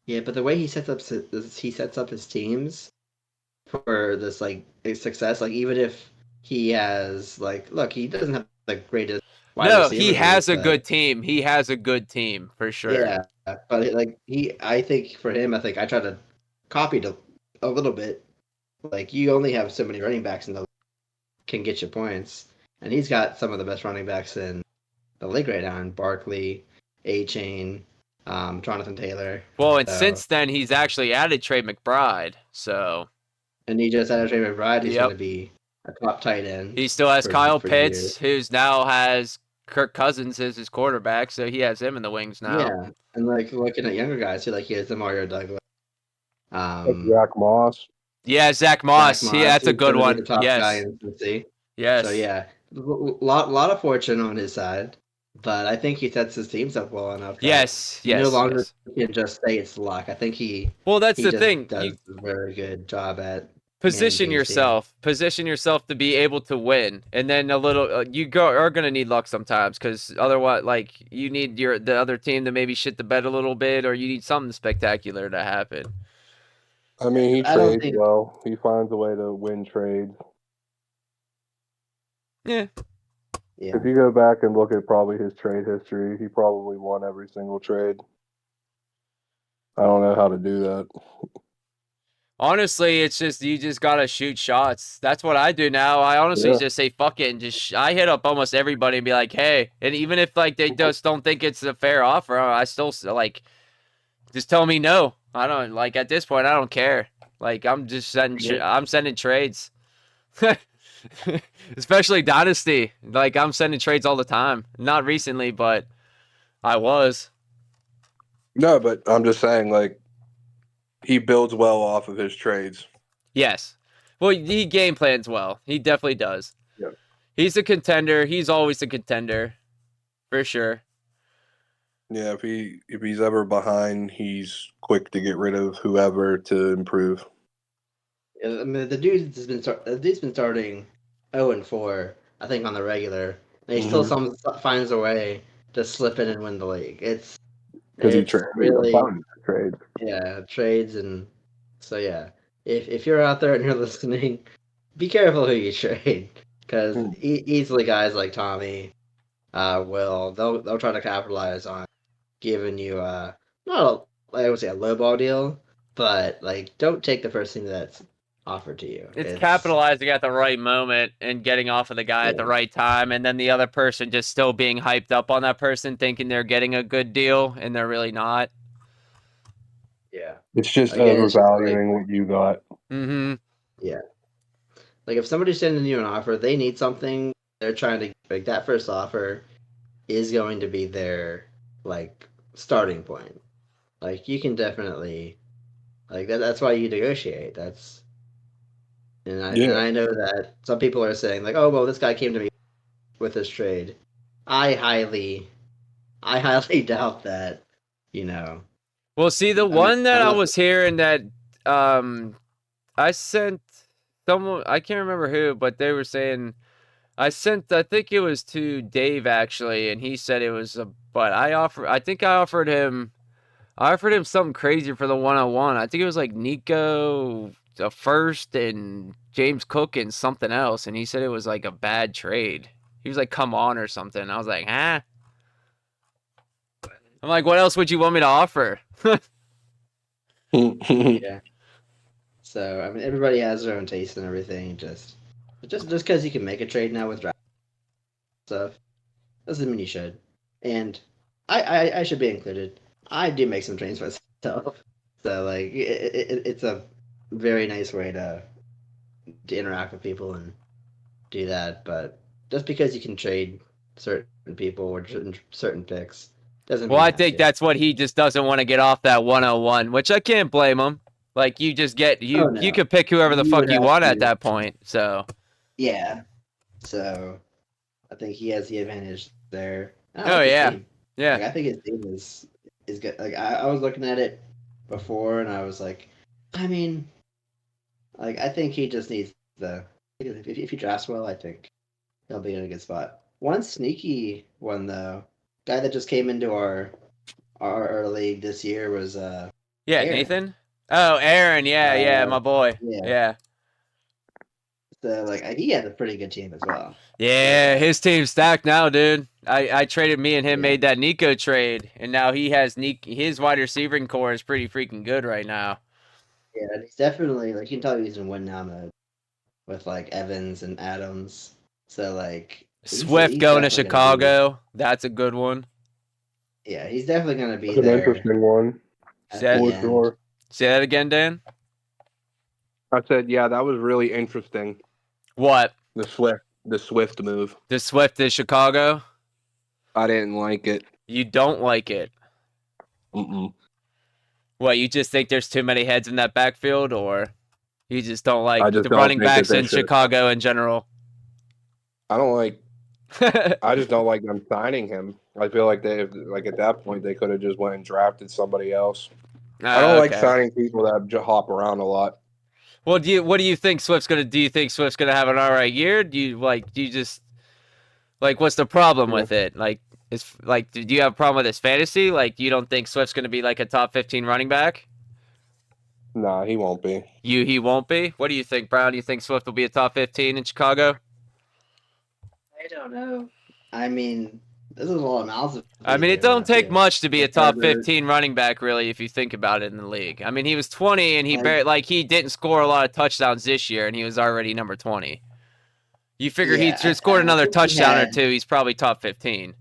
Speaker 2: Yeah, but the way he sets up his teams for this like success, like even if he has look, he doesn't have the greatest.
Speaker 1: He has a good team. He has a good team for sure.
Speaker 2: Yeah, but I think for him, I try to copy it a little bit. Like you only have so many running backs in the can get you points, and he's got some of the best running backs in the league right now in Barkley, A-Chain. Jonathan Taylor.
Speaker 1: Well, and since then he's actually added Trey McBride.
Speaker 2: And he just added Trey McBride. He's going to be a top tight end.
Speaker 1: He still has Kyle Pitts, who's now has Kirk Cousins as his quarterback, so he has him in the wings now.
Speaker 2: Yeah, and looking at younger guys too, he has Mario Douglas.
Speaker 3: Zach Moss.
Speaker 1: Yeah, Zach Moss. Yeah, that's a good one.
Speaker 2: Yes.
Speaker 1: Yes.
Speaker 2: So yeah, lot of fortune on his side. But I think he sets his teams up well enough.
Speaker 1: Yes.
Speaker 2: No longer can just say it's luck. I think he.
Speaker 1: Well, that's the thing.
Speaker 2: Does a very good job at
Speaker 1: position yourself. Position yourself to be able to win, and then a little. Are gonna need luck sometimes, because otherwise, you need the other team to maybe shit the bed a little bit, or you need something spectacular to happen.
Speaker 3: I mean, he trades well. He finds a way to win trades.
Speaker 1: Yeah.
Speaker 2: Yeah.
Speaker 3: If you go back and look at probably his trade history, he probably won every single trade. I don't know how to do that.
Speaker 1: Honestly, it's just you just gotta shoot shots. That's what I do now. I honestly just say fuck it and I hit up almost everybody and be like, hey. And even if they just don't think it's a fair offer, I still just tell me no. I don't at this point. I don't care. I'm just I'm sending trades. Especially Dynasty. I'm sending trades all the time. Not recently, but I was.
Speaker 3: No, but I'm just saying, he builds well off of his trades.
Speaker 1: Yes. Well, he game plans well. He definitely does.
Speaker 3: Yeah.
Speaker 1: He's a contender. He's always a contender. For sure.
Speaker 3: Yeah, if he's ever behind, he's quick to get rid of whoever to improve.
Speaker 2: I mean, the dude's been starting 0-4, I think, on the regular, and he still finds a way to slip in and win the league. It's
Speaker 3: because he really
Speaker 2: trades. Yeah, trades, and so yeah. If you're out there and you're listening, be careful who you trade, because easily guys like Tommy they'll try to capitalize on giving you not I would say a lowball deal. but like, don't take the first thing that's offered to you.
Speaker 1: It's capitalizing at the right moment and getting off of the guy at the
Speaker 2: Yeah.
Speaker 1: right time, and then the other person just still being hyped up on that person, thinking they're getting a good deal, and they're really not.
Speaker 2: Yeah.
Speaker 3: It's just
Speaker 2: Again, it's just
Speaker 3: overvaluing what you got.
Speaker 1: Mm-hmm.
Speaker 2: Yeah. Like if somebody's sending you an offer, they need something. They're trying to like that first offer is going to be their like starting point. Like you can definitely like that's why you negotiate. That's and I know that some people are saying like, oh well, this guy came to me with this trade. I highly doubt that. You know,
Speaker 1: Well, see, the
Speaker 2: I mean,
Speaker 1: one that I
Speaker 2: unless
Speaker 1: was hearing that I sent someone, I can't remember who, but they were saying I think it was to Dave actually, and he said it was but I think I offered him something crazy for the 101. I think it was like Nico the first and James Cook and something else, and he said it was like a bad trade. He was like, "Come on" or something. I was like, "Huh?" I'm like, "What else would you want me to offer?"
Speaker 2: yeah. So I mean, everybody has their own taste and everything. Just because you can make a trade now with draft stuff doesn't mean you should. And I should be included. I do make some trades myself, so like it's a very nice way to interact with people and do that. But just because you can trade certain people or certain picks doesn't
Speaker 1: Well,
Speaker 2: mean
Speaker 1: I
Speaker 2: you have
Speaker 1: think
Speaker 2: to.
Speaker 1: that's what he just doesn't want to get off that 101, which I can't blame him. Like you just get
Speaker 2: Oh
Speaker 1: you
Speaker 2: no,
Speaker 1: could pick whoever the
Speaker 2: you would
Speaker 1: fuck you
Speaker 2: have
Speaker 1: want at
Speaker 2: to.
Speaker 1: that point. So
Speaker 2: Yeah. So I think he has the advantage there. I
Speaker 1: oh
Speaker 2: like his
Speaker 1: yeah,
Speaker 2: team.
Speaker 1: yeah.
Speaker 2: Like I think his team is good. Like I was looking at it before, and I was like, I mean, like I think he just needs the. If he drafts well, I think he'll be in a good spot. One sneaky one though, guy that just came into our league this year was
Speaker 1: Yeah,
Speaker 2: Aaron.
Speaker 1: Nathan. Oh, Aaron. Yeah, my boy.
Speaker 2: Yeah.
Speaker 1: Yeah.
Speaker 2: So like he has a pretty good team as well.
Speaker 1: Yeah, his team's stacked now, dude. I traded me and him
Speaker 2: Yeah.
Speaker 1: made that Nico trade, and now he has his wide receiving core is pretty freaking good right now.
Speaker 2: Yeah, and he's definitely like you can tell he's in win now mode with like Evans and Adams. So like
Speaker 1: Swift
Speaker 2: he's
Speaker 1: going to
Speaker 2: definitely gonna be
Speaker 1: Chicago. That's a good one.
Speaker 2: yeah, he's definitely gonna be
Speaker 3: That's an
Speaker 2: there
Speaker 3: interesting one
Speaker 2: at
Speaker 1: Say,
Speaker 2: the
Speaker 3: for
Speaker 2: end.
Speaker 3: sure.
Speaker 1: say that again, Dan.
Speaker 3: I said, yeah, that was really interesting.
Speaker 1: What?
Speaker 3: The Swift move.
Speaker 1: The Swift to Chicago?
Speaker 3: I didn't like it.
Speaker 1: You don't like it.
Speaker 3: Mm-mm.
Speaker 1: What, you just think there's too many heads in that backfield, or you just don't
Speaker 3: I
Speaker 1: like
Speaker 3: just
Speaker 1: the
Speaker 3: don't
Speaker 1: running
Speaker 3: think that
Speaker 1: backs
Speaker 3: they
Speaker 1: in
Speaker 3: should.
Speaker 1: Chicago in general?
Speaker 3: I don't like. I just don't like them signing him. I feel like like at that point they could have just went and drafted somebody else. I don't like
Speaker 1: Okay.
Speaker 3: signing people that hop around a lot.
Speaker 1: Well, what do you think Swift's gonna? Do you think Swift's gonna have an all right year? Do you just like what's the problem with it? Like, do you have a problem with his fantasy? Like, you don't think Swift's gonna be like a top 15 running back?
Speaker 3: Nah, he won't be.
Speaker 1: He won't be. What do you think, Brown? Do you think Swift will be a top 15 in Chicago?
Speaker 2: I don't know. I mean, this is a lot of mouths.
Speaker 1: I mean, it don't take much to be a
Speaker 2: With
Speaker 1: top
Speaker 2: Herbert.
Speaker 1: 15 running back, really, if you think about it in the league. I mean, he was 20 and
Speaker 2: Like-
Speaker 1: he didn't score a lot of touchdowns this year, and he was already number 20. You figure
Speaker 2: Yeah,
Speaker 1: he scored
Speaker 2: I
Speaker 1: another
Speaker 2: think he
Speaker 1: touchdown or
Speaker 2: had-
Speaker 1: two, he's probably top 15.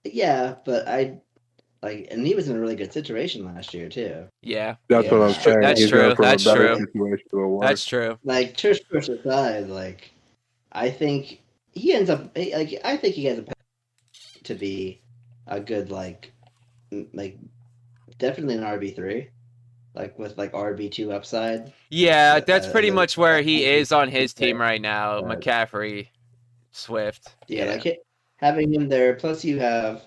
Speaker 2: Yeah, but and he was in a really good situation last year too.
Speaker 1: Yeah,
Speaker 3: That's what I'm saying.
Speaker 1: That's
Speaker 3: He's
Speaker 1: true.
Speaker 3: going from
Speaker 1: That's
Speaker 3: a better
Speaker 1: true.
Speaker 3: situation to a worse.
Speaker 1: that's true.
Speaker 2: Like church push aside, like I think he ends up like I think he has a path to be a good like definitely an RB3, like with like RB2 upside.
Speaker 1: Yeah, that's pretty
Speaker 2: the-
Speaker 1: much where he is on his
Speaker 2: Okay.
Speaker 1: team right now.
Speaker 2: But-
Speaker 1: McCaffrey, Swift.
Speaker 2: Yeah, like having him there. Plus, you have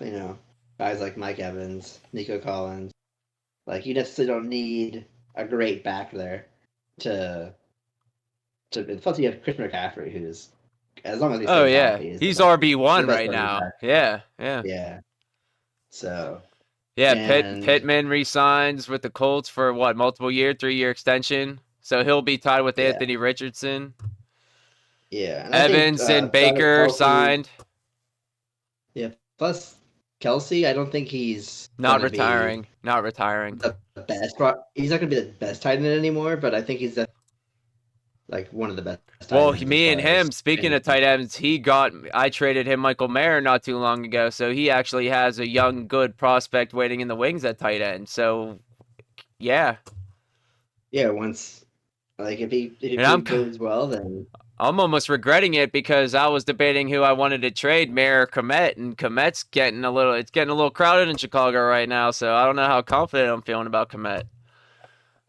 Speaker 2: guys like Mike Evans, Nico Collins. Like you necessarily don't need a great back there to. Plus, you have Chris McCaffrey, who's as long as he's
Speaker 1: Oh
Speaker 2: staying
Speaker 1: yeah,
Speaker 2: healthy,
Speaker 1: he's
Speaker 2: the best-
Speaker 1: RB1
Speaker 2: the best
Speaker 1: right
Speaker 2: running
Speaker 1: now.
Speaker 2: back.
Speaker 1: Yeah.
Speaker 2: Yeah. So
Speaker 1: Yeah,
Speaker 2: And-
Speaker 1: Pittman re-signs with the Colts for what, multiple year, 3-year extension. So he'll be tied with
Speaker 2: Yeah.
Speaker 1: Anthony Richardson.
Speaker 2: yeah, and I think,
Speaker 1: Evans and
Speaker 2: Travis
Speaker 1: Baker
Speaker 2: Kelce-
Speaker 1: signed.
Speaker 2: Yeah. Plus, Kelsey, I don't think he's
Speaker 1: Not
Speaker 2: gonna be
Speaker 1: retiring. Not retiring.
Speaker 2: the best. He's not gonna be the best tight end anymore, but I think he's like one of the best tight
Speaker 1: Well,
Speaker 2: ends as
Speaker 1: me and
Speaker 2: far as
Speaker 1: him, speaking of
Speaker 2: fantasy.
Speaker 1: tight ends, I traded him Michael Mayer not too long ago, so he actually has a young, good prospect waiting in the wings at tight end. So, yeah.
Speaker 2: Yeah, once like if he
Speaker 1: And I'm
Speaker 2: goes well, then
Speaker 1: almost regretting it because I was debating who I wanted to trade, Mayer or Komet, and Komet's getting a little crowded in Chicago right now, so I don't know how confident I'm feeling about Komet.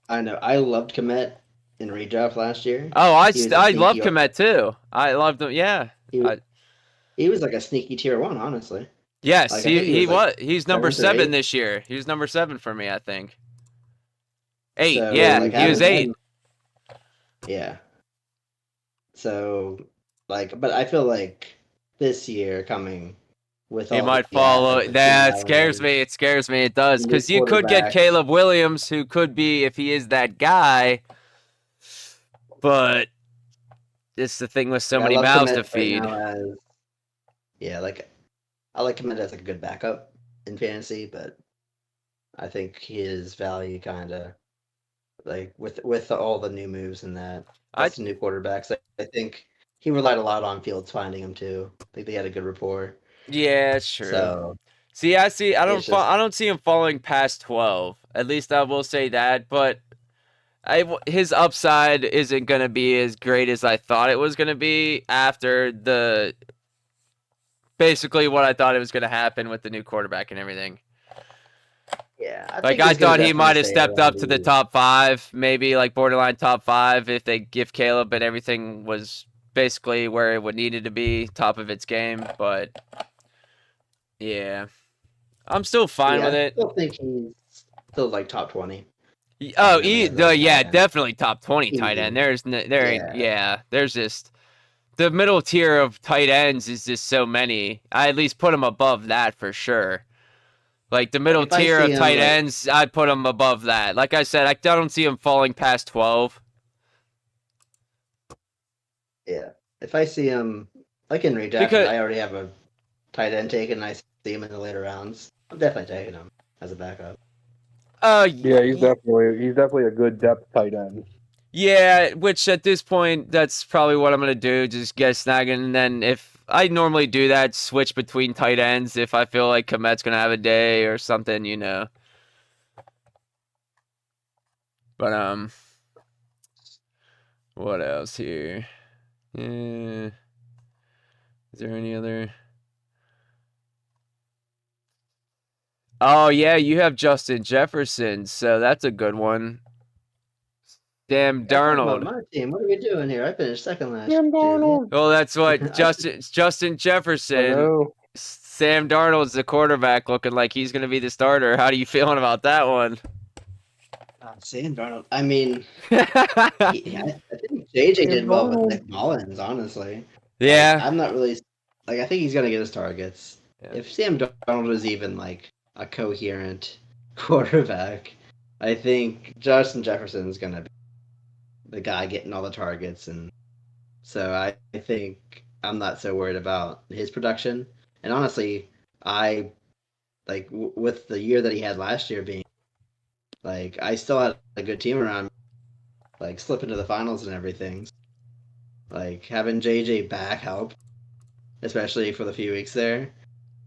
Speaker 2: I know I loved Komet in redraft last year.
Speaker 1: Oh,
Speaker 2: He was a
Speaker 1: I love
Speaker 2: sneaky.
Speaker 1: Komet too. I loved him. Yeah.
Speaker 2: He, he was like a sneaky tier 1, honestly.
Speaker 1: Yes,
Speaker 2: Like I think he was like
Speaker 1: he's number
Speaker 2: 7th or
Speaker 1: 7
Speaker 2: 8th.
Speaker 1: this year. He was number 7 for me, I think. 8.
Speaker 2: So
Speaker 1: Yeah,
Speaker 2: like
Speaker 1: he was
Speaker 2: having
Speaker 1: 8.
Speaker 2: him, yeah. So like, but I feel like this year coming with
Speaker 1: He
Speaker 2: all the
Speaker 1: might follow.
Speaker 2: assets of Keenan
Speaker 1: That scares
Speaker 2: Allen,
Speaker 1: me. It scares me. It does.
Speaker 2: new
Speaker 1: Because you could get
Speaker 2: quarterback.
Speaker 1: Caleb Williams, who could be, if he is that guy. But it's the thing with so
Speaker 2: I
Speaker 1: many
Speaker 2: love
Speaker 1: mouths
Speaker 2: Komet
Speaker 1: to
Speaker 2: right
Speaker 1: feed.
Speaker 2: now as like I like Komet as like a good backup in fantasy, but I think his value kind of like with all the new moves and that plus the new quarterbacks. I think he relied a lot on Fields finding him too. I think they had a good rapport.
Speaker 1: Yeah, it's true.
Speaker 2: So
Speaker 1: See, I
Speaker 2: it's just
Speaker 1: I don't see him falling past 12. At least I will say that. But his upside isn't going to be as great as I thought it was going to be after basically what I thought it was going to happen with the new quarterback and everything.
Speaker 2: yeah.
Speaker 1: I thought he might have stepped up to the top 5, maybe like borderline top 5 if they give Caleb, but everything was basically where it would needed to be, top of its game. But yeah, I'm still fine with
Speaker 2: I
Speaker 1: it.
Speaker 2: still think he's still like top 20.
Speaker 1: Oh,
Speaker 2: yeah,
Speaker 1: definitely top 20 tight end. There's just the middle tier of tight ends is just so many. I at least put him above that for sure. Like the middle tier of tight ends, I'd put him above that. Like I said, I don't see him falling past 12.
Speaker 2: Yeah, if I see him like in redraft, I already have a tight end taken, and I see him in the later rounds, I'm definitely taking him as a backup.
Speaker 3: Yeah, he's definitely a good depth tight end.
Speaker 1: Yeah, which at this point, that's probably what I'm gonna do. Just get snagging, and then if I normally do that, switch between tight ends if I feel like Komet's gonna have a day or something, you know. But what else here? Yeah. Is there any other? Oh yeah, you have Justin Jefferson, so that's a good one. Sam Darnold.
Speaker 2: My team. What are we doing here? I finished second last
Speaker 3: Sam Darnold.
Speaker 1: Well, that's what Justin Jefferson.
Speaker 3: I know.
Speaker 1: Sam Darnold's the quarterback, looking like he's going to be the starter. How do you feeling about that one?
Speaker 2: Sam Darnold. I mean, I think JJ did well with Nick Mullins, honestly.
Speaker 1: Yeah.
Speaker 2: Like, I'm not really I think he's gonna get his targets. Yeah. If Sam Darnold was even like a coherent quarterback, I think Justin Jefferson's gonna be the guy getting all the targets, and so I think I'm not so worried about his production. And honestly, I like with the year that he had last year being like I still had a good team around me, like slip into the finals and everything. Like having JJ back helped, especially for the few weeks there.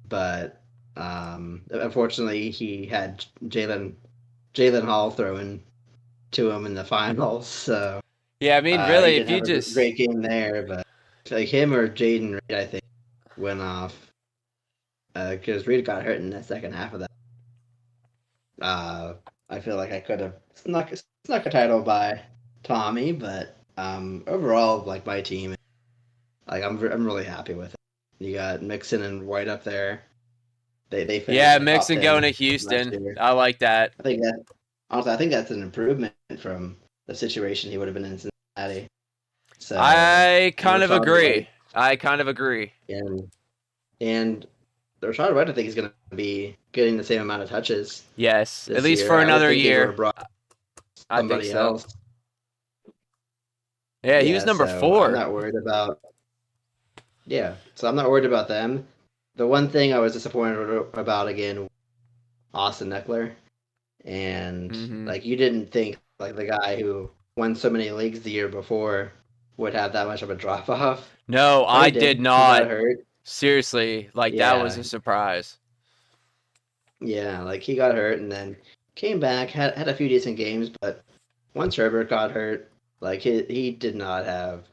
Speaker 2: But unfortunately, he had Jalen Hall throwing to him in the finals. So
Speaker 1: yeah, I mean, really, if you
Speaker 2: have
Speaker 1: just
Speaker 2: a great game there, but like him or Jaden Reed, I think went off because Reed got hurt in the second half of that. I feel like I could have snuck a title by Tommy, but overall, like my team, like I'm really happy with it. You got Mixon and White up there. They finished
Speaker 1: Mixon going to Houston. I like that.
Speaker 2: I think that's an improvement from the situation he would have been in Cincinnati. So
Speaker 1: I kind of agree.
Speaker 2: And Rashad White, I think, is going to be getting the same amount of touches.
Speaker 1: Yes, at least for another year.
Speaker 2: I think so. Else.
Speaker 1: Yeah, he was number 4.
Speaker 2: I'm not worried about. Yeah, so I'm not worried about them. the one thing I was disappointed about again, Austin Eckler, and
Speaker 1: Mm-hmm.
Speaker 2: like you didn't think like the guy who won so many leagues the year before would have that much of a drop off,
Speaker 1: No,
Speaker 2: but he
Speaker 1: I did
Speaker 2: did. He got
Speaker 1: not.
Speaker 2: hurt.
Speaker 1: Seriously, like that was
Speaker 2: Yeah,
Speaker 1: a surprise.
Speaker 2: yeah, like he got hurt and then came back, had a few decent games, but once Herbert got hurt, like he did not have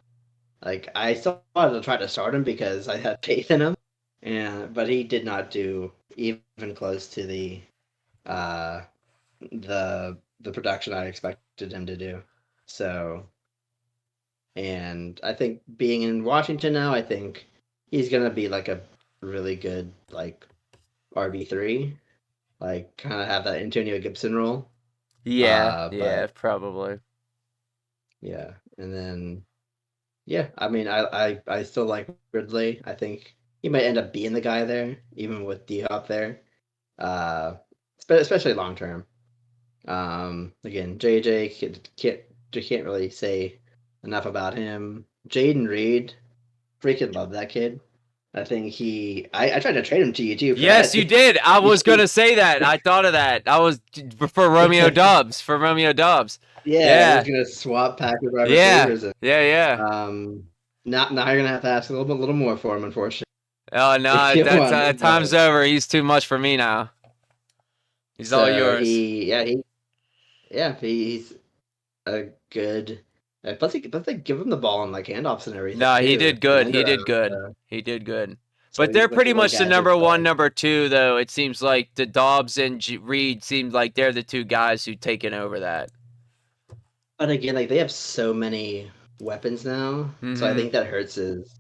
Speaker 2: like I still wanted to try to start him because I had faith in him, and but he did not do even close to uh the production I expected him to do. So, and I think being in Washington now, I think he's gonna be like a really good like RB3, like kind of have that Antonio Gibson role.
Speaker 1: Yeah,
Speaker 2: But
Speaker 1: yeah, probably.
Speaker 2: yeah, and then yeah, I mean, I still like Ridley. I think he might end up being the guy there, even with D-Hop there. Uh, especially long term. Again, JJ can't really say enough about him. Jaden Reed, freaking love that kid. I think I tried to trade him to you too for
Speaker 1: Yes,
Speaker 2: that.
Speaker 1: you did. I was gonna say that. I thought of that. I was for Romeo Dobbs. For Romeo Dobbs.
Speaker 2: Yeah, I was
Speaker 1: Yeah,
Speaker 2: gonna swap pack with wide
Speaker 1: yeah,
Speaker 2: receivers. And,
Speaker 1: yeah, yeah.
Speaker 2: now you're gonna have to ask a little more for him, unfortunately.
Speaker 1: Oh
Speaker 2: If
Speaker 1: no,
Speaker 2: you
Speaker 1: that's
Speaker 2: want him,
Speaker 1: time's
Speaker 2: but
Speaker 1: over. He's too much for me now. He's all
Speaker 2: so
Speaker 1: yours.
Speaker 2: he's a good. Plus they give him the ball and like handoffs and everything
Speaker 1: No, he
Speaker 2: too
Speaker 1: did
Speaker 2: in
Speaker 1: good.
Speaker 2: end
Speaker 1: He did
Speaker 2: around.
Speaker 1: good. He did good.
Speaker 2: So
Speaker 1: But they're
Speaker 2: with
Speaker 1: pretty
Speaker 2: little
Speaker 1: much the number
Speaker 2: gadgets,
Speaker 1: one,
Speaker 2: but
Speaker 1: number two, though. It seems like the Dobbs and Reed seemed like they're the two guys who taken over that.
Speaker 2: again, like they have so many weapons now, so I
Speaker 1: Mm-hmm.
Speaker 2: think that hurts his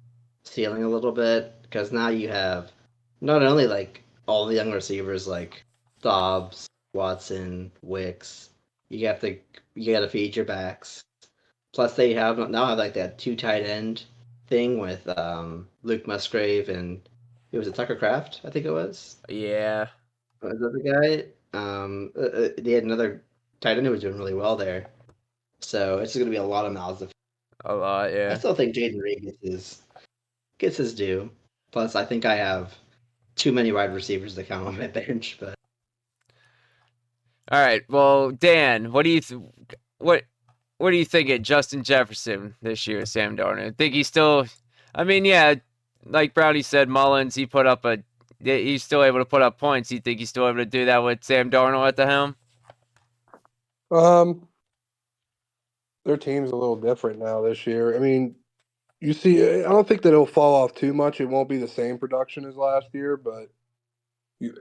Speaker 2: ceiling a little bit because now you have not only like all the young receivers like Dobbs, Watson, Wicks. You got to feed your backs. Plus, they have like that two tight end thing with Luke Musgrave and it was Tucker Craft, I think it was.
Speaker 1: Yeah.
Speaker 2: Was that the guy? They had another tight end who was doing really well there. So it's going to be a lot of mouths to feed.
Speaker 1: A lot,
Speaker 2: I
Speaker 1: yeah.
Speaker 2: still think Jaden Reed gets his due. Plus, I think I have too many wide receivers to count on my bench. But
Speaker 1: All right. Well, Dan, what do you what do you think of Justin Jefferson this year, Sam Darnold? Think he's still? I mean, yeah, like Brownie said, Mullins, he's still able to put up points. You think he's still able to do that with Sam Darnold at the helm?
Speaker 3: Um, their team's a little different now this year. I mean, you see, I don't think that it'll fall off too much. It won't be the same production as last year, but you,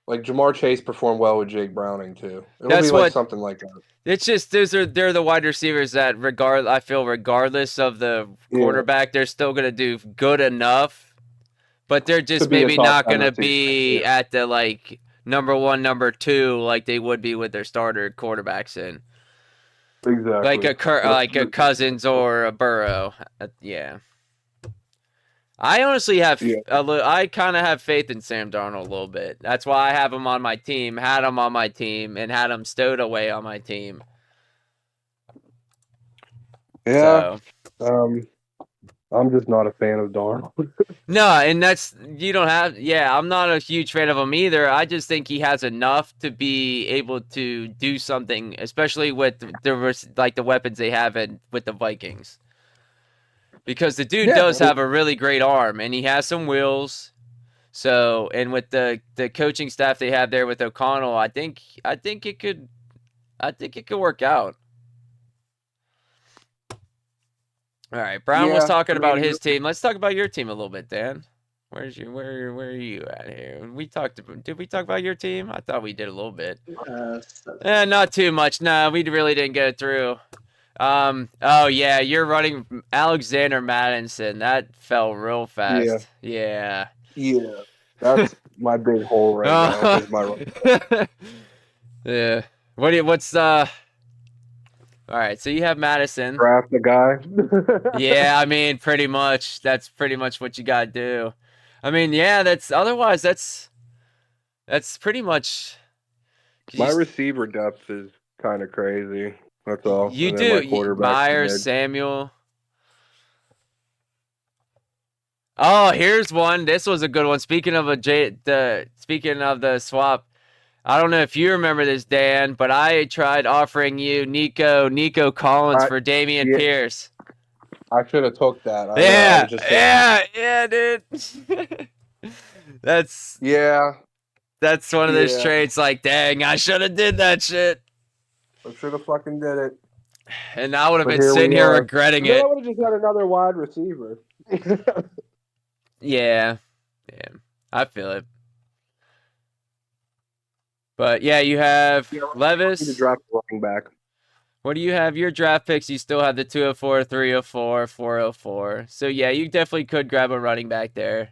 Speaker 3: like Jamar Chase performed well with Jake Browning too. It'll be
Speaker 1: That's
Speaker 3: like
Speaker 1: what.
Speaker 3: something like that.
Speaker 1: It's just they're the wide receivers that I feel regardless of the
Speaker 3: Yeah,
Speaker 1: quarterback, they're still gonna do good enough, but they're
Speaker 3: to
Speaker 1: just
Speaker 3: be a
Speaker 1: maybe
Speaker 3: top
Speaker 1: not
Speaker 3: 10
Speaker 1: gonna
Speaker 3: receiver.
Speaker 1: be
Speaker 3: Yeah,
Speaker 1: at the like number one, number two like they would be with their starter quarterbacks in. Like
Speaker 3: exactly.
Speaker 1: like a Cousins or a Burrow. Yeah. I honestly have
Speaker 3: Yeah,
Speaker 1: I kind of have faith in Sam Darnold a little bit. That's why I have him on my team, had him on my team, and had him stowed away on my team.
Speaker 3: yeah.
Speaker 1: So
Speaker 3: I'm just not a fan of Darnold.
Speaker 1: no, and that's you don't have. Yeah, I'm not a huge fan of him either. I just think he has enough to be able to do something, especially with the weapons they have with the Vikings. Because the dude
Speaker 3: Yeah,
Speaker 1: does have a really great arm, and he has some wheels. So, and with the coaching staff they have there with O'Connell, I think it could work out. All right, Brown was
Speaker 3: yeah.
Speaker 1: talking
Speaker 3: I
Speaker 1: about
Speaker 3: mean,
Speaker 1: his team. Let's talk about your team a little bit, Dan. Where are you at here? Did we talk about your team? I thought we did a little bit. Not too much. No, we really didn't get it through. Oh yeah, you're running Alexander Madison. That fell real
Speaker 3: yeah,
Speaker 1: fast. Yeah.
Speaker 3: yeah. That's my big hole right now. Is my
Speaker 1: Yeah. All right, so you have Madison.
Speaker 3: draft the guy.
Speaker 1: Yeah, I mean, pretty much. That's pretty much what you gotta do. I mean, yeah, that's pretty much.
Speaker 3: My receiver depth is kind of crazy. That's all.
Speaker 1: You
Speaker 3: And then my
Speaker 1: do
Speaker 3: quarterback's
Speaker 1: Myers,
Speaker 3: mid.
Speaker 1: Samuel. Oh, here's one. This was a good one. Speaking of speaking of the swap, I don't know if you remember this, Dan, but I tried offering you Nico Collins for Damian
Speaker 3: yeah.
Speaker 1: Pierce.
Speaker 3: I should have took that. I know. I
Speaker 1: Yeah,
Speaker 3: was just saying.
Speaker 1: yeah, dude. that's
Speaker 3: Yeah,
Speaker 1: one of those
Speaker 3: yeah.
Speaker 1: traits. Like, dang, I should have did that shit,
Speaker 3: I should have fucking did it.
Speaker 1: and I would have
Speaker 3: But
Speaker 1: been
Speaker 3: here
Speaker 1: sitting
Speaker 3: we
Speaker 1: here
Speaker 3: are.
Speaker 1: regretting
Speaker 3: Then I
Speaker 1: it.
Speaker 3: would have just had another wide receiver.
Speaker 1: Yeah, I feel it. But yeah, you have
Speaker 3: You
Speaker 1: Levis.
Speaker 3: need to draft a running back.
Speaker 1: What do you have? Your draft picks, you still have the 204, 304, 404. So yeah, you definitely could grab a running back there.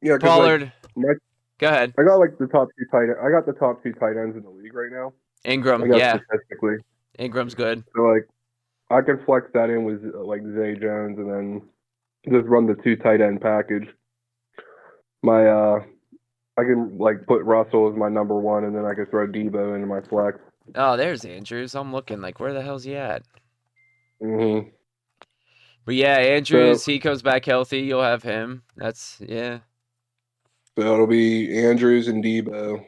Speaker 3: Yeah,
Speaker 1: Pollard.
Speaker 3: Like,
Speaker 1: Go ahead.
Speaker 3: I got like the top two tight. I got the top two tight ends in the league right now.
Speaker 1: Ingram.
Speaker 3: I got
Speaker 1: Yeah,
Speaker 3: statistically.
Speaker 1: Ingram's good.
Speaker 3: So like, I can flex that in with like Zay Jones, and then just run the two tight end package. I can like put Russell as my number one, and then I can throw Debo into my flex.
Speaker 1: Oh, there's Andrews. I'm looking like, where the hell's he at?
Speaker 3: Mm-hmm.
Speaker 1: But yeah, Andrews, he comes back healthy. You'll have him. Yeah.
Speaker 3: So it'll be Andrews and Debo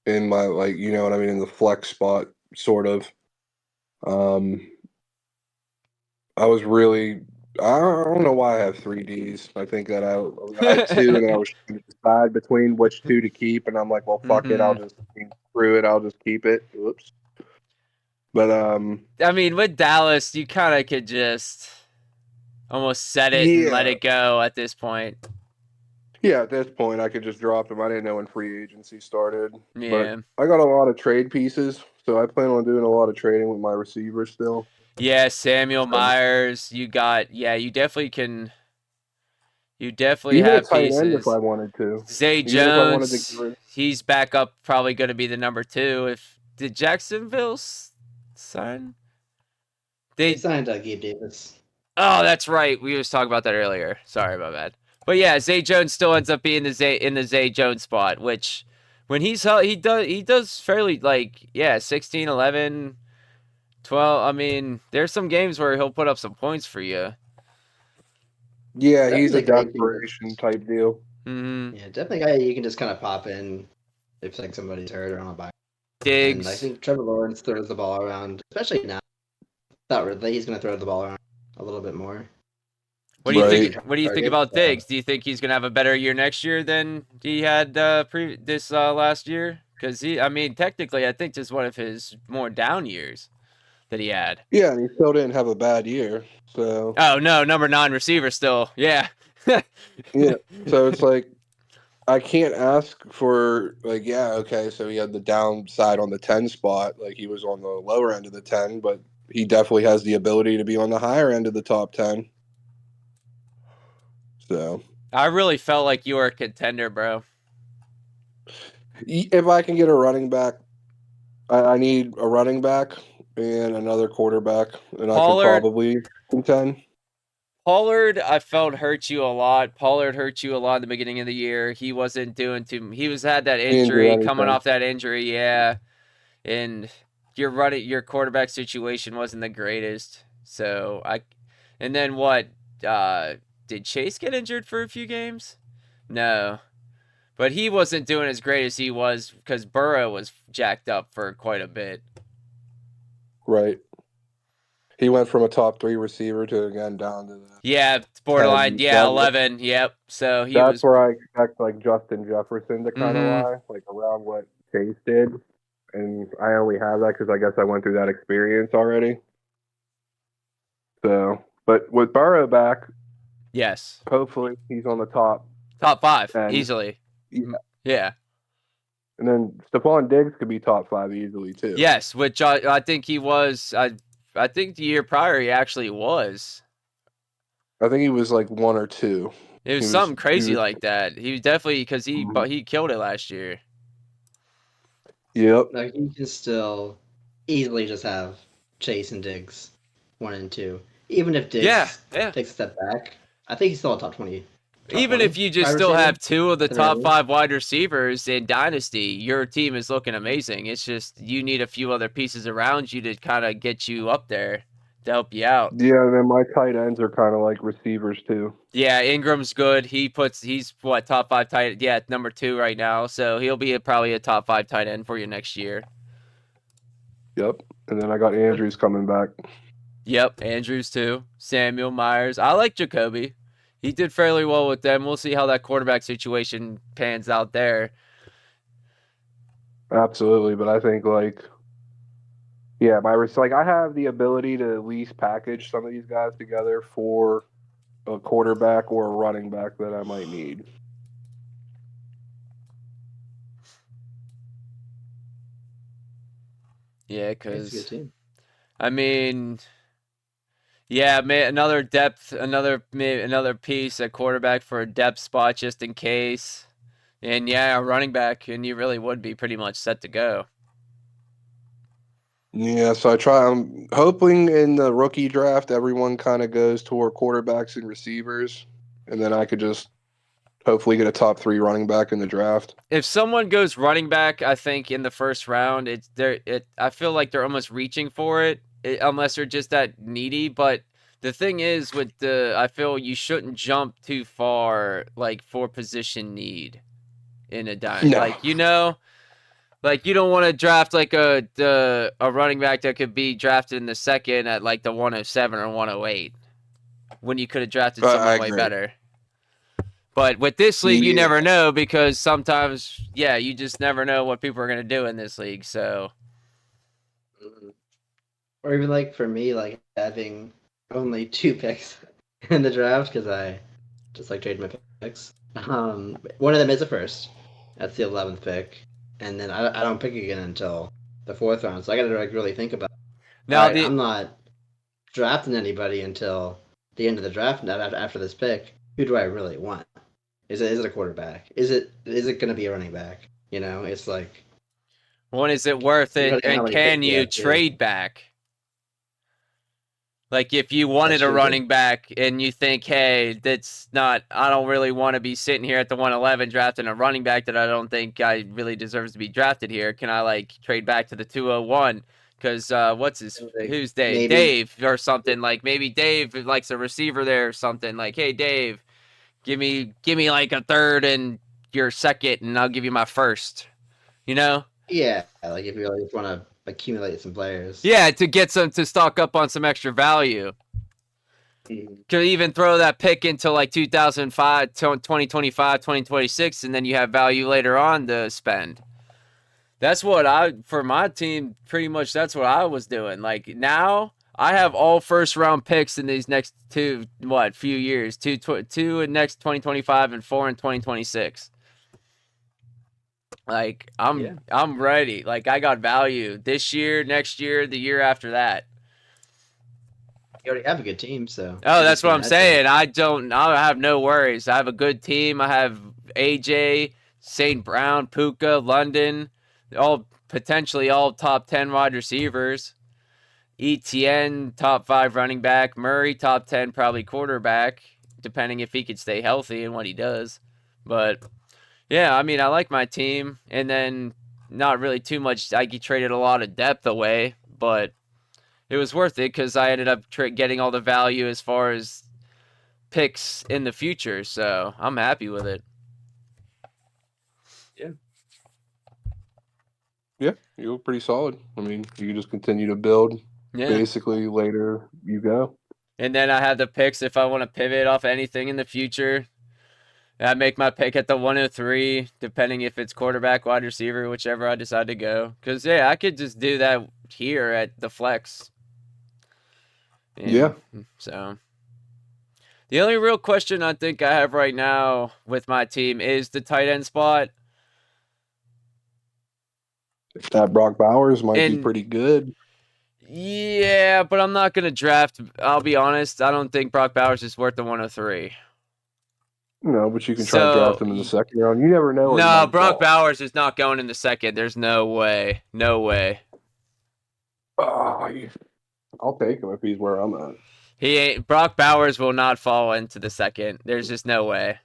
Speaker 3: in my you know what I mean, in the flex spot, sort of. I don't know why I have 3Ds. I think that I had two, and then I was trying to decide between which two to keep, and I'm like, well, fuck it, I'll just screw it, I'll just keep it. Whoops. But
Speaker 1: I mean, with Dallas, you kind of could just almost set it and let it go at this point.
Speaker 3: Yeah, at this point, I could just drop them. I didn't know when free agency started.
Speaker 1: Yeah.
Speaker 3: But I got a lot of trade pieces, so I plan on doing a lot of trading with my receivers still.
Speaker 1: Yeah, Samuel Myers. You definitely can. You definitely
Speaker 3: Even
Speaker 1: have
Speaker 3: a tight
Speaker 1: pieces.
Speaker 3: end if I wanted to.
Speaker 1: Zay Jones. He's back up, probably going to be the number 2. Did Jacksonville sign?
Speaker 2: They signed Gabe Davis.
Speaker 1: Oh, that's right. We was talking about that earlier. Sorry about that. But yeah, Zay Jones still ends up being in the Zay Jones spot, which when he's he does fairly 16, 11, 12. I mean, there's some games where he'll put up some points for you.
Speaker 3: Yeah, he's a desperation type deal.
Speaker 1: Mm-hmm.
Speaker 2: Yeah, definitely a guy you can just kind of pop in if like somebody's hurt or on a bye.
Speaker 1: Diggs.
Speaker 2: And I think Trevor Lawrence throws the ball around, especially now. Thought really he's going to throw the ball around a little bit more.
Speaker 1: What do you think? What do you think about Diggs? Do you think he's going to have a better year next year than he had this last year? Because technically, I think this is one of his more down years that he had.
Speaker 3: Yeah, and he still didn't have a bad year. So.
Speaker 1: Oh no, number 9 receiver still. Yeah.
Speaker 3: Yeah. So it's like I can't ask for okay, so he had the downside on the 10 spot, like he was on the lower end of the 10, but he definitely has the ability to be on the higher end of the top 10. So
Speaker 1: I really felt like you were a contender, bro.
Speaker 3: If I can get a running back, I need a running back and another quarterback, and
Speaker 1: Pollard,
Speaker 3: I could probably contend.
Speaker 1: Pollard, I felt hurt you a lot. Pollard hurt you a lot in the beginning of the year. He wasn't doing too. He had that injury, coming off that injury, yeah. And your quarterback situation wasn't the greatest. So and then what? Did Chase get injured for a few games? No, but he wasn't doing as great as he was because Burrow was jacked up for quite a bit.
Speaker 3: Right. He went from a top 3 receiver to again down to
Speaker 1: borderline. 11. Yep. So
Speaker 3: that's where I expect like Justin Jefferson to kind of lie, like around what Chase did, and I only have that because I guess I went through that experience already. So, but with Burrow back,
Speaker 1: yes,
Speaker 3: hopefully he's on the top
Speaker 1: 5 easily. Yeah.
Speaker 3: And then Stephon Diggs could be top 5 easily too.
Speaker 1: Yes, which I think he was. I think the year prior he actually was.
Speaker 3: I think he was like 1 or 2.
Speaker 1: It was something crazy like that. He was definitely because he killed it last year.
Speaker 3: Yep.
Speaker 2: Like he can still easily just have Chase and Diggs 1 and 2. Even if Diggs takes a step back, I think he's still a top 20.
Speaker 1: Even if you just still have 2 of the top 5 wide receivers in Dynasty, your team is looking amazing. It's just you need a few other pieces around you to kind of get you up there to help you out.
Speaker 3: Yeah, and then my tight ends are kind of like receivers too.
Speaker 1: Yeah, Ingram's good. He's what, top 5 tight? Yeah, number 2 right now. So he'll be probably a top 5 tight end for you next year.
Speaker 3: Yep. And then I got Andrews coming back.
Speaker 1: Yep, Andrews too. Samuel Myers. I like Jacoby. He did fairly well with them. We'll see how that quarterback situation pans out there.
Speaker 3: Absolutely, but I think yeah, I have the ability to at least package some of these guys together for a quarterback or a running back that I might need.
Speaker 1: Yeah,
Speaker 2: It's a good
Speaker 1: because
Speaker 2: team.
Speaker 1: I mean, yeah, another depth, another piece at quarterback for a depth spot just in case, and yeah, a running back, and you really would be pretty much set to go.
Speaker 3: Yeah, so I'm hoping in the rookie draft everyone kind of goes toward quarterbacks and receivers, and then I could just hopefully get a top 3 running back in the draft.
Speaker 1: If someone goes running back, I think in the first round, I feel like they're almost reaching for it, unless they're just that needy. But the thing is, I feel you shouldn't jump too far, like for position need in a dime.
Speaker 3: No.
Speaker 1: Like like you don't want to draft like a running back that could be drafted in the second at like the 107 or 108 when you could have drafted someone way better. But with this league, you never know, because sometimes, yeah, you just never know what people are going to do in this league. So,
Speaker 2: or even like for me, like having only 2 picks in the draft because I just like trading my picks. One of them is a first. That's the 11th pick, and then I don't pick again until the 4th round. So I got to like really think about it.
Speaker 1: now
Speaker 2: I'm not drafting anybody until the end of the draft. After this pick, who do I really want? Is it a quarterback? Is it going to be a running back? You know, it's like,
Speaker 1: one, is it worth it,
Speaker 2: depending on how
Speaker 1: and
Speaker 2: many
Speaker 1: can
Speaker 2: picks you
Speaker 1: you
Speaker 2: have, too.
Speaker 1: trade back? Like if you wanted
Speaker 2: That's
Speaker 1: a
Speaker 2: true, too.
Speaker 1: running back and you think, hey, I don't really want to be sitting here at the 111 drafting a running back that I don't think I really deserves to be drafted here. Can I like trade back to the 201? Because who's Dave?
Speaker 2: Maybe.
Speaker 1: Dave or something. Like maybe Dave likes a receiver there or something. Like, hey, Dave, give me like a third and your second, and I'll give you my first. You know?
Speaker 2: Yeah, like if you really want to accumulate some players.
Speaker 1: Yeah, to stock up on some extra value. Could even throw that pick into like 2005, 2025, 2026, and then you have value later on to spend. That's what for my team, pretty much that's what I was doing. Like now I have all first round picks in these next few years, two in next 2025 and 4 in 2026. Like I'm ready. Like I got value this year, next year, the year after that.
Speaker 2: You already have a good team, so.
Speaker 1: Oh, that's what I'm saying. I have no worries. I have a good team. I have AJ, St. Brown, Puka, London, potentially all top 10 wide receivers. ETN, top 5 running back. Murray, top 10 probably quarterback, depending if he could stay healthy and what he does. But yeah, I mean, I like my team, and then not really too much. I traded a lot of depth away, but it was worth it because I ended up getting all the value as far as picks in the future. So I'm happy with it.
Speaker 3: Yeah, you look pretty solid. I mean, you just continue to build.
Speaker 1: Yeah.
Speaker 3: Basically, later you go.
Speaker 1: And then I have the picks if I want to pivot off anything in the future. I make my pick at the 103, depending if it's quarterback, wide receiver, whichever I decide to go. Because, yeah, I could just do that here at the flex.
Speaker 3: Yeah.
Speaker 1: So, the only real question I think I have right now with my team is the tight end spot.
Speaker 3: That Brock Bowers might be pretty good.
Speaker 1: Yeah, but I'm not going to draft. I'll be honest. I don't think Brock Bowers is worth the 103.
Speaker 3: No, but you can try to draft him in the second round. You never know.
Speaker 1: No, Brock Bowers is not going in the second. There's no way. No way.
Speaker 3: Oh, I'll take him if he's where I'm at.
Speaker 1: He ain't. Brock Bowers will not fall into the second. There's just no way.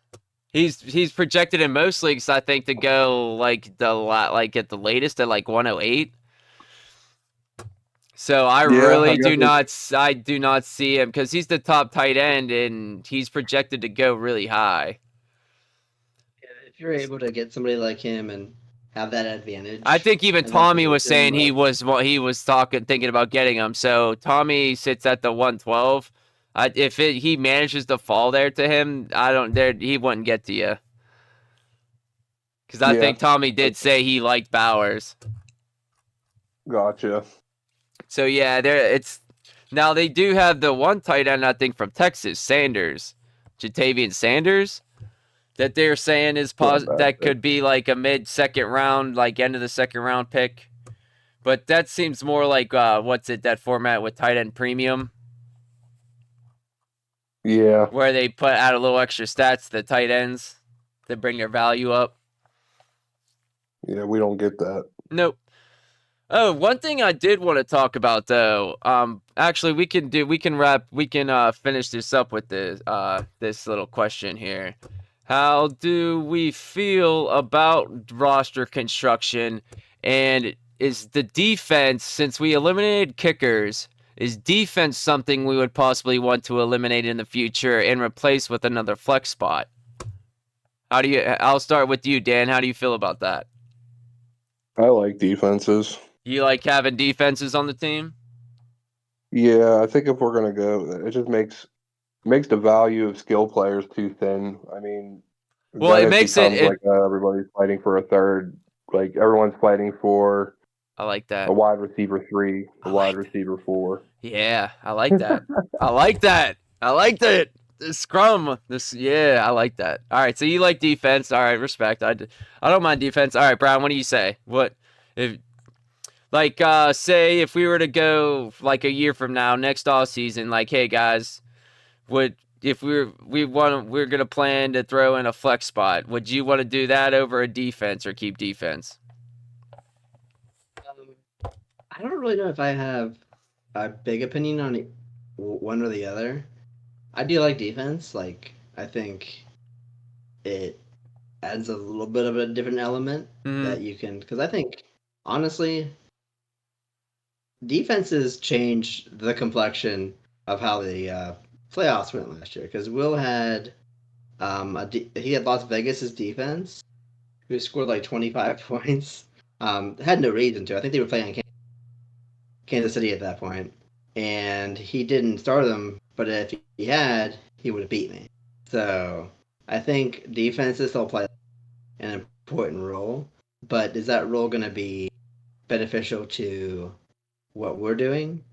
Speaker 1: He's projected in most leagues, I think, to go like at the latest at like 108. So I
Speaker 3: Yeah,
Speaker 1: really
Speaker 3: I
Speaker 1: do
Speaker 3: guess
Speaker 1: not. I do not see him because he's the top tight end and he's projected to go really high.
Speaker 2: If you're able to get somebody like him and have that
Speaker 1: I
Speaker 2: advantage
Speaker 1: think even
Speaker 2: in that
Speaker 1: Tommy was
Speaker 2: position,
Speaker 1: saying
Speaker 2: like,
Speaker 1: he was thinking about getting him. So Tommy sits at the 112. If he manages to fall there to him, he wouldn't get to you because I
Speaker 3: yeah,
Speaker 1: think Tommy did say he liked Bowers.
Speaker 3: gotcha.
Speaker 1: So yeah, now they do have the one tight end I think from Texas, Sanders, Jatavian Sanders, that they're saying is
Speaker 3: Not bad.
Speaker 1: that could be like a mid-second round, like end of the second round pick. But that seems more like that format with tight end premium,
Speaker 3: Yeah,
Speaker 1: where they put out a little extra stats to the tight ends to bring their value up.
Speaker 3: yeah, we don't get that.
Speaker 1: Nope. Oh, one thing I did want to talk about though. Actually, we can finish this up with this little question here. How do we feel about roster construction, and is the defense, since we eliminated kickers, is defense something we would possibly want to eliminate in the future and replace with another flex spot? I'll start with you, Dan. How do you feel about that?
Speaker 3: I like defenses.
Speaker 1: You like having defenses on the team?
Speaker 3: Yeah, I think if we're gonna go, it just makes the value of skill players too thin. I mean,
Speaker 1: Well,
Speaker 3: then
Speaker 1: it
Speaker 3: it
Speaker 1: makes it,
Speaker 3: becomes like everybody's fighting for a third. Like everyone's fighting for
Speaker 1: I like that.
Speaker 3: a wide receiver 3, a
Speaker 1: I
Speaker 3: wide
Speaker 1: like that.
Speaker 3: receiver 4.
Speaker 1: Yeah, I like that. I like that. I liked it. The scrum. Yeah, I like that. All right, so you like defense. All right, respect. I don't mind defense. All right, Brown, what do you say? What if say if we were to go like a year from now, next off season, like, hey guys, would if we're gonna plan to throw in a flex spot, would you want to do that over a defense or keep defense?
Speaker 2: I don't really know if I have a big opinion on one or the other. I do like defense. Like, I think it adds a little bit of a different element
Speaker 1: Mm-hmm.
Speaker 2: that you can. Because I think, honestly, defenses changed the complexion of how the playoffs went last year. Because Will had he had Las Vegas's defense, who scored like 25 points. Had no reason to. I think they were playing Kansas City at that point, and he didn't start them. But if he had, he would have beat me. So I think defenses still play an important role, but is that role going to be beneficial to what we're doing,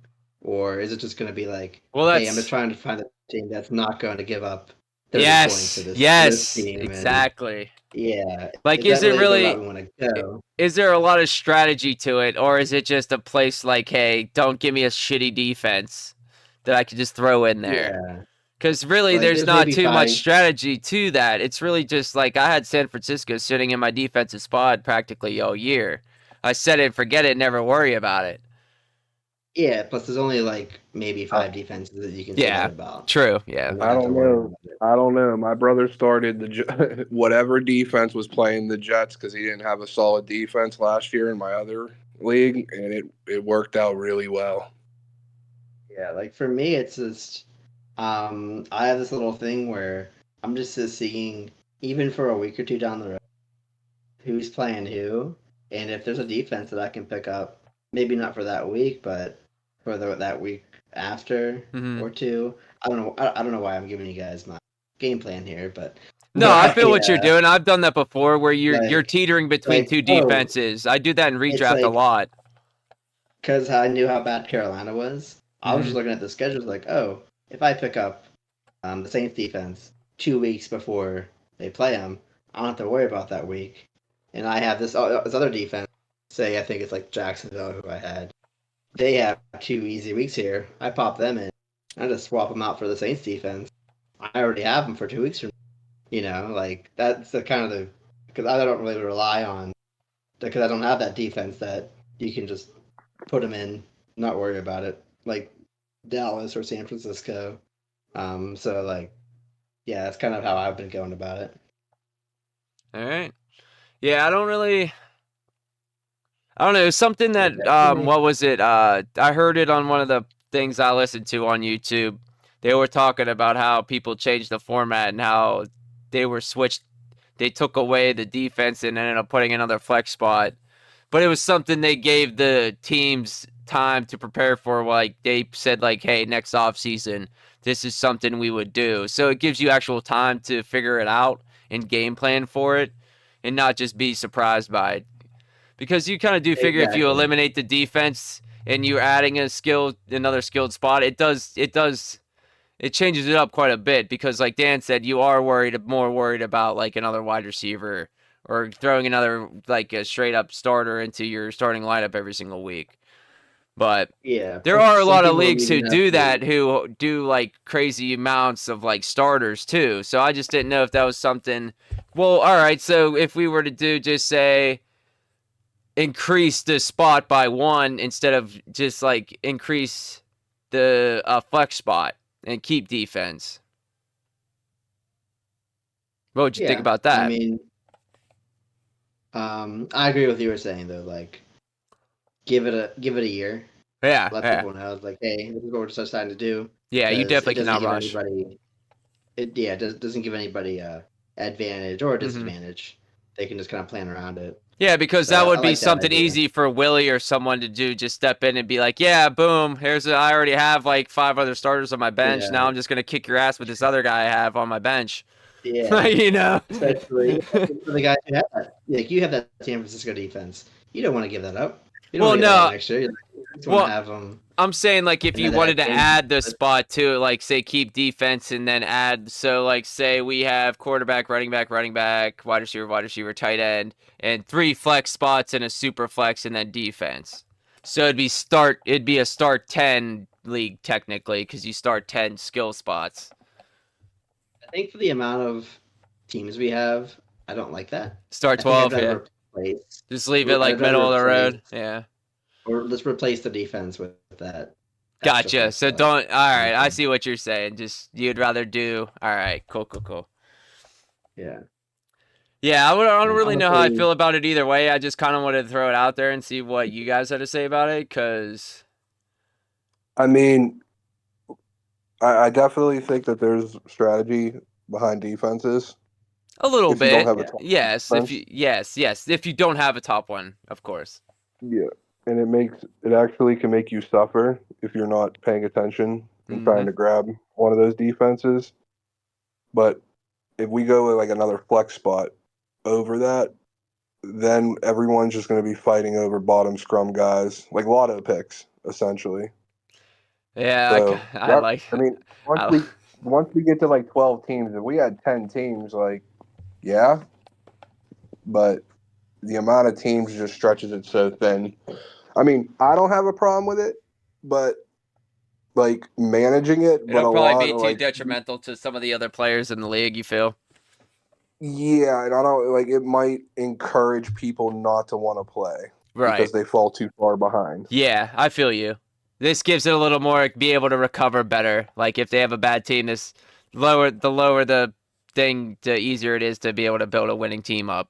Speaker 2: or is it just going to be like,
Speaker 1: Well,
Speaker 2: hey, I'm just
Speaker 1: that's
Speaker 2: trying to find a team that's not going to give up 30 points to
Speaker 1: yes,
Speaker 2: this
Speaker 1: yes,
Speaker 2: team, and
Speaker 1: exactly.
Speaker 2: yeah,
Speaker 1: Like,
Speaker 2: is that really the route we want to go?
Speaker 1: is there a lot of strategy to it, or is it just a place like, hey, don't give me a shitty defense that I could just throw in there?
Speaker 2: Yeah,
Speaker 1: Because really,
Speaker 2: like
Speaker 1: there's
Speaker 2: there's
Speaker 1: not
Speaker 2: maybe
Speaker 1: too much
Speaker 2: 5.
Speaker 1: strategy to that. It's really just like I had San Francisco sitting in my defensive spot practically all year. I set it, forget it, never worry about it.
Speaker 2: Yeah, plus there's only like maybe
Speaker 3: I,
Speaker 2: 5 defenses that you can say
Speaker 1: Yeah,
Speaker 2: that about,
Speaker 1: true. Yeah.
Speaker 2: and
Speaker 3: I
Speaker 2: not have to
Speaker 3: don't
Speaker 2: worry
Speaker 3: know.
Speaker 2: about it.
Speaker 3: I don't know. My brother started whatever defense was playing the Jets because he didn't have a solid defense last year in my other league, and it worked out really well.
Speaker 2: Yeah, like for me, it's just I have this little thing where I'm just seeing, even for a week or two down the road, who's playing who, and if there's a defense that I can pick up, maybe not for that week, but for that week after
Speaker 1: Mm-hmm.
Speaker 2: or two. I don't know. I don't know why I'm giving you guys my game plan here, but
Speaker 1: No, I feel what you're doing. I've done that before, where you're
Speaker 2: like
Speaker 1: teetering between two
Speaker 2: oh,
Speaker 1: defenses. I do that in
Speaker 2: it's
Speaker 1: redraft a
Speaker 2: like
Speaker 1: lot.
Speaker 2: because I knew how bad Carolina was. I was
Speaker 1: Mm-hmm.
Speaker 2: just looking at the schedules, like, oh, if I pick up the Saints defense 2 weeks before they play them, I don't have to worry about that week. And I have this other defense. Say I think it's like Jacksonville, who I had. They have 2 easy weeks here. I pop them in. I just swap them out for the Saints defense. I already have them for 2 weeks from. Like that's the kind of the because I don't really rely on because I don't have that defense that you can just put them in, not worry about it, like Dallas or San Francisco. So like, yeah, that's kind of how I've been going about it.
Speaker 1: All right. Yeah, I don't really. I don't know. It was something that
Speaker 2: definitely.
Speaker 1: what was it? I heard it on one of the things I listened to on YouTube. They were talking about how people changed the format and how they were switched. They took away the defense and ended up putting another flex spot. But it was something they gave the teams time to prepare for. Like they said, like, hey, next off season, this is something we would do. So it gives you actual time to figure it out and game plan for it, and not just be surprised by it. Because you kind of do figure if you
Speaker 2: Exactly.
Speaker 1: eliminate the defense and you're adding another skilled spot, it changes it up quite a bit. Because like Dan said, you are more worried about like another wide receiver or throwing another like a straight up starter into your starting lineup every single week. But
Speaker 2: Yeah.
Speaker 1: there are a
Speaker 2: Some
Speaker 1: lot of
Speaker 2: people
Speaker 1: leagues who
Speaker 2: even have
Speaker 1: do
Speaker 2: to.
Speaker 1: that, who do like crazy amounts of like starters too. So I just didn't know if that was something. Well, all right. So if we were to do just say increase the spot by one instead of just like increase the flex spot and keep defense. What would you think
Speaker 2: Yeah.
Speaker 1: about
Speaker 2: I
Speaker 1: that?
Speaker 2: mean, I agree with you were saying though. Like, give it a year.
Speaker 1: Yeah,
Speaker 2: Let
Speaker 1: yeah,
Speaker 2: people know, like, hey, this is what we're starting to do.
Speaker 1: yeah. You
Speaker 2: Because
Speaker 1: definitely
Speaker 2: it doesn't
Speaker 1: cannot
Speaker 2: give
Speaker 1: rush.
Speaker 2: anybody. Doesn't give anybody a advantage or a
Speaker 1: Hmm.
Speaker 2: disadvantage. They can just kind of plan around it.
Speaker 1: Yeah, because that
Speaker 2: So I
Speaker 1: would be
Speaker 2: like that
Speaker 1: something
Speaker 2: idea.
Speaker 1: easy for Willie or someone to do. Just step in and be like, "Yeah, boom. I already have like 5 other starters on my bench.
Speaker 2: Yeah.
Speaker 1: Now I'm just gonna kick your ass with this other guy I have on my bench."
Speaker 2: Yeah.
Speaker 1: you know?
Speaker 2: Especially for the guys who have that. Like you have that San Francisco defense. You don't want to give that up. You don't
Speaker 1: well,
Speaker 2: want to give that up
Speaker 1: no.
Speaker 2: next year. You just want to
Speaker 1: Well,
Speaker 2: have them
Speaker 1: I'm saying like if
Speaker 2: in
Speaker 1: you
Speaker 2: that
Speaker 1: wanted to
Speaker 2: same.
Speaker 1: add the spot to it, like say keep defense and then add so like say we have quarterback, running back, wide receiver, tight end, and 3 flex spots and a super flex and then defense. So it'd be a start 10 league technically because you start 10 skill spots.
Speaker 2: I think for the amount of teams we have, I don't like that.
Speaker 1: Start
Speaker 2: I think I'd
Speaker 1: 12, yeah.
Speaker 2: rather replace.
Speaker 1: Just leave it like
Speaker 2: I'd rather
Speaker 1: middle of the
Speaker 2: replace,
Speaker 1: road. Yeah.
Speaker 2: or let's replace the defense with that extra
Speaker 1: Gotcha.
Speaker 2: flex
Speaker 1: So
Speaker 2: spot.
Speaker 1: don't all right, I see what you're saying. Just you'd rather do all right, cool.
Speaker 2: Yeah.
Speaker 1: Yeah, I don't really know how I
Speaker 2: Honestly,
Speaker 1: feel about it either way. I just kind of wanted to throw it out there and see what you guys had to say about it, because
Speaker 3: I mean, I definitely think that there's strategy behind defenses
Speaker 1: a little
Speaker 3: if you don't
Speaker 1: bit,
Speaker 3: have a
Speaker 2: yeah.
Speaker 3: top
Speaker 1: yes.
Speaker 3: defense.
Speaker 1: Yes, if you don't have a top one, of course.
Speaker 3: Yeah, and it actually can make you suffer if you're not paying attention and
Speaker 1: Hmm.
Speaker 3: trying to grab one of those defenses. But if we go with like another flex spot over that, then everyone's just going to be fighting over bottom scrum guys, like lotto picks, essentially.
Speaker 1: Yeah,
Speaker 3: So
Speaker 1: I
Speaker 3: that
Speaker 1: like.
Speaker 3: I mean, once
Speaker 1: I,
Speaker 3: we once we get to like 12 teams, if we had 10 teams, like yeah, but the amount of teams just stretches it so thin. I mean, I don't have a problem with it, but like managing it, but
Speaker 1: it'll
Speaker 3: a
Speaker 1: probably
Speaker 3: lot
Speaker 1: be
Speaker 3: of
Speaker 1: too
Speaker 3: like
Speaker 1: detrimental to some of the other players in the league. You feel?
Speaker 3: yeah, and I don't like it might encourage people not to want to play
Speaker 1: Right.
Speaker 3: because they fall too far behind.
Speaker 1: Yeah, I feel you. This gives it a little more be able to recover better. Like if they have a bad team, this lower the thing, the easier it is to be able to build a winning team up.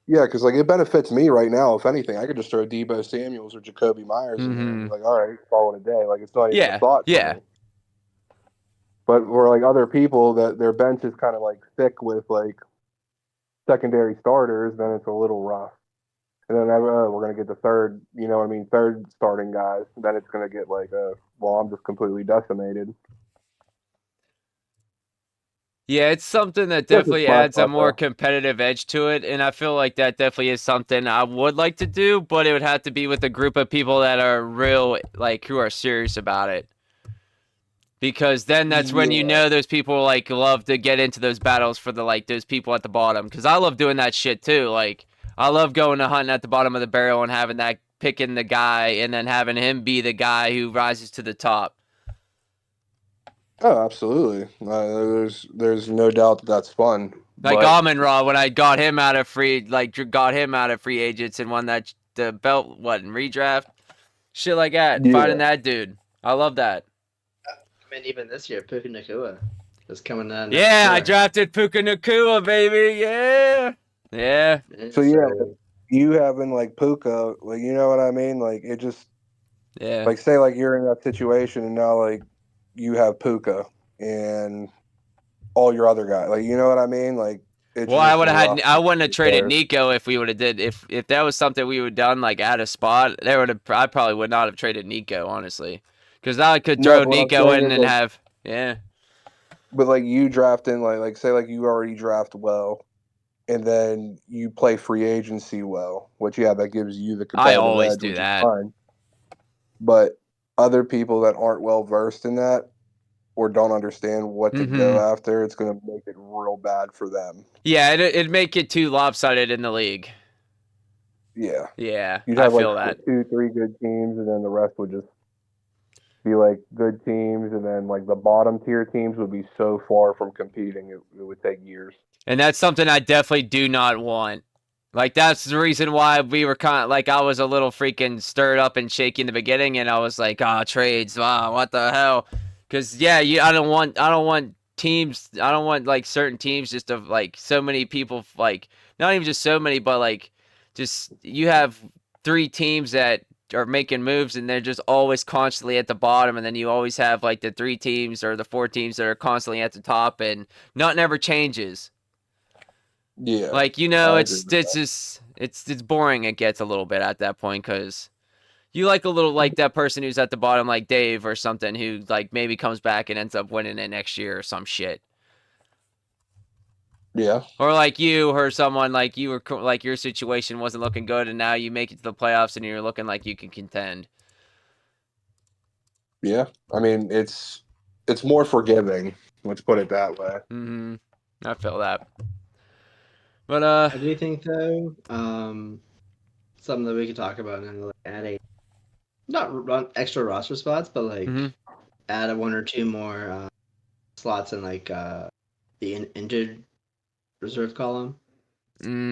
Speaker 3: Yeah, because like it benefits me right now. If anything, I could just throw Debo Samuels or Jacoby Myers in there and be
Speaker 1: Hmm.
Speaker 3: like, all right, call it a day. Like it's not even a
Speaker 1: Yeah,
Speaker 3: thought for
Speaker 1: yeah.
Speaker 3: me. But for like other people that their bench is kind of like thick with like secondary starters, then it's a little rough. And then we're gonna get the third, you know what I mean, third starting guys. Then it's gonna get like, well, I'm just completely decimated.
Speaker 1: Yeah, it's something that
Speaker 3: That's just
Speaker 1: definitely
Speaker 3: my
Speaker 1: adds a
Speaker 3: thought,
Speaker 1: more
Speaker 3: though.
Speaker 1: competitive edge to it, and I feel like that definitely is something I would like to do, but it would have to be with a group of people that are real, like who are serious about it. Because then that's when you
Speaker 3: Yeah.
Speaker 1: know those people like love to get into those battles for the like those people at the bottom. Because I love doing that shit too. Like I love going to hunting at the bottom of the barrel and having that picking the guy and then having him be the guy who rises to the top.
Speaker 3: Oh, absolutely. There's no doubt that that's fun,
Speaker 1: Like
Speaker 3: but
Speaker 1: Amon Ra when I got him out of free agents and won that the belt what in redraft, shit like that. Finding
Speaker 3: yeah.
Speaker 1: that dude, I love that.
Speaker 2: I mean, even this year, Puka Nakua is coming next
Speaker 1: Yeah, I
Speaker 2: door.
Speaker 1: drafted Puka Nakua, baby. Yeah, yeah.
Speaker 2: Yeah,
Speaker 3: So yeah,
Speaker 2: so
Speaker 3: you having like Puka, like you know what I mean? Like it just
Speaker 1: Yeah.
Speaker 3: like say like you're in that situation and now like you have Puka and all your other guys, like you know what I mean? Like it's
Speaker 1: Well, I
Speaker 3: just
Speaker 1: would have
Speaker 3: rough.
Speaker 1: had. I wouldn't have traded
Speaker 3: There.
Speaker 1: Nico if we would have did if that was something we would have done like at a spot. There would have. I probably would not have traded Nico honestly, because I could
Speaker 3: No,
Speaker 1: throw
Speaker 3: but what I'm
Speaker 1: Nico
Speaker 3: saying
Speaker 1: in
Speaker 3: is
Speaker 1: and
Speaker 3: like,
Speaker 1: have yeah.
Speaker 3: but like you draft in like say like you already draft well, and then you play free agency well, which yeah, that gives you the
Speaker 1: I
Speaker 3: competitive
Speaker 1: always
Speaker 3: edge,
Speaker 1: do
Speaker 3: which is
Speaker 1: that.
Speaker 3: fine. But other people that aren't well versed in that or don't understand what to
Speaker 1: Mm-hmm.
Speaker 3: go after, it's going to make it real bad for them.
Speaker 1: Yeah, it'd make it too lopsided in the league.
Speaker 3: Yeah,
Speaker 1: Yeah,
Speaker 3: you'd
Speaker 1: I
Speaker 3: have like
Speaker 1: feel that.
Speaker 3: 2, 3 good teams, and then the rest would just be like good teams, and then like the bottom tier teams would be so far from competing, it would take years.
Speaker 1: And that's something I definitely do not want. Like that's the reason why we were kind of like I was a little freaking stirred up and shaky in the beginning, and I was like, "Ah, trades, wow, what the hell?" Because yeah, I don't want teams, I don't want like certain teams just of like so many people, like not even just so many, but like just you have 3 teams that are making moves and they're just always constantly at the bottom, and then you always have like the 3 teams or the 4 teams that are constantly at the top, and nothing ever changes.
Speaker 3: Yeah,
Speaker 1: Like
Speaker 3: I agree
Speaker 1: it's
Speaker 3: with that.
Speaker 1: just it's boring. It gets a little bit at that point because you like a little like that person who's at the bottom, like Dave or something, who like maybe comes back and ends up winning it next year or some shit.
Speaker 3: Yeah,
Speaker 1: Or like you or someone like you were like your situation wasn't looking good, and now you make it to the playoffs and you're looking like you can contend.
Speaker 3: yeah. I mean, it's more forgiving. Let's put it that way.
Speaker 1: Mm-hmm. I feel that. But
Speaker 2: I do think though, something that we could talk about now, like adding not run extra roster spots, but like
Speaker 1: mm-hmm.
Speaker 2: add one or two more slots in like the injured reserve column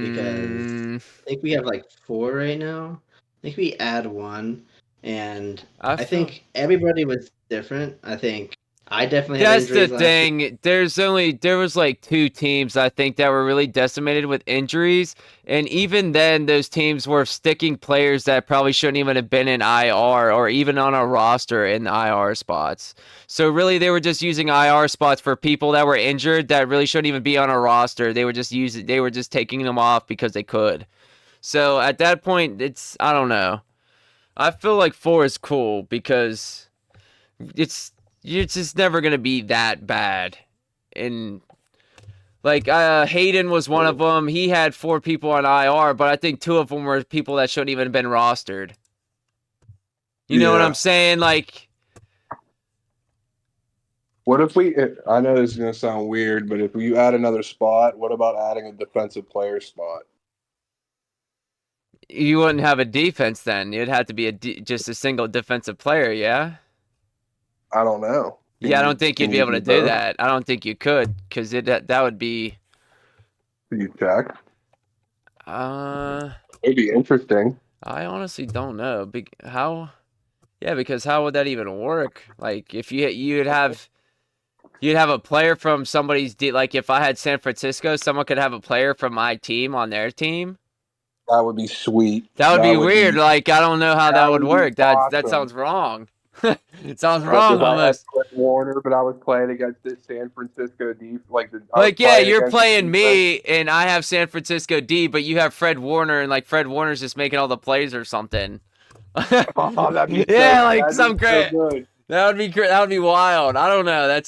Speaker 2: because
Speaker 1: Mm,
Speaker 2: I think we have like 4 right now. I think we add one, and
Speaker 1: I
Speaker 2: I
Speaker 1: feel.
Speaker 2: think everybody was different. I think I definitely had
Speaker 1: That's the
Speaker 2: injuries last year.
Speaker 1: thing. There was like 2 teams I think that were really decimated with injuries, and even then those teams were sticking players that probably shouldn't even have been in IR or even on a roster in IR spots. So really they were just using IR spots for people that were injured that really shouldn't even be on a roster. They were just taking them off because they could. So at that point it's I don't know. I feel like 4 is cool because it's it's just never gonna be that bad. And like Hayden was one of them. He had 4 people on IR, but I think 2 of them were people that shouldn't even have been rostered. You know what I'm
Speaker 3: Yeah.
Speaker 1: saying? Like
Speaker 3: What if we? I know this is going to sound weird, but if you add another spot, what about adding a defensive player spot?
Speaker 1: you wouldn't have a defense then. It'd have to be just a single defensive player. Yeah.
Speaker 3: I don't know.
Speaker 1: Yeah, I don't think you'd
Speaker 3: Can
Speaker 1: be
Speaker 3: you
Speaker 1: able
Speaker 3: do
Speaker 1: to do
Speaker 3: both?
Speaker 1: that. I don't think you could because that would be.
Speaker 3: Can you check?
Speaker 1: Uh,
Speaker 3: It'd be interesting.
Speaker 1: I honestly don't know. How? Yeah, because how would that even work? Like if you'd have a player from like if I had San Francisco, someone could have a player from my team on their team.
Speaker 3: That would be sweet.
Speaker 1: That would be
Speaker 3: That would
Speaker 1: weird.
Speaker 3: be
Speaker 1: Like I don't know how that
Speaker 3: that
Speaker 1: would
Speaker 3: would be
Speaker 1: work. That
Speaker 3: awesome.
Speaker 1: sounds wrong. It sounds
Speaker 3: Like
Speaker 1: wrong
Speaker 3: if I had
Speaker 1: almost.
Speaker 3: Fred Warner, but I was playing against this San Francisco I was
Speaker 1: Like yeah,
Speaker 3: playing
Speaker 1: you're
Speaker 3: against the
Speaker 1: playing
Speaker 3: defense.
Speaker 1: me and I have San Francisco D, but you have Fred Warner and like Fred Warner's just making all the plays or something.
Speaker 3: Oh,
Speaker 1: Yeah, like
Speaker 3: that'd be
Speaker 1: some
Speaker 3: so
Speaker 1: great.
Speaker 3: good.
Speaker 1: That would be wild. I don't know.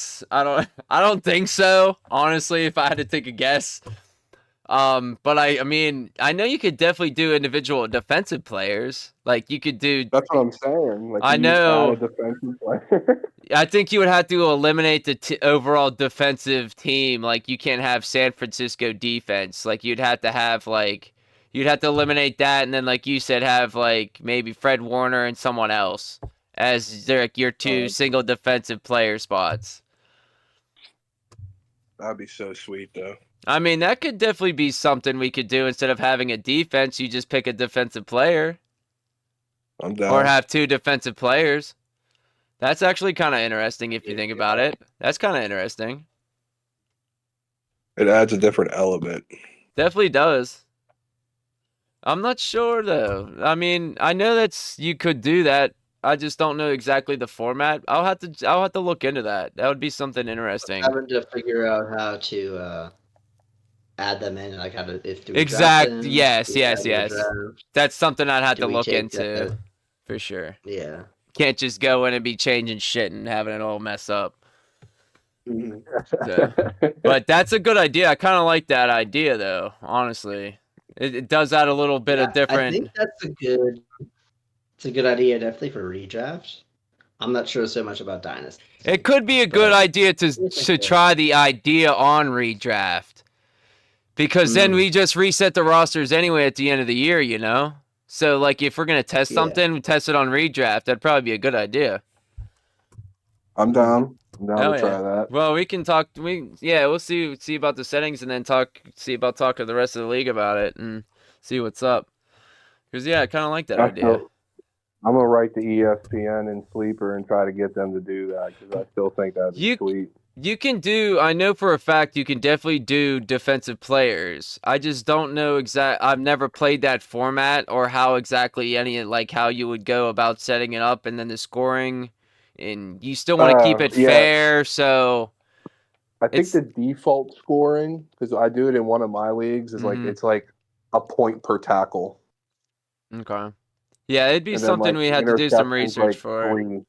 Speaker 1: I don't think so. Honestly, if I had to take a guess. But I mean, I know you could definitely do individual defensive players. Like you could do.
Speaker 3: That's what I'm saying. Like
Speaker 1: I
Speaker 3: you just add a
Speaker 1: know.
Speaker 3: defensive player.
Speaker 1: I think you would have to eliminate the overall defensive team. Like you can't have San Francisco defense. Like you'd have to have like you'd have to eliminate that, and then like you said, have like maybe Fred Warner and someone else as their your 2 single defensive player spots.
Speaker 3: That'd be so sweet, though.
Speaker 1: I mean, that could definitely be something we could do instead of having a defense. You just pick a defensive player
Speaker 3: I'm
Speaker 1: or
Speaker 3: down.
Speaker 1: have 2 defensive players. That's actually kind of interesting if you think about it. That's kind of interesting.
Speaker 3: It adds a different element.
Speaker 1: Definitely does. I'm not sure though. I mean, I know you could do that. I just don't know exactly the format. I'll have to look into that. That would be something interesting.
Speaker 2: Having to figure out how to add them in, like how to if do we draft
Speaker 1: Exact.
Speaker 2: them?
Speaker 1: Yes,
Speaker 2: Do we
Speaker 1: yes,
Speaker 2: add them to
Speaker 1: yes.
Speaker 2: draft?
Speaker 1: That's something I'd have
Speaker 2: Do
Speaker 1: to
Speaker 2: we
Speaker 1: look
Speaker 2: take
Speaker 1: into
Speaker 2: that?
Speaker 1: for sure.
Speaker 2: Yeah.
Speaker 1: Can't just go in and be changing shit and having it all mess up. So, but that's a good idea. I kind of like that idea though. Honestly, it does add a little bit of
Speaker 2: I
Speaker 1: different.
Speaker 2: think it's a good idea definitely for redraft. I'm not sure so much about Dynasty.
Speaker 1: It could be a good
Speaker 2: but-
Speaker 1: idea to try the idea on redraft. Because then we just reset the rosters anyway at the end of the year, you know? So, like, if we're going to test something, we test it on redraft. That'd probably be a good idea.
Speaker 3: I'm down. I'm down
Speaker 1: Oh,
Speaker 3: to try that.
Speaker 1: Well, we can talk. We'll see about the settings and then talking to the rest of the league about it and see what's up. Because, I kind of like that idea.
Speaker 3: I'm going to write to ESPN and Sleeper and try to get them to do that because I still think that'd be sweet.
Speaker 1: You can I know for a fact you can definitely do defensive players. I just don't know I've never played that format or how exactly how you would go about setting it up and then the scoring. And you still want to keep it fair, so.
Speaker 3: I think the default scoring, because I do it in one of my leagues, is it's like a point per tackle.
Speaker 1: Okay. Yeah, it'd be something we had to do some research for.
Speaker 3: 3.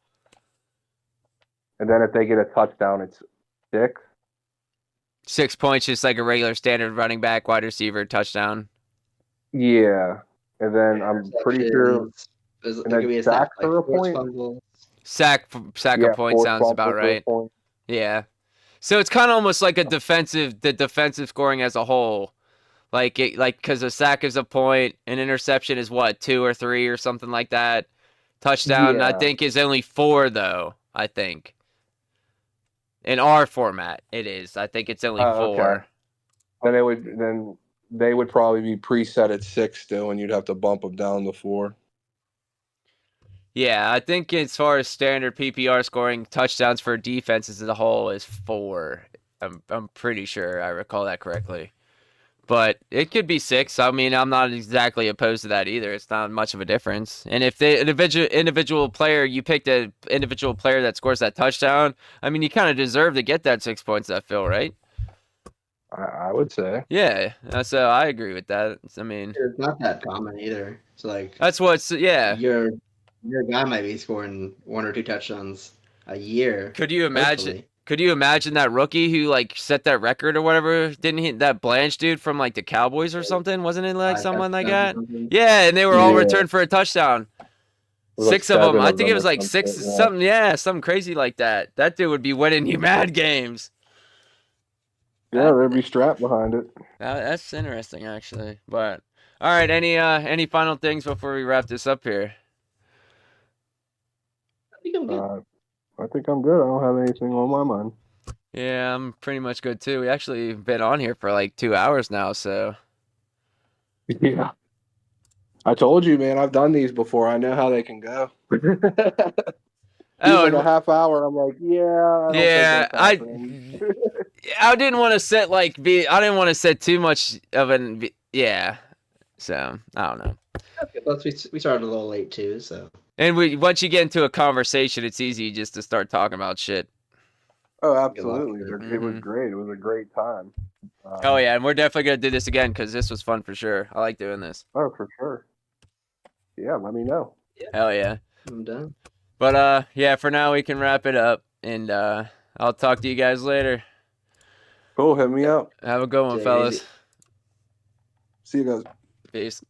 Speaker 3: And then if they get a touchdown, it's 6.
Speaker 1: 6 points, just like a regular standard running back, wide receiver, touchdown.
Speaker 3: Yeah. And then I'm pretty sure.
Speaker 2: There could be a sack for a point.
Speaker 1: Sack a point sounds about right. Yeah. So it's kind of almost like the defensive scoring as a whole. Because a sack is a point, an interception is what, 2 or 3 or something like that. Touchdown, I think, is only 4 though. I think. In our format, it is. I think it's only 4.
Speaker 3: Okay. Then they would probably be preset at 6 still, and you'd have to bump them down to 4.
Speaker 1: Yeah, I think as far as standard PPR scoring, touchdowns for defenses as a whole is 4. I'm pretty sure I recall that correctly. But it could be 6. I mean, I'm not exactly opposed to that either. It's not much of a difference. And if the individual player, you picked an individual player that scores that touchdown, I mean, you kind of deserve to get that 6 points, I feel, right?
Speaker 3: I would say.
Speaker 1: Yeah, so I agree with that. I mean,
Speaker 2: it's not that common either. It's like
Speaker 1: that's
Speaker 2: your guy might be scoring 1 or 2 touchdowns a year.
Speaker 1: Could you imagine? Hopefully. Could you imagine that rookie who set that record or whatever? Didn't he? That Blanche dude from the Cowboys or something? Wasn't it someone like that? Yeah, and they were all returned for a touchdown. 6 of them. I think it was 6 something. Yeah, something crazy like that. That dude would be winning you mad games.
Speaker 3: Yeah, there'd be strap behind it.
Speaker 1: That's interesting, actually. But all right, any final things before we wrap this up here?
Speaker 2: I think I'm good.
Speaker 3: I think I'm good. I don't have anything on my mind.
Speaker 1: Yeah, I'm pretty much good too. We actually been on here for 2 hours now, so.
Speaker 3: Yeah. I told you, man. I've done these before. I know how they can go. A half hour. I'm like,
Speaker 1: I didn't want to set I didn't want to set too much of an So I don't know.
Speaker 2: Okay, plus we started a little late too, so.
Speaker 1: And once you get into a conversation, it's easy just to start talking about shit.
Speaker 3: Oh, absolutely. It was great. It was a great time.
Speaker 1: Oh, yeah. And we're definitely going to do this again because this was fun for sure. I like doing this.
Speaker 3: Oh, for sure. Yeah, let me know.
Speaker 1: Hell yeah.
Speaker 2: I'm done.
Speaker 1: But, for now we can wrap it up. And I'll talk to you guys later.
Speaker 3: Cool. Hit me up.
Speaker 1: Have a good one, fellas.
Speaker 3: See you guys.
Speaker 1: Peace.